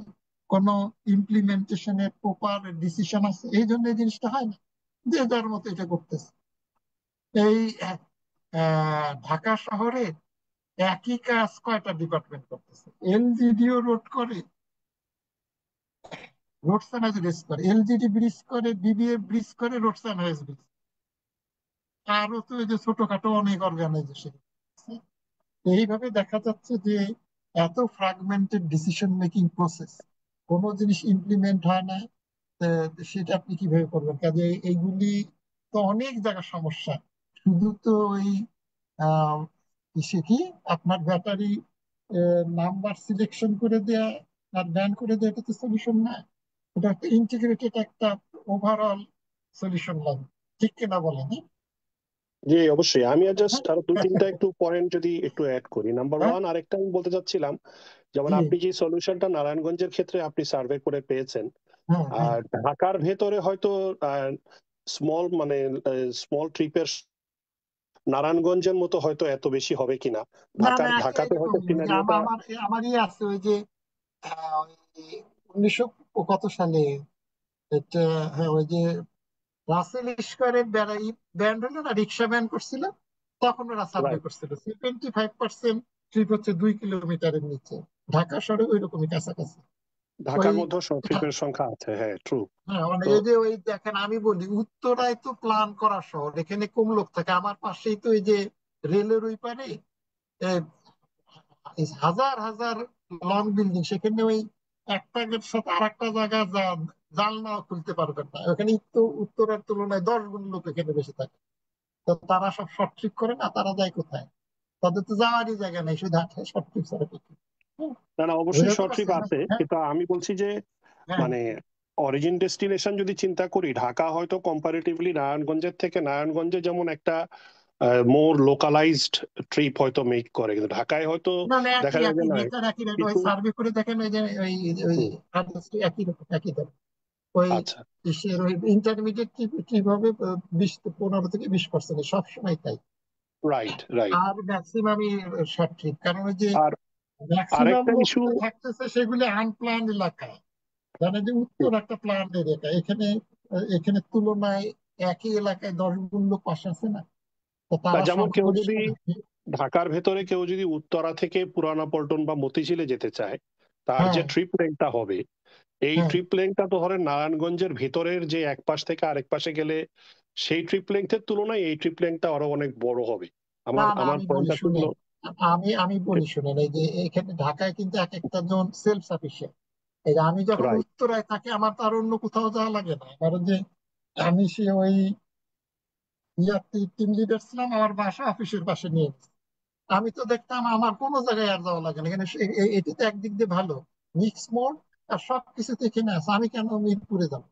কোনো ইমপ্লিমেন্টেশনের প্রপার ডিসিশন আছে? এই জন্য এই জিনিসটা হয় না, যে যার মতো এটা করতেছে। এই ঢাকা শহরে একই কাজ কয়টা ডিপার্টমেন্ট করতেছে? এলজিডিও রোড করে, রোডস অ্যান্ড হাইওয়েজ করে, এলজিডি ব্রিজ করে, বিবিএ ব্রিজ করে, রোডস অ্যান্ড হাইওয়েজ ব্রিজ। আরো তো এই যে ছোটখাটো অনেক অর্গানাইজেশন। এইভাবে দেখা যাচ্ছে যে এত ফ্র্যাগমেন্টেড ডিসিশন মেকিং প্রসেস, কোনো জিনিস ইমপ্লিমেন্ট হয় না। সেটা আপনি কিভাবে করবেন? কাজে এইগুলি তো অনেক জায়গার সমস্যা। শুধু তো ওই আহ, ইসে কি আপনার ব্যাটারি নাম্বার সিলেকশন করে দেয়া আর ব্যান করে দেয়া, এটা তো সলিউশন না। এটা একটা ইন্টিগ্রেটেড একটা ওভারঅল সলিউশন লাগবে, ঠিক কিনা বলেন? জি অবশ্যই। আমি জাস্ট আরো 2-3টা একটু পয়েন্ট যদি একটু অ্যাড করি। নাম্বার হ্যাঁ, ওয়ান, আরেকটা আমি বলতে চাচ্ছিলাম, যেমন জি, আপনি যে সলিউশনটা নারায়ণগঞ্জের ক্ষেত্রে আপনি সার্ভে করে পেয়েছেন, হ্যাঁ, হ্যাঁ। আর ঢাকার ভেতরে হয়তো স্মল মানে স্মল ট্রিপের নারায়ণগঞ্জের মতো হয়তো এত বেশি হবে কিনা। না, না, ঢাকাতে হয়তো এরকমই। ওই যে সিনারিওটা আমার ইয়ে আছে, ওই যে ওই 1900 কত সালে এটা, হ্যাঁ, ওই যে রাসেল স্কোয়ারের ব্যান্ড হলো না, রিক্সা ব্যান করছিল, তখন ওরা সার্ভে রাইট। করছিল 75% ট্রিপ হচ্ছে 2 কিলোমিটারের নিচে। ঢাকা শহরে ওই রকমই কাছাকাছি। ওই ঢাকার মধ্যে ট্রিপের সংখ্যা আছে, হ্যাঁ ট্রু। হ্যাঁ, মানে তো এই যে ওই দেখেন, আমি বলি উত্তরায় তো প্ল্যান করা শহর, এখানে কম লোক থাকে। আমার পাশেই তো এই যে রেলের ওই পারে এ, এই হাজার হাজার লং বিল্ডিং, সেখানে ওই একটা গেট সাথে আর একটা জায়গা জানলাও খুলতে পারবেন না। ওখানে তো উত্তরের তুলনায় 10 গুণ লোক এখানে বেশি থাকে। তো তারা সব শর্ট ট্রিপ করে না, তারা যায় কোথায়? তাদের তো যাওয়ারই জায়গা নেই, শুধু শর্ট ট্রিপ ছাড়া কিছু। হ্যাঁ, না না, অবশ্যই বুঝতে শর্ট ট্রিপ পারছেন না? আছে, হ্যাঁ, কিন্তু আমি বলছি যে হ্যাঁ। মানে অরিজিন ডেস্টিনেশন যদি চিন্তা করি, ঢাকা হয়তো কম্পারেটিভলি নারায়ণগঞ্জের থেকে, নারায়ণগঞ্জে যেমন একটা মোর লোকালাইজড ট্রিপ হয়তো মেক করে, কিন্তু ঢাকায় হয়তো না, না, দেখা একই যায় যে একই না নেচার, একই rate। ওই কিছু। সার্ভে করে দেখেন, ওই যে ওই ওই হুম, industry একই রকম, একই দাম। ওই আচ্ছা। ইসের ওই ইন্টারমিডিয়েট ট্রিপ হবে 15 থেকে 20%, সবসময় তাই। Right right. আর ম্যাক্সিমামই শর্ট ট্রিপ, কারণ ওই যে আর ম্যাক্সিমাম আরেকটা লোক ইস্যু, যে থাকতেছে সেগুলি আনপ্ল্যান এলাকায়। জানে যে উত্তর একটা প্ল্যান এলাকা, এখানে এখানে তুলনায় একই এলাকায় 10 গুণ লোক পাশে আছে না, তো তারা যেমন সব কেউ যদি পরিষ্কার। ঢাকার ভেতরে কেউ যদি উত্তরা থেকে পুরানা পল্টন বা মতিঝিলে যেতে চায়, তার যে হ্যাঁ, ট্রিপ লেংথটা হবে, এই হ্যাঁ। ট্রিপ লেংথটা তো ধরেন নারায়ণগঞ্জের ভেতরের যে এক পাশ থেকে আরেক পাশে গেলে সেই ট্রিপ লেংথের তুলনায় এই ট্রিপ লেংথটা আরো অনেক বড় হবে। না, আমার না, আমার আমি বলি পয়েন্টটা ছিল শুনেন, আমি বলি শুনেন, এই যে এখানে ঢাকায় কিন্তু এক একটা জন সেলফ সাফিসিয়েন্ট। এই যে আমি যখন রাইট। উত্তরায় থাকি, আমার তো আর অন্য কোথাও যাওয়া লাগে না। কারণ যে আমি সে ওই টিম লিডার ছিলাম, আমার বাসা অফিসের পাশে নিয়ে গেছে। আমি তো দেখতাম আমার কোনো জায়গায় আর যাওয়া লাগে না। এখানে এটি তো একদিক দিয়ে ভালো, মিক্স মোড আর সবকিছু তো এখানে আছে, আমি কেন মিরপুরে যাবো?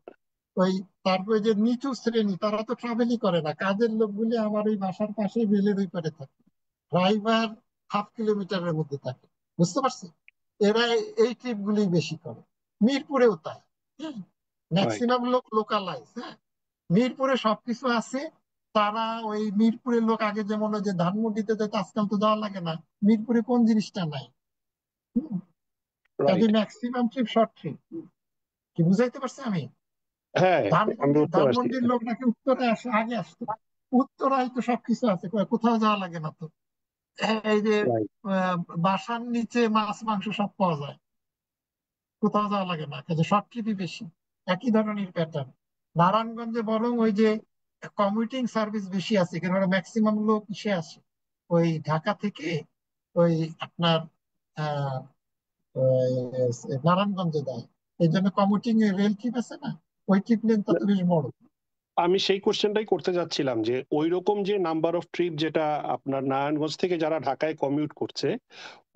ওই তারপরে যে নিচু শ্রেণী তারা তো ট্রাভেলই করে না, কাজের লোকগুলি আমার ওই বাসার পাশে রেলের ওই পারে থাকে, ড্রাইভার 1/2 কিলোমিটারের মধ্যে থাকে, বুঝতে পারছি। এরা এই ট্রিপ গুলি বেশি করে, মিরপুরেও তাই। রাইট। ম্যাক্সিমাম লোক লোকালাইজ। হ্যাঁ, মিরপুরে সবকিছু আছে। তারা ওই মিরপুরের লোক আগে যেমন ওই যে ধানমন্ডিতে যেত, আজকাল তো যাওয়া লাগে না। মিরপুরে কোন জিনিসটা নাই? কাজে right. Maximum trip short trip. কি বুঝাইতে পারছি আমি? হ্যাঁ, আমি বুঝতে পারছি। ধানমন্ডির লোক নাকি উত্তরে আসে, আগে আসতো। উত্তরায় তো সবকিছু আছে, কোথাও যাওয়া লাগে না তো। এই যে রাইট। আহ, বাসার নিচে মাছ মাংস সব পাওয়া যায়, কোথাও যাওয়া লাগে না, কাজে শর্ট ট্রিপই বেশি। একই ধরনের প্যাটার্ন। নারায়ণগঞ্জে বরং ওই যে কমিউটিং সার্ভিস বেশি আছে, কারণ ম্যাক্সিমাম লোক ইসে আসে ওই ঢাকা থেকে, ওই আপনার আহ ওই নারায়ণগঞ্জে দেয়। এই জন্য কমিউটিং রেল ট্রিপ আছে না, ওই ট্রিপ লেন্থ তো বেশ বড়। আমি সেই কোশ্চেনটাই করতে যাচ্ছিলাম যে ওই রকম যে নাম্বার অফ ট্রিপ যেটা আপনার নারায়ণগঞ্জ থেকে যারা ঢাকায় কমিউট করছে,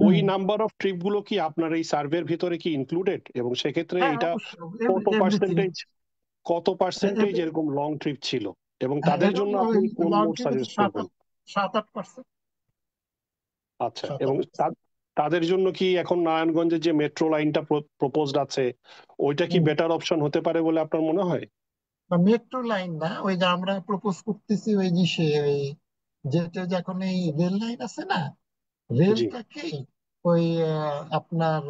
ওই হুম। নাম্বার অফ ট্রিপ গুলো কি আপনার এই সার্ভের ভিতরে কি ইনক্লুডেড, এবং সেক্ষেত্রে হ্যাঁ, এটা অবশ্যই কত এভরিথিং। পার্সেন্টেজ কত পার্সেন্টেজ এরকম লং ট্রিপ ছিল, এবং তাদের এবং জন্য ওই আপনি কোন লং মোড ট্রিপে তো সাজেস্ট করবেন? 7-8%। আচ্ছা, সাত এবং আট তাদের জন্য কি এখন নারায়ণগঞ্জের যে মেট্রো লাইনটা প্রপোজড আছে, ওইটা কি বেটার অপশন হতে পারে বলে আপনার মনে হয়? মেট্রো লাইন না, ওই যে আমরা প্রপোজ করতেছি ওই যে ওই যেটা যে এখন এই রেল লাইন আছে না, জি। রেলটাকে ওই আপনার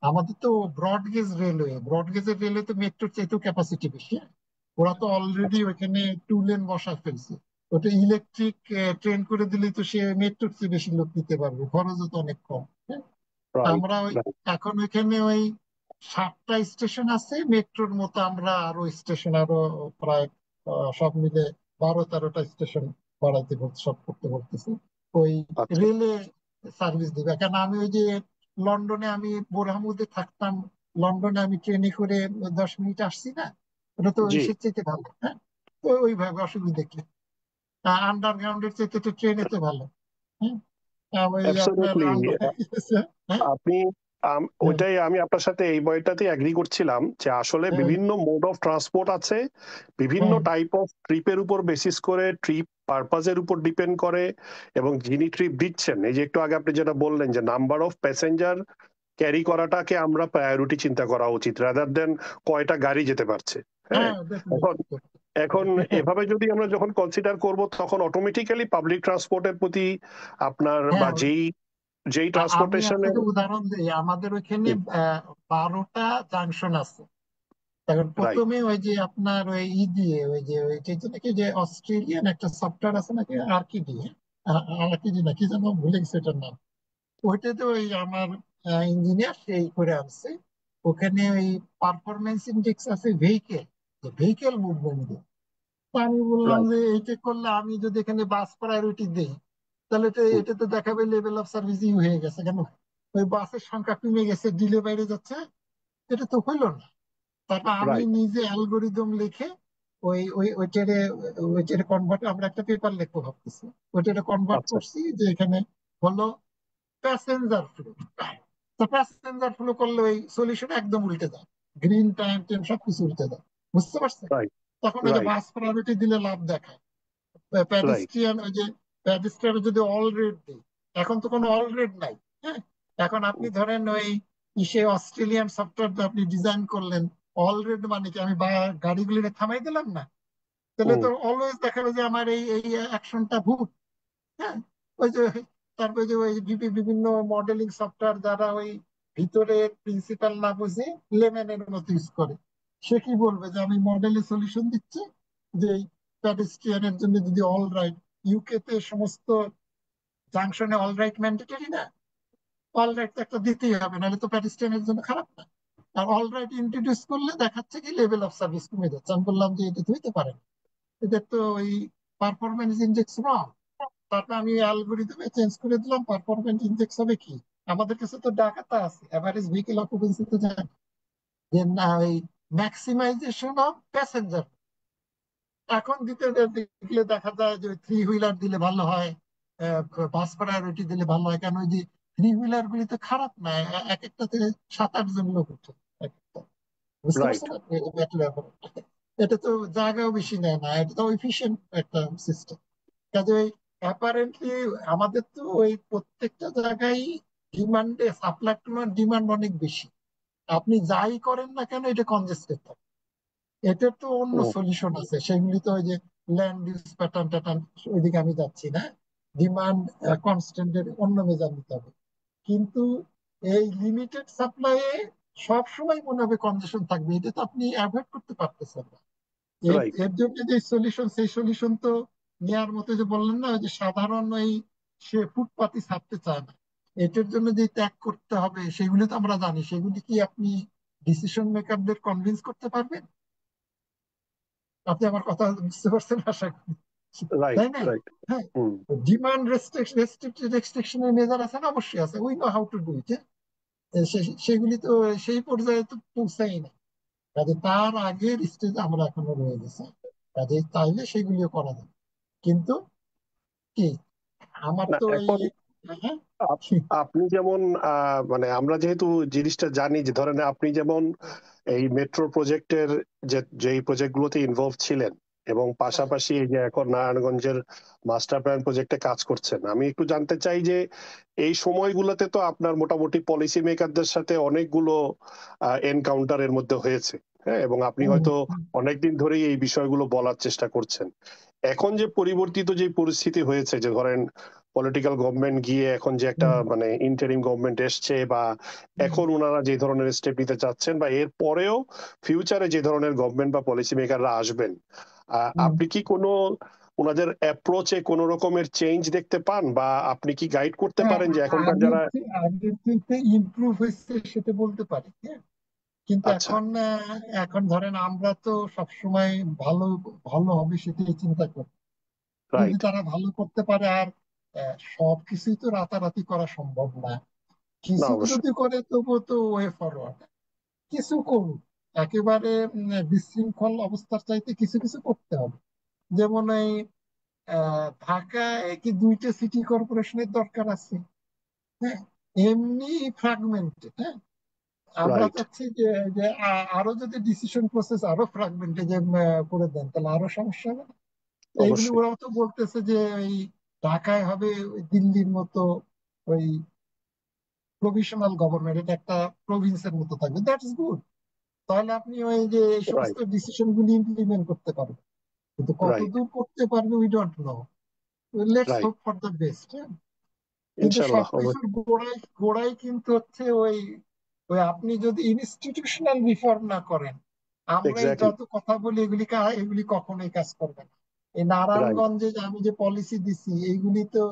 আমাদের তো ব্রডগেজ রেলওয়ে, ব্রডগেজের রেলওয়ে তো মেট্রোর চাইতেও ক্যাপাসিটি বেশি। ওরা তো অলরেডি আচ্ছা। ওইখানে 2 লেন বসায় ফেলছে। ওটা ইলেকট্রিক ট্রেন করে দিলে তো সে মেট্রোর চেয়ে বেশি লোক নিতে পারবে, খরচও তো অনেক কম। হ্যাঁ, রাইট। আমরা ওই এখন ওইখানে ওই 7টা স্টেশন আছে মেট্রোর মতো, আমরা আরো স্টেশন আরো প্রায় সব মিলে 12-13টা স্টেশন বাড়াইতে বলতে, সব করতে বলতেছি। ওই আচ্ছা। রেলে সার্ভিস দিবে, কারণ আমি ওই যে লন্ডনে আমি বোরহামুদে থাকতাম, লন্ডনে আমি ট্রেনে করে 10 মিনিট আসছি না, ওটা তো জি। ইসের চাইতে ভালো। হ্যাঁ, তো ওইভাবে অসুবিধা কি, আন্ডারগ্রাউন্ডের চাইতে তো ট্রেনে তো ভালো। হ্যাঁ, ওই আপনার অ্যাবসলিউটলি। হ্যাঁ, আপনি ওইটাই আমি আপনার সাথে এই বইটাতে এগ্রি করছিলাম যে আসলে হ্যাঁ, বিভিন্ন মোড অফ ট্রান্সপোর্ট আছে, বিভিন্ন হ্যাঁ, টাইপ অফ ট্রিপের উপর বেসিস করে, ট্রিপ পারপাজের উপর ডিপেন্ড করে, এবং যিনি ট্রিপ দিচ্ছেন, এই যে একটু আগে আপনি যেটা বললেন যে নাম্বার অফ প্যাসেঞ্জার ক্যারি করাটাকে আমরা প্রায়োরিটি চিন্তা করা উচিত, রাদার দেন কয়টা গাড়ি যেতে পারছে। হ্যাঁ, হ্যাঁ, এখন definitely. এখন এভাবে যদি আমরা যখন কনসিডার করব, তখন অটোমেটিক্যালি পাবলিক ট্রান্সপোর্টের প্রতি আপনার বা হ্যাঁ, যেই যেই আমি ট্রান্সপোর্টেশনের। আপনাকে উদাহরণ দিই, আমাদের ওইখানে 12টা জাংশন আছে। এখন রাইট। প্রথমে ওই যে আপনার ওই দিয়ে ওই যে নাকি যে অস্ট্রেলিয়ান একটা সফটওয়্যার আছে নাকি, আর কি দিয়ে, আর কি দিয়ে না কি যেন ভুলে গেছে এটার নাম। ওইটাতে ওই আমার ইঞ্জিনিয়ার সেই করে আনছে। ওখানে ওই পারফরমেন্স ইন্ডেক্স আছে ভেহিকেল, ভেহিকেল মুভমেন্ট। তো আমি বললাম রাইট। যে এইটা করলে আমি যদি এখানে বাস প্রায়োরিটি দিই, তাহলে এটা তো দেখাবে লেভেল অফ সার্ভিস ইউ হয়ে গেছে, কেন ওই বাসের সংখ্যা কমে গেছে, ডিলে বাইরে যাচ্ছে। এটা তো হইলো না। তারপর আমি রাইট। নিজে অ্যালগোরিদম লিখে ওই ওই ওইটারে ওইটারে কনভার্ট, আমরা একটা পেপার লিখবো ভাবতেছি, ওইটারে কনভার্ট আচ্ছা। করছি যে এখানে হলো প্যাসেঞ্জার ফ্লো। তো প্যাসেঞ্জার ফ্লো করলে ওই সলিউশন একদম উল্টে যায়, গ্রিন টাইম টাইম সবকিছু উল্টে যায়, বুঝতে পারছেন? রাইট। তখন ওই যে রাইট। বাস প্রায়োরিটি দিলে লাভ দেখায়। রাইট। প্যাডিস্ট্রিয়ান ওই যে প্যাডিস্ট্রিয়ান যদি অল রেড দিই, এখন তো কোনো অল রেড নাই। হ্যাঁ, এখন আপনি ধরেন ওই ইসে অস্ট্রেলিয়ান সফটওয়্যার আপনি ডিজাইন করলেন, অল রেড মানে কি, আমি গাড়িগুলি থামাই দিলাম না, তাহলে তো অলওয়েজ দেখাবে যে আমার এই এই অ্যাকশনটা ভুল। হ্যাঁ, ওই যে তারপরে যে ওই বিভিন্ন মডেলিং সফটওয়্যার যারা ওই ভিতরে প্রিন্সিপাল না বুঝে লেমেনের মতো ইউজ করে, সে কি বলবে যে আমি মডেলের সলিউশন দিচ্ছি যে প্যাডেস্ট্রিয়ানের জন্য যদি অল রাইট, ইউকে তে সমস্ত জাংশনে অল রাইট ম্যান্ডেটরি না, অল রাইট তো একটা দিতেই হবে, নাহলে তো প্যাডেস্ট্রিয়ানের জন্য খারাপ না। আর অল রাইট ইন্ট্রোডিউস করলে দেখাচ্ছে কি লেভেল অফ সার্ভিস কমে যাচ্ছে। আমি বললাম যে এটা তো হইতে পারে না, এটা তো ওই পারফরমেন্স ইন্ডেক্স রং। তারপর আমি অ্যালগোরিদমে চেঞ্জ করে দিলাম, পারফরমেন্স ইন্ডেক্স হবে কি, আমাদের কাছে তো ডাটা আছে এভারেজ ভেহিকেল অকুপেন্সি তো জানি, যে না ওই ম্যাক্সিমাইজেশন অফ প্যাসেঞ্জার। এখন দিতে দেখলে দেখা যায় যে থ্রি হুইলার দিলে ভালো হয়, বাস প্রায়োরিটি দিলে ভালো হয়, কেন ওই যে থ্রি হুইলার গুলি তো খারাপ না, এক একটাতে 7-8 জন লোক উঠে এক একটা। বুঝতে রাইট। পারছেন আপনি? এটা একটা ব্যাপার, এটা তো জায়গাও বেশি নেয় না, এটা তো এফিশিয়েন্ট একটা সিস্টেম। কাজে অ্যাপারেন্টলি আমাদের তো ওই প্রত্যেকটা জায়গায় ডিমান্ডে সাপ্লাই ডিমান্ড অনেক বেশি। আপনি যাই করেন না কেন এটা কনজেস্টেড থাকে। এটার তো অন্য ও সলিউশন আছে, সেগুলি তো ওই যে ল্যান্ড ইউজ প্যাটার্ন ট্যাটার্ন, ওইদিকে আমি যাচ্ছি না। ডিমান্ড কনস্ট্যান্টের অন্য মেজার নিতে হবে। কিন্তু এই লিমিটেড সাপ্লাইয়ে সব সময় মনে হবে কনজেশন থাকবে, এটা তো আপনি অ্যাভয়েড করতে পারতেছেন না। এর রাইট। এর জন্য যে সলিউশন, সেই সলিউশন তো নেয়ার মতো, যে বললেন না ওই যে সাধারণ ওই সে ফুটপাতি ছাড়তে চায় না, এটার জন্য যে ত্যাগ করতে হবে সেগুলি তো আমরা জানি। সেগুলি কি আপনি ডিসিশন মেকারদের কনভিন্স করতে পারবেন? আপনি আমার কথা বুঝতে পারছেন আশা করি, রাইট। তাই না? রাইট। হ্যাঁ, হুম। ডিমান্ড রেস্ট্রিকশনের মেজার আছে না, অবশ্যই আছে, we know how to do it. সেগুলি তো সেই পর্যায়ে তো পৌঁছাই না। কাজে তার আগের স্টেজ আমরা এখনো রয়ে গেছে। কাজে চাইলে সেগুলিও করা যায়, কিন্তু কি আমার না তো এই, এখন হ্যাঁ, আপ- আপনি যেমন মানে আমরা যেহেতু জিনিসটা জানি যে ধরেন আপনি যেমন এই মেট্রো প্রজেক্টের যেই প্রজেক্ট গুলোতে ইনভলভ ছিলেন এবং পাশাপাশি এই যে এখন নারায়ণগঞ্জের মাস্টার প্ল্যান প্রজেক্টে কাজ করছেন, আমি একটু জানতে চাই যে এই সময়গুলোতে তো আপনার মোটামুটি পলিসি মেকারদের সাথে অনেকগুলো এনকাউন্টারের মধ্যে হয়েছে, হ্যাঁ, এবং আপনি হয়তো অনেকদিন ধরেই এই বিষয়গুলো বলার চেষ্টা করছেন। এখন যে পরিবর্তিত যে পরিস্থিতি হয়েছে, যে ধরেন পলিটিক্যাল গভর্নমেন্ট গিয়ে এখন যে একটা মানে ইন্টারিম গভর্নমেন্ট এসছে, বা এখন ওনারা যে ধরনের স্টেপ নিতে চাচ্ছেন, বা এর পরেও ফিউচারে যে ধরনের গভর্নমেন্ট বা পলিসি মেকাররা আসবেন, আপনি কি কোনো ওনাদের অ্যাপ্রোচে কোনো রকমের চেঞ্জ দেখতে পান, বা আপনি কি গাইড করতে হ্যাঁ, পারেন যে এখনকার আগের যারা? আগের থেকে ইমপ্রুভ হয়েছে সেটা বলতে পারি, হ্যাঁ। কিন্তু আচ্ছা। এখন ধরেন আমরা তো সবসময় ভালো ভালো হবে সেটাই চিন্তা করি। যদি রাইট। তারা ভালো করতে পারে, আর সবকিছুই তো রাতারাতি করা সম্ভব না। না কিছু অবশ্যই। যদি করে তবুও তো ওয়ে ফরওয়ার্ড, কিছু করুক। একেবারে বিশৃঙ্খল অবস্থার চাইতে কিছু কিছু করতে হবে। যেমন এই ঢাকায় কি 2টা সিটি কর্পোরেশনের দরকার আছে? হ্যাঁ, এমনি ফ্রাগমেন্টেড। হ্যাঁ, আমরা রাইট। চাচ্ছি যে যে আরো যদি ডিসিশন প্রসেস আরো ফ্রাগমেন্টেড করে দেন তাহলে আরো সমস্যা হবে না? এইগুলি অবশ্যই। ওরাও তো বলতেছে যে ওই ঢাকায় হবে ওই দিল্লির মতো ওই প্রভিশনাল গভর্নমেন্ট, এটা একটা প্রভিন্সের মতো থাকবে, দ্যাটস গুড। তাহলে আপনি ওই যে এই সমস্ত রাইট। ডিসিশন গুলি ইমপ্লিমেন্ট করতে পারবেন। কিন্তু রাইট। কতদূর করতে পারবে we don't know. Let's write. Hope for the best. কিন্তু ইনশাল্লাহ। সবকিছুর গোড়ায় গোড়ায় কিন্তু হচ্ছে ওই ওই আপনি যদি ইনস্টিটিউশনাল রিফর্ম না করেন, আমরা এই এক্স্যাক্টলি। যত কথা বলি এগুলি এগুলি কখনোই কাজ করবে না। এই রাইট। নারায়ণগঞ্জে যে আমি যে পলিসি দিছি এইগুলি তো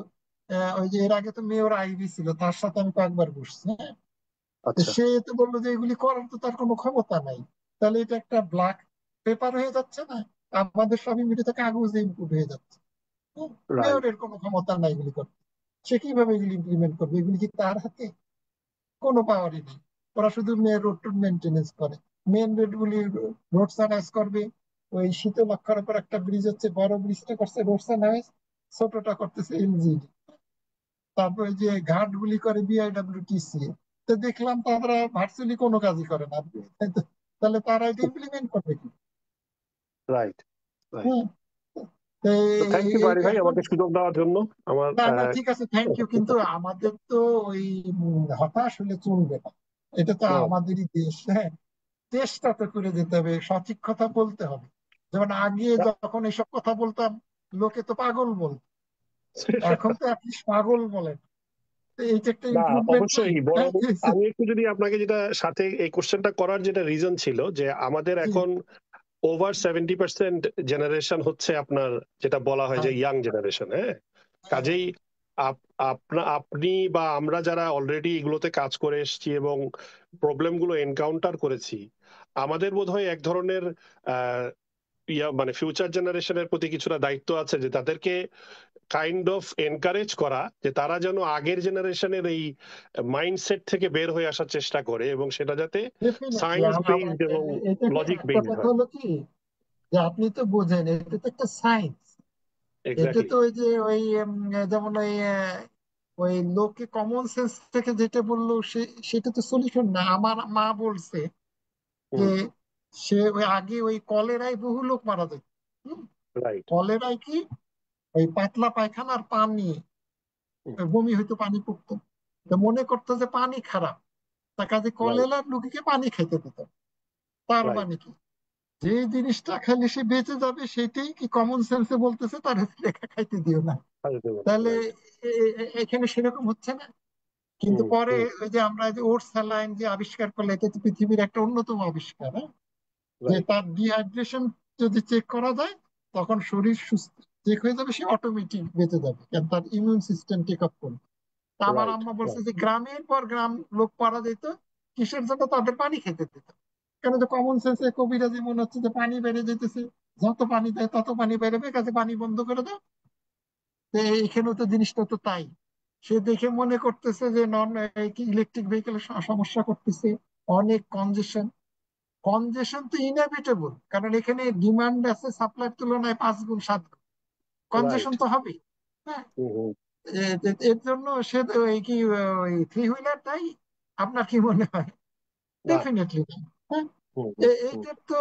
ওই যে এর আগে তো মেয়র আইভি ছিল, তার সাথে আমি কয়েকবার বসছি, হ্যাঁ। তো আচ্ছা। সে তো বললো যে এগুলি করার তো তার কোনো ক্ষমতা নাই। তাহলে এটা একটা ব্ল্যাক পেপার হয়ে যাচ্ছে না, আমাদের সব ইমিডিয়েট কাগজে ইনপুট হয়ে যাচ্ছে। রাইট। মেয়রের কোনো ক্ষমতা নাই এগুলি করতে। সে কিভাবে এগুলি ইমপ্লিমেন্ট করবে? এগুলি কি তার হাতে? কোনো পাওয়ারই নেই। ওরা শুধু রোড টোড মেনটেনেন্স করে, মেন রোড গুলি রোড সানাইজ করবে। ওই শীতলক্ষার উপর একটা ব্রিজ হচ্ছে, বড় ব্রিজটা করছে রোড সানাইজ, ছোটটা করতেছে এলজিডি। তারপরে যে ঘাট গুলি করে বিআইডব্লিউটিসি। তো দেখলাম তারা ভার্চুয়ালি কোনো কাজই করে না। তাহলে তারা এটা ইমপ্লিমেন্ট করবে কি? রাইট। রাইট। হ্যাঁ, তো তো থ্যাংক ইউ বারি ভাই এখন আমাকে সুযোগ দেওয়ার জন্য। আমার না না, ঠিক আছে, থ্যাংক ইউ। কিন্তু আমাদের তো ওই হতাশ হলে চলবে না। এটা তো no, আমাদেরই দেশ, হ্যাঁ। চেষ্টা তো করে যেতে হবে, সঠিক কথা বলতে হবে। যেমন আগে যখন এইসব কথা বলতাম লোকে তো পাগল বলত, এখন তো অ্যাটলিস্ট পাগল বলেন। তো এইটা একটা না ইমপ্রুভমেন্ট না? অবশ্যই, বরং হ্যাঁ, জি আমি একটু যদি আপনাকে যেটা সাথে এই কোশ্চেনটা করার যেটা রিজন ছিল যে আমাদের জি, এখন ওভার 70% জেনারেশন হচ্ছে আপনার যেটা বলা হয় যে হ্যাঁ, ইয়াং জেনারেশন, হ্যাঁ। হ্যাঁ, কাজেই আপনি বা আমরা যারা অলরেডি এগুলোতে কাজ করে এসেছি এবং প্রবলেম গুলো এনকাউন্টার করেছি, আমাদের বোধহয় এক ধরনের আহ মানে ফিউচার জেনারেশনের প্রতি কিছুটা দায়িত্ব আছে, যে তাদেরকে কাইন্ড অফ এনকারেজ করা যে তারা যেন আগের জেনারেশনের এই মাইন্ডসেট থেকে বের হয়ে আসার চেষ্টা করে, এবং সেটা যাতে ডেফিনেটলি। সায়েন্স বেসড এবং এটা লজিক একটা বেসড কথা হয়। হলো কি, যে আপনি তো বোঝেন এটা তো একটা সায়েন্স। এটা এক্স্যাক্টলি। তো ওই যে ওই যেমন ওই ওই লোকে কমন সেন্স থেকে যেটা বললো সেটা তো সলিউশন না। আমার মা বলছে যে হুম। সে ওই আগে ওই কলেরায় বহু লোক মারা যেত। হুম, রাইট। কলেরায় কি ওই পাতলা পায়খানার পানি, বমি হইতো, পানি পড়তো, তো মনে করতো যে পানি খারাপ, তা কাজে রাইট। কলেরার রুগীকে পানি খেতে দিত। তার রাইট। মানে কি, যে জিনিসটা খেলে সে বেঁচে যাবে সেটাই কি কমন সেন্সে বলতেছে তার লেখা খাইতে দিও না। তাহলে রাইট। এখানে সেরকম হচ্ছে না। কিন্তু পরে ওই যে আমরা যে ওটস স্যালাইন যে আবিষ্কার করলে, এটা তো পৃথিবীর একটা অন্যতম আবিষ্কার, হ্যাঁ? যে রাইট। তার ডিহাইড্রেশন যদি চেক করা যায়, তখন শরীর সুস্থ চেক হয়ে যাবে, সে অটোমেটিক বেঁচে যাবে, কারণ তার ইমিউন সিস্টেম টেক আপ করবে। তা আমার রাইট। আম্মা বলছে যে গ্রামের পর গ্রাম লোক মারা যেত, কিসের জন্য? তাদের পানি খেতে দিত। কেন? যে কমন সেন্সে কবিরাজি মনে হচ্ছে যে পানি বেড়ে যেতেছে, যত পানি দেয় তত পানি বেড়েবে, কাছে পানি বন্ধ করে দাও। তো এখানেও তো জিনিসটা তো তাই। সে দেখে মনে করতেছে যে নন ইলেকট্রিক ভেহিকেলের সমস্যা করতেছে, অনেক কনজেশন। কনজেশন তো ইনএভিটেবল, কারণ এখানে ডিমান্ড আছে সাপ্লাইয়ের তুলনায় 5 গুণ 7 গুণ, রাইট। কনজেশন তো হবে। হ্যাঁ, এর জন্য সে ওই কি ওই থ্রি হুইলারটাই, আপনার কি মনে হয়? না। ডেফিনেটলি। হ্যাঁ, এইটার তো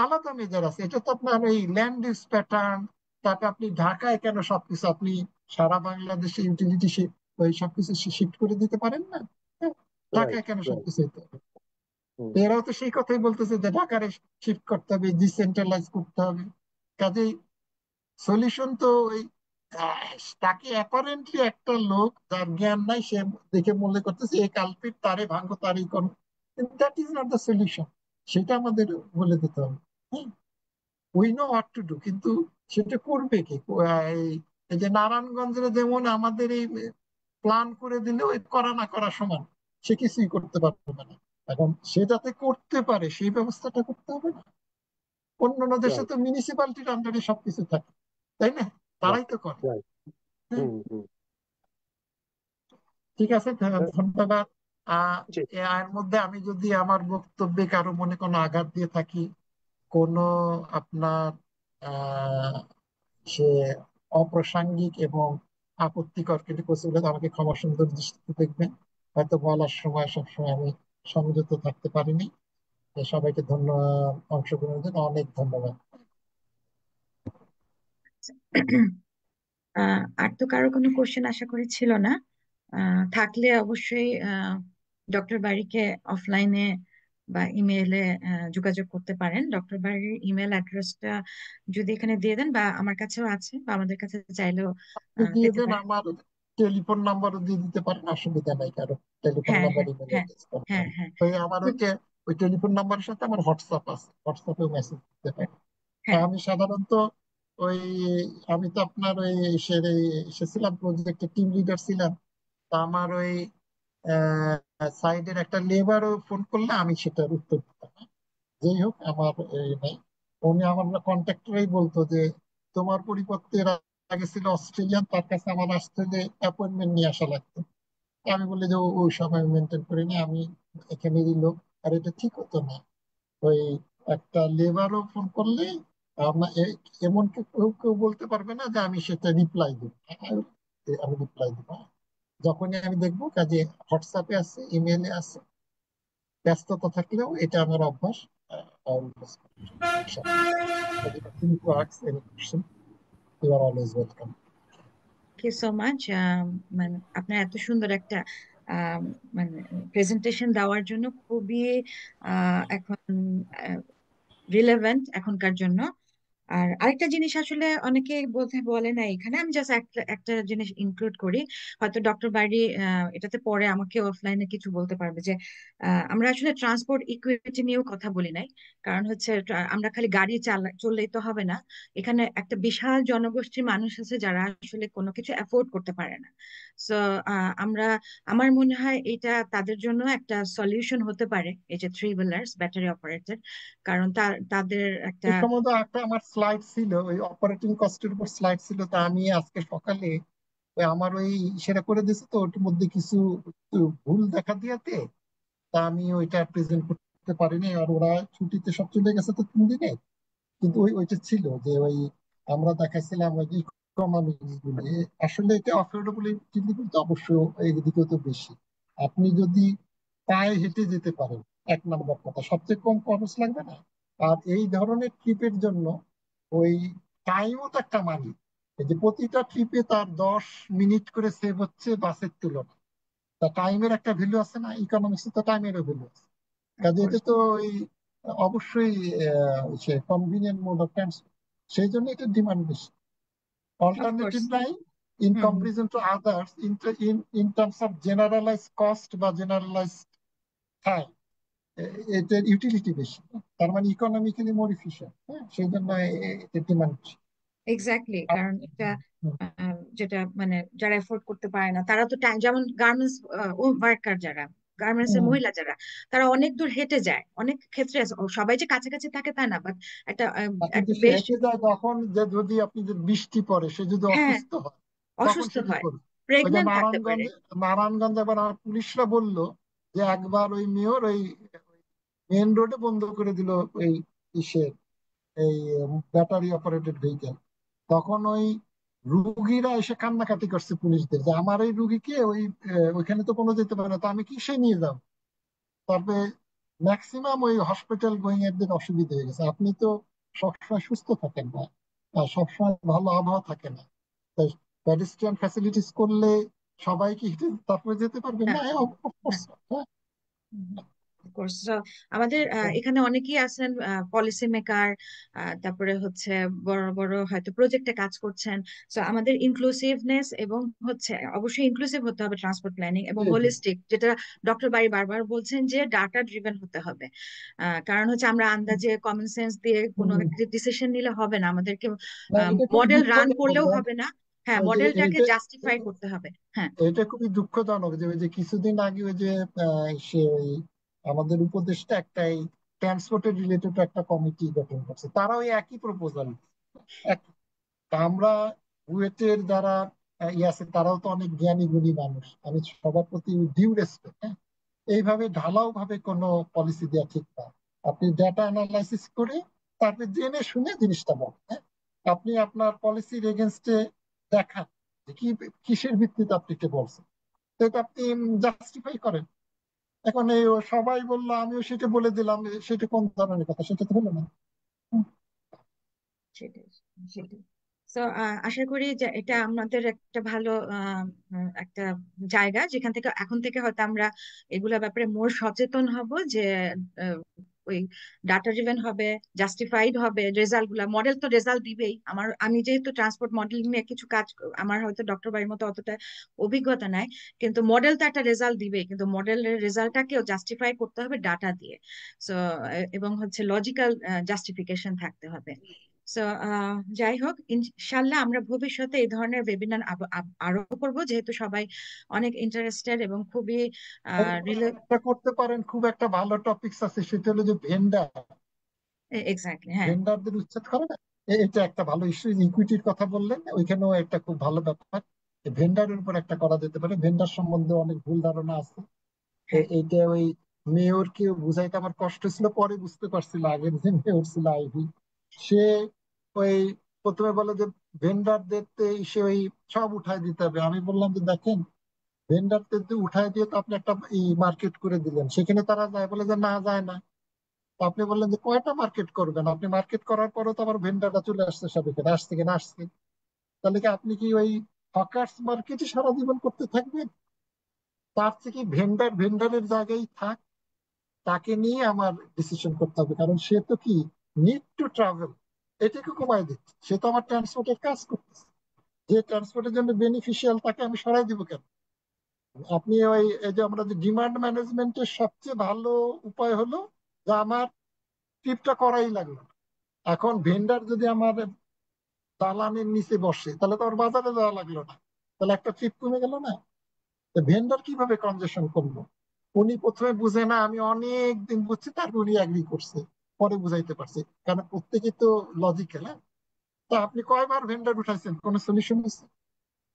আলাদা মেজার আছে। এটা তো আপনার এই ল্যান্ড ইউজ প্যাটার্ন, তারপর আপনি ঢাকায় কেন সবকিছু আপনি সারা বাংলাদেশে ইউটিলিটি ওই সবকিছু শিফট করে দিতে পারেন না? হ্যাঁ, রাইট। ঢাকায় কেন রাইট। সবকিছু হতে হবে? এরাও তো সেই কথাই বলতেছে যে ঢাকারে শিফট করতে হবে, ডিসেন্ট্রালাইজ করতে হবে। কাজেই সলিউশন তো ওই তাকে অ্যাপারেন্টলি একটা লোক যার জ্ঞান নাই, সে দেখে মনে করতেছে এই কালপিট, তারে ভাঙো, তারই করো। That is not the solution. সেটা আমাদের বলে দিতে হবে। হ্যাঁ, we know what to do, কিন্তু সেটা করবে কি? এই এই যে নারায়ণগঞ্জের যেমন আমাদের এই প্ল্যান করে দিলে ওই করা না করা সমান, সে কিছুই করতে পারবে না। এখন সে যাতে করতে পারে সেই ব্যবস্থাটা করতে হবে না? অন্যান্য দেশে রাইট। তো মিউনিসিপালিটির আন্ডারে সবকিছু থাকে, তাই না? তারাই তো করে। রাইট। হ্যাঁ, ঠিক আছে, ধন্যবাদ। এর মধ্যে আমি যদি আমার বক্তব্যে কারো মনে কোনো আঘাত দিয়ে থাকি, কোনো আপনার আহ সে অপ্রাসঙ্গিক এবং আপত্তিকর কিছু কিছু হলে আমাকে ক্ষমা সুন্দর দৃষ্টিতে দেখবেন। হয়তো বলার সময় সবসময় আমি সংযত থাকতে পারিনি। সবাইকে ধন্যবাদ, অংশগ্রহণের জন্য অনেক ধন্যবাদ। আর তো কারো কোনো কোশ্চেন আশা করি ছিল না। থাকলে অবশ্যই ডক্টর বারিকে অফলাইনে বা ইমেইলে যোগাযোগ করতে পারেন। ডক্টর বারির ইমেল অ্যাড্রেসটা যদি এখানে দিয়ে দেন, বা আমার কাছেও আছে, বা আমাদের কাছে চাইলেও আপনি দিয়ে পেতে দেন, পারেন। আমার টেলিফোন নাম্বারও দিয়ে দিতে পারেন, অসুবিধা নাই, কারো টেলিফোন হ্যাঁ, নাম্বার হ্যাঁ, ইমেল হ্যাঁ, অ্যাড্রেস করতে হ্যাঁ, হবে। হ্যাঁ, তো আমার ওই টেলিফোন নাম্বারের সাথে আমার হোয়াটসঅ্যাপ আছে, হোয়াটসঅ্যাপেও মেসেজ দিতে পারেন। হ্যাঁ। আমি সাধারণত ওই আমি তো আপনার ওই এসেছিলাম, প্রজেক্টের টিম লিডার ছিলাম। তা আমার ওই সাইডের একটা লেবারও ফোন করলে আমি সেটার উত্তর দিতাম। যাই হোক, আমার এই নেই। উনি আমার কন্ট্রাক্টরাই বলতো যে তোমার পরিবর্তে এর আগে ছিল অস্ট্রেলিয়ান, তার কাছে আমার আসতে যে অ্যাপয়েন্টমেন্ট নিয়ে আসা লাগতো। আমি বলি যে ওই সব আমি মেনটেন করিনি, আমি এখানেরই লোক। আর এটা ঠিক হতো না। ওই একটা লেবারও ফোন করলে এমন কেউ কেউ বলতে পারবে না যে আমি সেটা রিপ্লাই দিব। আমি রিপ্লাই দিব যখনই আমি দেখবো, কাজে হোয়াটসঅ্যাপে আছে, ইমেলে আছে। ব্যস্ততা থাকলেও এটা আমার অভ্যাস। I will respond. Inshallah. But if you need to ask any question, you are always welcome. Thank you so much. মানে আপনার এত সুন্দর একটা আহ, মানে প্রেজেন্টেশন দেওয়ার জন্য, খুবই এখন রিলেভেন্ট এখনকার জন্য। আর আরেকটা জিনিস আসলে অনেকে বলতে বলে না এখানে, আমি জাস্ট একটা একটা জিনিস ইনক্লুড করি। হয়তো ডক্টর বাড়ি এটাতে পরে আমাকে অফলাইনে কিছু বলতে পারবে যে আমরা আসলে ট্রান্সপোর্ট ইকুইটি নিয়েও কথা বলি নাই। কারণ হচ্ছে আমরা খালি গাড়ি চললেই তো হবে না। এখানে একটা বিশাল জনগোষ্ঠীর মানুষ আছে যারা আসলে কোনো কিছু অ্যাফোর্ড করতে পারে না। সো আমরা, আমার মনে হয় এটা তাদের জন্য একটা সলিউশন হতে পারে, এই যে থ্রি হুইলার্স ব্যাটারি অপারেটেড। কারণ তাদের একটা এই সম্বন্ধে একটা আমার স্লাইড ছিল, ওই অপারেটিং কস্টের উপর স্লাইড ছিল। তা আমি আজকে সকালে আমার ওই সেটা করে দিয়েছে, তো ওটার মধ্যে কিছু ভুল দেখা দিয়াতে তা আমি ওইটা প্রেজেন্ট করতে পারিনি। আর ওরা ছুটিতে সব চলে গেছে তো 3 দিনে। কিন্তু ওইটা ছিল যে ওই আমরা দেখাইছিলাম ওই ইকোনমিক্স গুলো। আসলে এটা অ্যাফোর্ডেবিলিটি কিন্তু অবশ্যই এই দিকেও তো বেশি। আপনি যদি পায়ে হেঁটে যেতে পারেন, এক নম্বর কথা, সবচেয়ে কম খরচ লাগবে না। আর এই ধরনের ট্রিপের জন্য ওই টাইমও তো একটা মানি, এই যে প্রতিটা ট্রিপে তার 10 মিনিট করে সেভ হচ্ছে বাসের তুলনায়, তা টাইমের একটা ভ্যালু আছে না, ইকোনমিক্সে তো টাইমেরও ভ্যালু আছে। কাজে এটা তো ওই অবশ্যই সে কনভিনিয়েন্ট মোড অফ ট্রান্সপোর্ট, সেই জন্য এটার ডিমান্ড বেশি। অল্টারনেটিভ নাই in comparison to others in terms of generalize cost বা জেনারেলাইজ টাইম, এটার ইউটিলিটি বেশি, তার মানে ইকোনমিক্যালি মোর এফিশিয়েন্ট। হ্যাঁ, সেই জন্য এটার ডিমান্ড বেশি। এক্স্যাক্টলি, কারণ এটা যেটা মানে যারা এফোর্ড করতে পারে না তারা তো যেমন গার্মেন্টস ওয়ার্কার, যারা গার্মেন্টস এর মহিলা যারা, তারা অনেক দূর হেঁটে যায় অনেক ক্ষেত্রে। সবাই যে কাছাকাছি থাকে তা না, বাট একটা কিন্তু সে বেশ, হেঁটে যায় তখন, যে যদি আপনি যে বৃষ্টি পড়ে, সে যদি হ্যাঁ, অসুস্থ হয় তখন অসুস্থ সে কি হয়, করবে? ওই যে প্রেগনেন্ট থাকতে পারে। নারায়ণগঞ্জে আবার আমার পুলিশরা বললো যে একবার ওই মেয়র ওই মেন রোডে বন্ধ করে দিল এই ইসে এই ব্যাটারি অপারেটেড ভেহিকেল। তখন ওই রুগীরা এসে কান্নাকাটি করছে পুলিশদের, যে আমার এই রুগীকে ওইখানে তো কোনো যেতে পারে না, তো আমি কিসে নিয়ে যাব? তারপরে ম্যাক্সিমাম ওই হসপিটাল গোয়িং এর অসুবিধা হয়ে গেছে। আপনি তো সবসময় সুস্থ থাকেন না, আর সবসময় ভালো আবহাওয়া থাকে না, তাই প্যাডেস্ট্রিয়ান ফ্যাসিলিটিস করলে সবাই কি হেঁটে তারপরে যেতে পারবে না, না? অফকোর্স। কোর্স আমাদের এখানে অনেকেই আছেন পলিসি মেকার, তারপরে হচ্ছে বড় বড় হয়তো প্রজেক্টে কাজ করছেন। তো আমাদের ইনক্লুসিভনেস এবং হচ্ছে অবশ্যই ইনক্লুসিভ হতে হবে ট্রান্সপোর্ট প্ল্যানিং, এবং হোলিস্টিক, যেটা ডক্টর বাড়ি বারবার বলছেন যে ডাটা ড্রিভেন হতে হবে। কারণ হচ্ছে আমরা আন্দাজে কমন সেন্স দিয়ে কোনো ডিসিশন নিলে হবে না, আমাদেরকে এটা খুবই মডেল রান দুঃখজনক করলেও যে হবে না। হ্যাঁ, ওই যে মডেলটাকে জাস্টিফাই করতে হবে। হ্যাঁ, এটা খুবই দুঃখজনক যে ওই যে কিছুদিন আগে ওই যে সে ওই আমাদের উপদেষ্টা একটা ট্রান্সপোর্টের রিলেটেড একটা কমিটি গঠন করছে, তারা ওই একই প্রপোজাল। আমরা বুয়েটের যারা আছে তারাও তো অনেক জ্ঞানী গুণী মানুষ, আমি সবার প্রতি ডিউ রেসপেক্ট। হ্যাঁ, এইভাবে ঢালাও ভাবে কোনো পলিসি দেওয়া ঠিক না। আপনি ডেটা অ্যানালাইসিস করে তারপরে জেনে শুনে জিনিসটা বলেন। হ্যাঁ, আপনি আপনার পলিসির এগেনস্টে দেখান যে কি কিসের ভিত্তিতে আপনি কে বলছেন, তো এটা আপনি জাস্টিফাই করেন। এখন এই সবাই বললো আমিও সেটা বলে দিলাম, সেটা কোন ধরনের কথা? সেটা তো হলো না। হুম। সেটাই, সেটাই। তো আশা করি যে এটা আমাদের একটা ভালো একটা জায়গা, যেখান থেকে এখন থেকে হয়তো আমরা এগুলা ব্যাপারে মোর সচেতন হব, যে আহ, ওই ডাটা ড্রিভেন হবে, জাস্টিফাইড হবে রেজাল্ট গুলা। মডেল তো রেজাল্ট দিবেই। আমি যেহেতু ট্রান্সপোর্ট মডেল নিয়ে কিছু কাজ, আমার হয়তো ডক্টর বাড়ির মতো অতটা অভিজ্ঞতা নাই, কিন্তু মডেল তো একটা রেজাল্ট দিবেই, কিন্তু মডেলের রেজাল্টটাকেও জাস্টিফাই করতে হবে ডাটা দিয়ে। সো এবং হচ্ছে লজিক্যাল জাস্টিফিকেশন থাকতে হবে। সো যাই হোক, ইনশাল্লাহ আমরা ভবিষ্যতে এই ধরনের ওয়েবিনার আরো করব, যেহেতু সবাই অনেক ইন্টারেস্টেড এবং খুবই একটা করতে পারেন, খুব একটা ভালো টপিকস আছে, সেটা হলো যে এক্স্যাক্টলি। হ্যাঁ, ভেন্ডারদের উচ্ছেদ করে না। এটা একটা ভালো ইস্যু। ইকুইটির কথা বললেন, ওইখানেও একটা খুব ভালো ব্যাপার। ভেন্ডারের উপর একটা করা যেতে পারে, ভেন্ডার সম্বন্ধে অনেক ভুল ধারণা আছে। হ্যাঁ, এইটা ওই মেয়রকে বুঝাইতে আমার কষ্ট ছিল, পরে বুঝতে পারছিল। আগের যে মেয়র ছিল আইভি, সে ওই প্রথমে বলে যে ভেন্ডারদের সে ওই সব উঠাই দিতে হবে। আমি বললাম যে দেখেন, ভেন্ডারদের উঠাই দিয়ে তো আপনি একটা মার্কেট করে দিলেন, সেখানে তারা যায়, বলে যে না যায় না। তো আপনি বললেন যে কয়টা মার্কেট করবেন? আপনি মার্কেট করার পরও তো আবার ভেন্ডাররা চলে আসছে, সব এখানে আসছে কিনা আসছে। তাহলে কি আপনি কি ওই হকার্স মার্কেটই সারা জীবন করতে থাকবেন? তার থেকে ভেন্ডারের জায়গায় থাক, তাকে নিয়ে আমার ডিসিশন করতে হবে। কারণ সে তো কি নিড টু ট্রাভেল, এটাকে কমায় দিচ্ছে। সে তো আমার ট্রান্সপোর্টের কাজ করতেছে, যে ট্রান্সপোর্টের জন্য বেনিফিশিয়াল তাকে আমি সরাই দিব কেন? আপনি ওই এই যে আমরা যে ডিমান্ড ম্যানেজমেন্টের সবচেয়ে ভালো উপায় হলো যে আমার ট্রিপটা করাই লাগলো না। এখন ভেন্ডার যদি আমার দালানের নিচে বসে, তাহলে তো আর বাজারে যাওয়া লাগলো না, তাহলে একটা ট্রিপ কমে গেল না? ভেন্ডার কিভাবে কনজেশন করলো? উনি প্রথমে বুঝে না, আমি অনেক দিন বুঝছি, তারপর উনি অ্যাগ্রি করছে, পরে বুঝাইতে পারছে। কারণ প্রত্যেকে তো লজিক্যাল। হ্যাঁ, তা আপনি কয়বার ভেন্ডার উঠাইছেন, কোন সলিউশন আছে?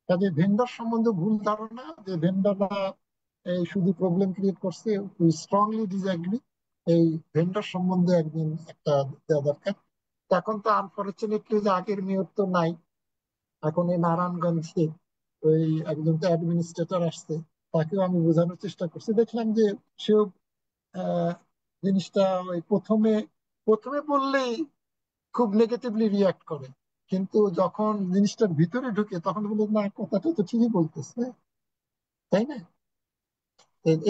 কাজে ভেন্ডার সম্বন্ধে ভুল ধারণা যে ভেন্ডাররা এই শুধু প্রবলেম ক্রিয়েট করছে, উই স্ট্রংলি ডিসএগ্রি। এই ভেন্ডার সম্বন্ধে একদিন একটা দেওয়া দরকার। তো এখন তো আনফরচুনেটলি যে আগের মেয়র তো নাই, এখন এই নারায়ণগঞ্জে ওই একজন তো অ্যাডমিনিস্ট্রেটর আসছে, তাকেও আমি বোঝানোর চেষ্টা করছি, দেখলাম যে সেও জিনিসটা ওই প্রথমে প্রথমে বললেই খুব নেগেটিভলি রিয়াক্ট করে, কিন্তু যখন জিনিসটার ভিতরে ঢুকে তখন বলে না, কথাটা তো ঠিকই বলতেছে, তাই না?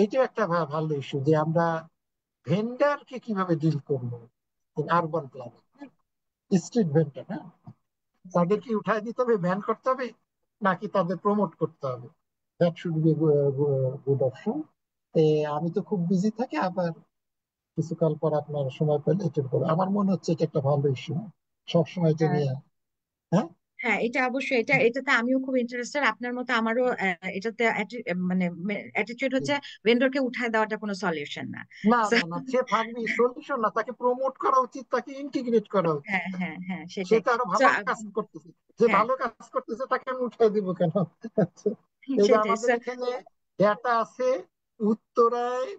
এইটা একটা ভালো ইস্যু যে আমরা ভেন্ডারকে কিভাবে ডিল করবো আরবান প্ল্যানিং, স্ট্রিট ভেন্ডার, হ্যাঁ, তাদেরকে উঠায় দিতে হবে, ব্যান করতে হবে, নাকি তাদের প্রমোট করতে হবে? That should be good option. আমি তো খুব বিজি থাকি, আবার কিছুকাল পর আপনার সময় পেলে এটা করবো। আমার মনে হচ্ছে এটা একটা ভালো ইস্যু, সবসময় এটা হ্যাঁ, নিয়ে। হ্যাঁ, হ্যাঁ, এটা অবশ্যই, এটাতে আমিও খুব ইন্টারেস্টেড আপনার মতো। আমারও এটাতে মানে অ্যাটিটিউড হচ্ছে ভেন্ডরকে উঠায় দেওয়াটা কোনো সলিউশন না। না So, না না, সে থাকবে সলিউশন না, তাকে প্রমোট করা উচিত, তাকে ইন্টিগ্রেট করা উচিত। হ্যাঁ, হ্যাঁ, হ্যাঁ, সে সেটাই। তো আরো So, ভালো কাজ করতেছে, যে হ্যাঁ, ভালো কাজ করতেছে তাকে আমি উঠাই দিব কেন? এই যে সেটাই। আমাদের এখানে ডেটা আছে, উত্তরায়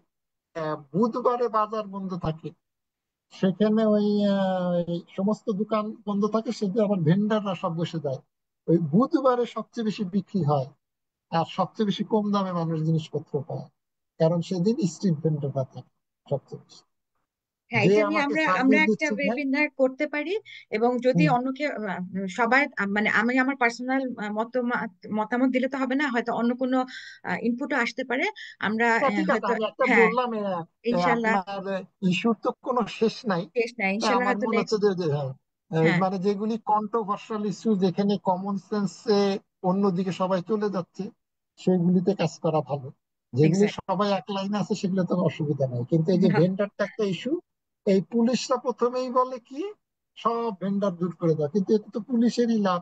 বুধবারে বাজার বন্ধ থাকে, সেখানে ওই এই সমস্ত দোকান বন্ধ থাকে, সেদিন আবার ভেন্ডাররা সব বসে যায়। ওই বুধবারে সবচেয়ে বেশি বিক্রি হয়, আর সবচেয়ে বেশি কম দামে মানুষ জিনিসপত্র পায়, কারণ সেদিন স্ট্রিট ভেন্ডাররা থাকে সবচেয়ে বেশি। হ্যাঁ, যে এটা নিয়ে আমাকে আমরা আমরা সার্ভিস একটা দিচ্ছে, হ্যাঁ, ওয়েবিনার করতে পারি, এবং যদি অন্যকে সবাই মানে আমি আমার পার্সোনাল মতামত দিলে তো হবে না, হয়তো অন্য কোনো ইনপুটও আসতে পারে। আমরা ঠিক আছে, হয়তো, আমি একটা হ্যাঁ, বললাম, ইনশাল্লাহ। আপনার ইস্যুর তো কোনো শেষ নাই। শেষ নাই, ইনশাল্লাহ আমার হয়তো মনে হচ্ছে নেক্সট। যে হ্যাঁ, হ্যাঁ, মানে যেগুলি কন্ট্রোভার্সিয়াল ইস্যু, যেখানে কমন সেন্সে অন্যদিকে সবাই চলে যাচ্ছে, সেগুলিতে কাজ করা ভালো। যেগুলি এক্স্যাক্ট। সবাই এক লাইনে আছে সেগুলো তো অসুবিধা নাই, কিন্তু এই যে ভেন্ডারটা একটা ইস্যু, এই পুলিশরা প্রথমেই বলে কি সব ভেন্ডার দূর করে দাও, কিন্তু এটা তো পুলিশেরই লাভ,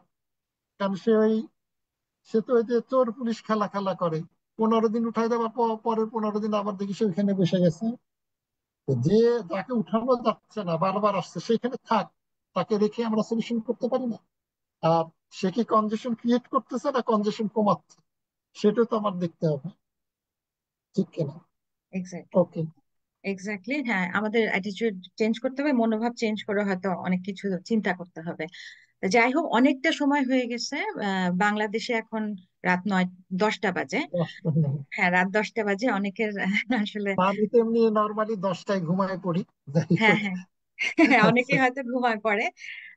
কারণ সে তো ওই যে চোর পুলিশ খেলা খেলা করে, 15 দিন উঠাই দেওয়ার পরের 15 দিন আবার দেখি সে ওইখানে বসে গেছে। তো যে যাকে উঠানো যাচ্ছে না, বারবার আসছে, সেখানে থাক, তাকে রেখে আমরা সলিউশন করতে পারি না? আর সে কি কনজেশন ক্রিয়েট করতেছে না কনজেশন কমাচ্ছে, সেটা তো আমার দেখতে হবে, ঠিক কিনা? এক্স্যাক্টলি, ওকে, এক্স্যাক্টলি। হ্যাঁ, আমাদের অ্যাটিটিউড চেঞ্জ করতে হবে, মনোভাব চেঞ্জ করে হয়তো অনেক কিছু চিন্তা করতে হবে। তো যাই হোক, অনেকটা সময় হয়ে গেছে। বাংলাদেশে এখন রাত 10টা বাজে। হ্যাঁ, রাত 10টা বাজে অনেকের আসলে। আমি তো এমনি নর্মালি 10টায় ঘুমায় পড়ি, যাই হ্যাঁ, হোক। হ্যাঁ, অনেকে হয়তো ঘুমায় পড়ে।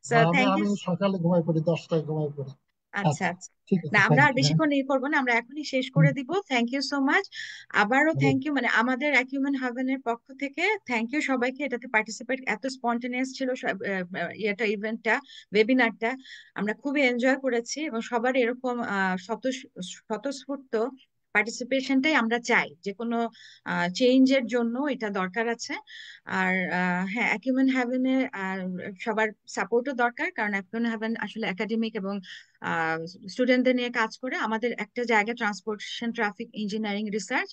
সো আমি থ্যাংক ইউ। আমি সকালে ঘুমায় পড়ি, 10টায় ঘুমায় পড়ি। আচ্ছা, আচ্ছা, আচ্ছা। ঠিক না, আছে, আমরা থ্যাংক আর ইউ। হ্যাঁ, বেশিক্ষণ করবো না, আমরা এখনই শেষ করে দিব। Thank you so much. আবারও থ্যাংক ইউ, মানে আমাদের অ্যাকিউমেন হাবেনের পক্ষ থেকে থ্যাংক ইউ সবাইকে। এটাতে পার্টিসিপেট এত স্পন্টেনিয়াস ছিল ইয়েটা, ইভেন্টটা, ওয়েবিনারটা। আমরা খুবই এনজয় করেছি, এবং সবার এরকম স্বতঃস্ফূর্ত পার্টিসিপেশনটাই আমরা চাই। যে কোনো চেঞ্জের জন্য এটা দরকার আছে। আর হ্যাঁ, অ্যাকিউমেন হ্যাভেনের সবার সাপোর্টও দরকার, কারণ অ্যাকিউমেন হ্যাভেন আসলে একাডেমিক এবং স্টুডেন্টদের নিয়ে কাজ করে। আমাদের একটা জায়গা ট্রান্সপোর্টেশন, ট্রাফিক ইঞ্জিনিয়ারিং, রিসার্চ।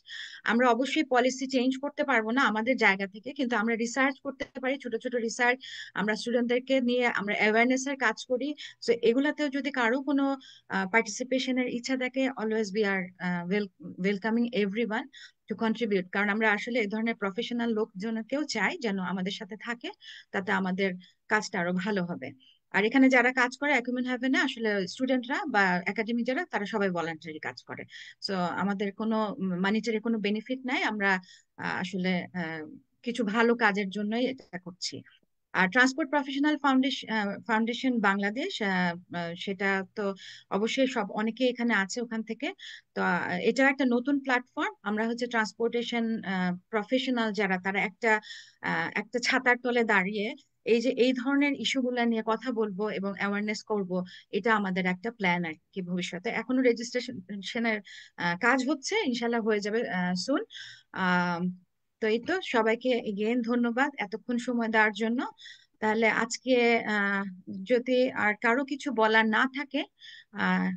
আমরা অবশ্যই পলিসি চেঞ্জ করতে পারবো না আমাদের জায়গা থেকে, কিন্তু আমরা রিসার্চ করতে পারি, ছোট ছোট রিসার্চ। আমরা স্টুডেন্টদেরকে নিয়ে আমরা অ্যাওয়ারনেস এর কাজ করি। তো এগুলাতেও যদি কারো কোনো পার্টিসিপেশনের ইচ্ছা থাকে, always we are welcoming everyone two contribute. কারণ আমরা আসলে এই ধরনের প্রফেশনাল লোকজনকেও চাই যেন আমাদের সাথে থাকে, তাতে আমাদের কাজটা আরো ভালো হবে। আর এখানে যারা কাজ করে অ্যাকুমেন্ট হ্যাভেনে, আসলে স্টুডেন্টরা বা একাডেমি যারা, তারা সবাই ভলান্টারি কাজ করে। সো আমাদের কোনো মানিটারি কোনো বেনিফিট নাই। আমরা আসলে আহ, কিছু ভালো কাজের জন্যই এটা করছি। আর ট্রান্সপোর্ট প্রফেশনাল ফাউন্ডেশন বাংলাদেশ, সেটা তো অবশ্যই সব অনেকে এখানে আছে ওখান থেকে। তো এটা একটা নতুন প্ল্যাটফর্ম। আমরা হচ্ছে ট্রান্সপোর্টেশন প্রফেশনাল যারা, তারা একটা ছাতার তলে দাঁড়িয়ে এই যে এই ধরনের ইস্যুগুলা নিয়ে কথা বলবো এবং অ্যাওয়ারনেস করব। এটা আমাদের একটা প্ল্যান আর কি। ভবিষ্যতে এখনো রেজিস্ট্রেশনের কাজ হচ্ছে, ইনশাল্লাহ হয়ে যাবে সুন। তো এই তো, সবাইকে এগেইন ধন্যবাদ এতক্ষণ সময় দেওয়ার জন্য। তাহলে আজকে আহ যদি আর কারো কিছু বলার না থাকে, আহ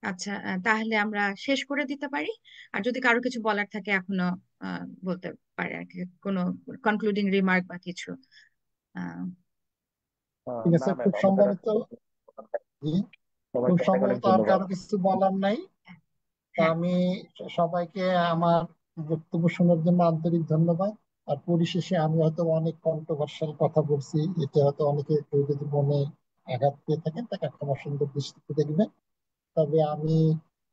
আচ্ছা, তাহলে আমরা শেষ করে দিতে পারি। আর যদি কারো কিছু বলার থাকে এখনো বলতে পারে আর কি, কোনো কনক্লুডিং রিমার্ক বা কিছু। আহ ঠিক না আছে, ম্যাম, খুব আমাদের সম্ভবত, আসলে জি, খুব সবাইকে অনেক অনেক সম্ভবত আর ধন্যবাদ। কারো কিছু বলার নাই। তা হ্যাঁ, আমি সবাইকে আমার বক্তব্য শোনার জন্য আন্তরিক ধন্যবাদ। আর পরিশেষে আমি হয়তো অনেক কন্ট্রোভার্সিয়াল কথা বলছি, এটা হয়তো অনেকে কেউ যদি মনে আঘাত পেয়ে থাকেন তাকে ক্ষমা সুন্দর দৃষ্টিতে দেখবেন। তবে আমি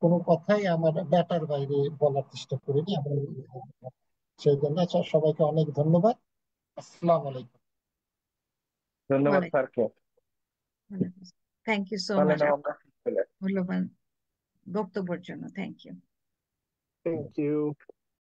কোনো কথাই আমার ব্যাটার বাইরে বলার চেষ্টা করিনি, আমি সেই জন্য সবাইকে অনেক ধন্যবাদ। আসসালামু আলাইকুম। ধন্যবাদ ওয়ালাইকুম স্যারকে। থ্যাংক ইউ সো তাহলে মাচ নাও আমরা মূল্যবান বক্তব্যের জন্য। Thank you. Thank you.